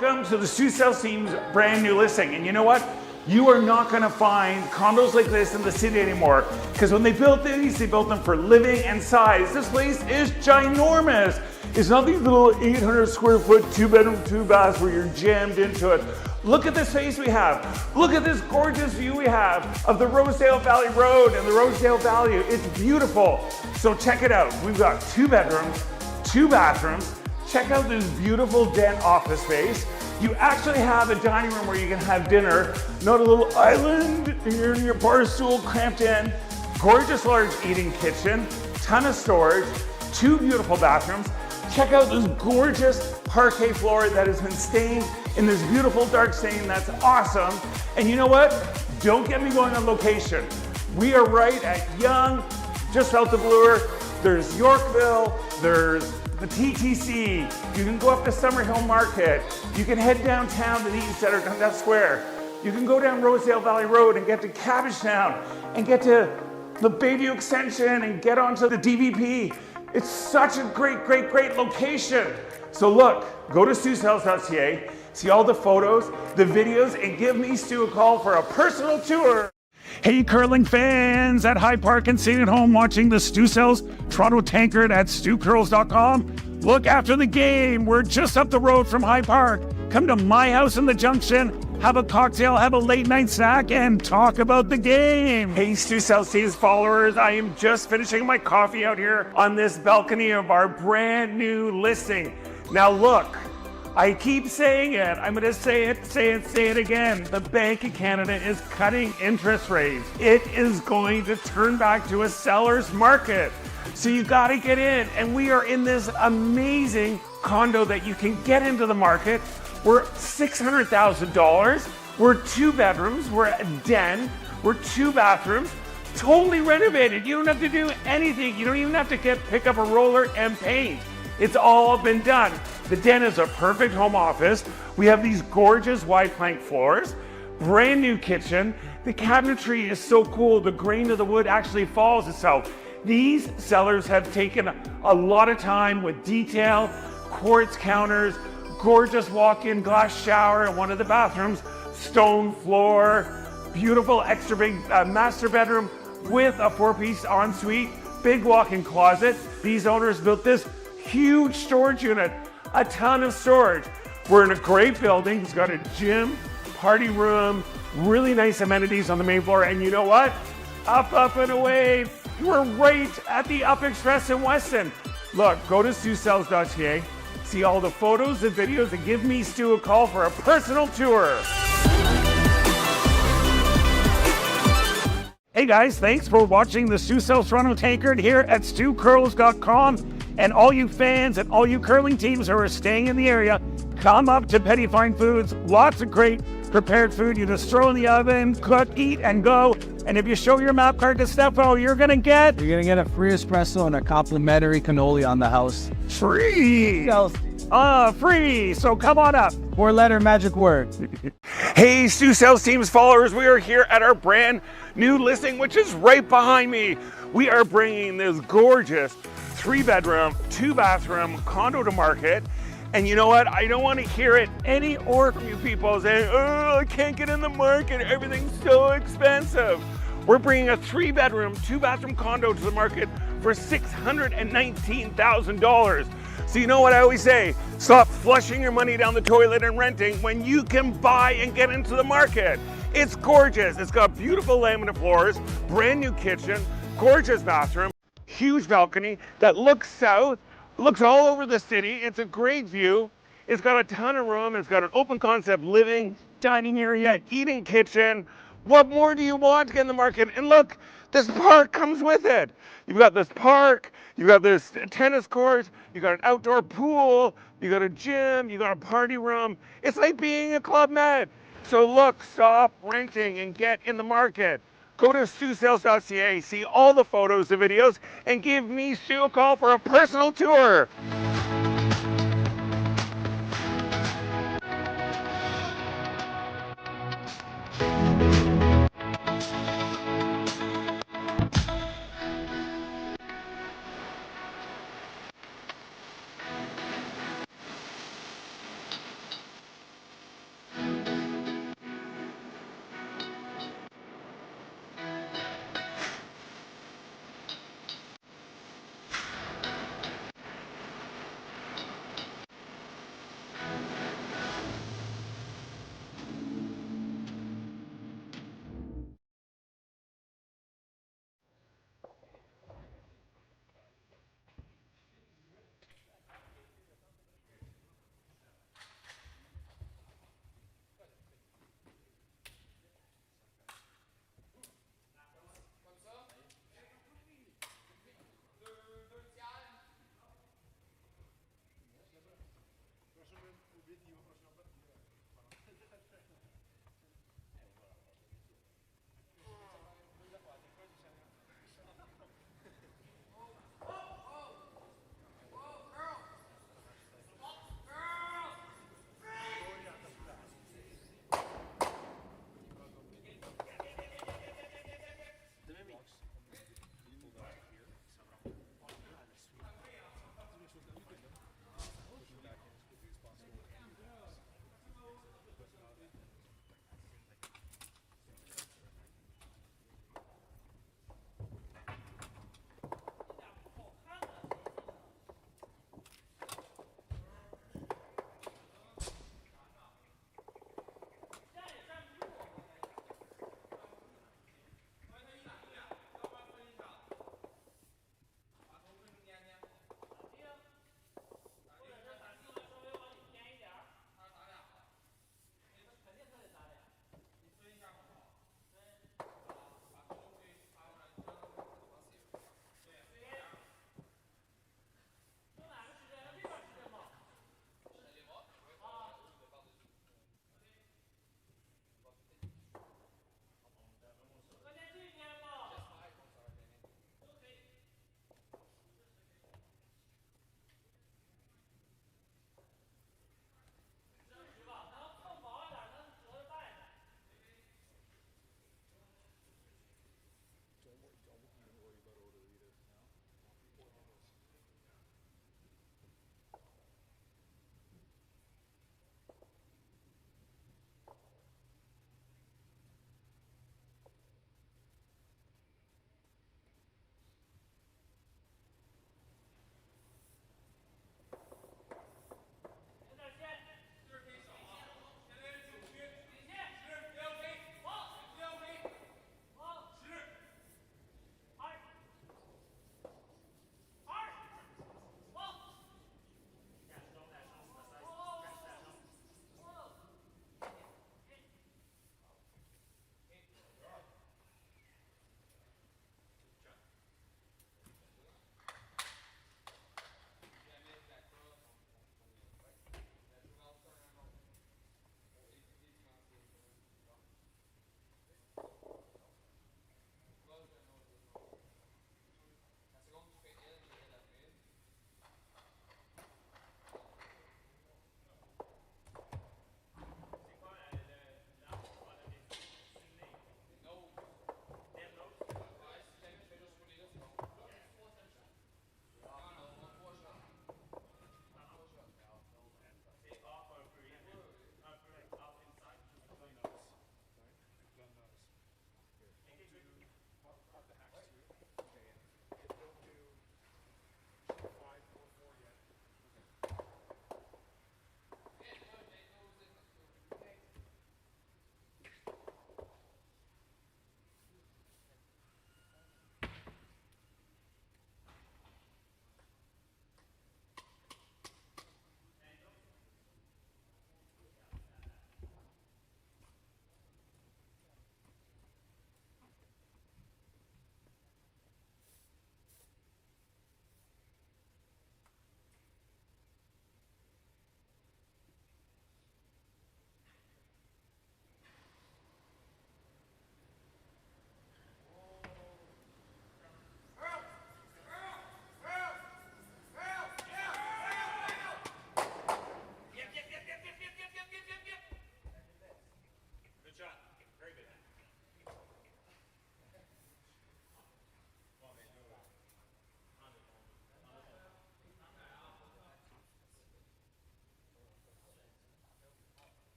Welcome to the Sioux South Team's brand new listing. And you know what? You are not going to find condos like this in the city anymore, because when they built these, they built them for living and size. This place is ginormous. It's not these little 800 square foot 2-bedroom, 2-bath where you're jammed into it. Look at the space we have. Look at this gorgeous view we have of the Rosedale Valley Road and the Rosedale Valley. It's beautiful. So check it out. We've got 2 bedrooms, 2 bathrooms. Check out this beautiful den office space. You actually have a dining room where you can have dinner, not a little island, you're in your bar stool cramped in. Gorgeous large eating kitchen, ton of storage, 2 beautiful bathrooms. Check out this gorgeous parquet floor that has been stained in this beautiful dark stain. That's awesome. And you know what? Don't get me going on location. We are right at Yonge, just south of Bloor. There's Yorkville, there's the TTC. You can go up to Summerhill Market. You can head downtown to the east side of Dundas Square. You can go down Rosedale Valley Road and get to Cabbagetown and get to the Bayview Extension and get onto the DVP. It's such a great, great, great location. So look, go to SiouxSouth.ca, see all the photos, the videos, and give me Stu a call for a personal tour. Hey curling fans at High Park and sitting at home watching the Stu Sells Toronto Tankard at stewcurls.com. Look, after the game, we're just up the road from High Park. Come to my house in the Junction, have a cocktail, have a late night snack, and talk about the game. Hey Stu South Team's followers, I am just finishing my coffee out here on this balcony of our brand new listing. Now look, I keep saying it, I'm gonna say it again. The Bank of Canada is cutting interest rates. It is going to turn back to a seller's market. So you gotta get in, and we are in this amazing condo that you can get into the market. We're $600,000. We're 2 bedrooms, we're a den, we're 2 bathrooms, totally renovated. You don't have to do anything. You don't even have to pick up a roller and paint. It's all been done. The den is a perfect home office. We have these gorgeous wide plank floors, brand new kitchen. The cabinetry is so cool. The grain of the wood actually follows itself. These sellers have taken a lot of time with detail, quartz counters, gorgeous walk-in glass shower in one of the bathrooms, stone floor, beautiful extra big master bedroom with a 4-piece ensuite, big walk-in closet. These owners built this huge storage unit, a ton of storage. We're in a great building. It's got a gym, party room, really nice amenities on the main floor. And you know what? Up, and away. We're right at the Up Express in Weston. Look, go to SiouxSouth.ca, see all the photos and videos, and give me Stu a call for a personal tour. Hey guys, thanks for watching the Sioux South Toronto Tankard here at stewcurls.com. And all you fans and all you curling teams who are staying in the area, come up to Petty Fine Foods. Lots of great prepared food. You just throw in the oven, cook, eat, and go. And if you show your map card to Stefo, you're gonna get a free espresso and a complimentary cannoli on the house. free. Free. So come on up. 4-letter magic word. Hey, Stu South Team's followers, we are here at our brand new listing, which is right behind me. We are bringing this gorgeous 3-bedroom, 2-bathroom condo to market. And you know what? I don't want to hear it any more from you people saying, oh, I can't get in the market. Everything's so expensive. We're bringing a 3-bedroom, 2-bathroom condo to the market for $619,000. So you know what I always say? Stop flushing your money down the toilet and renting when you can buy and get into the market. It's gorgeous. It's got beautiful laminate floors, brand new kitchen, gorgeous bathroom, huge balcony that looks south, looks all over the city. It's a great view. It's got a ton of room. It's got an open concept living, dining area, eating kitchen. What more do you want to get in the market? And look, this park comes with it. You've got this park, you've got this tennis court, you've got an outdoor pool, you've got a gym, you've got a party room. It's like being a Club Med. So look, stop renting and get in the market. Go to StuSales.ca, see all the photos and videos, and give me Stu a call for a personal tour.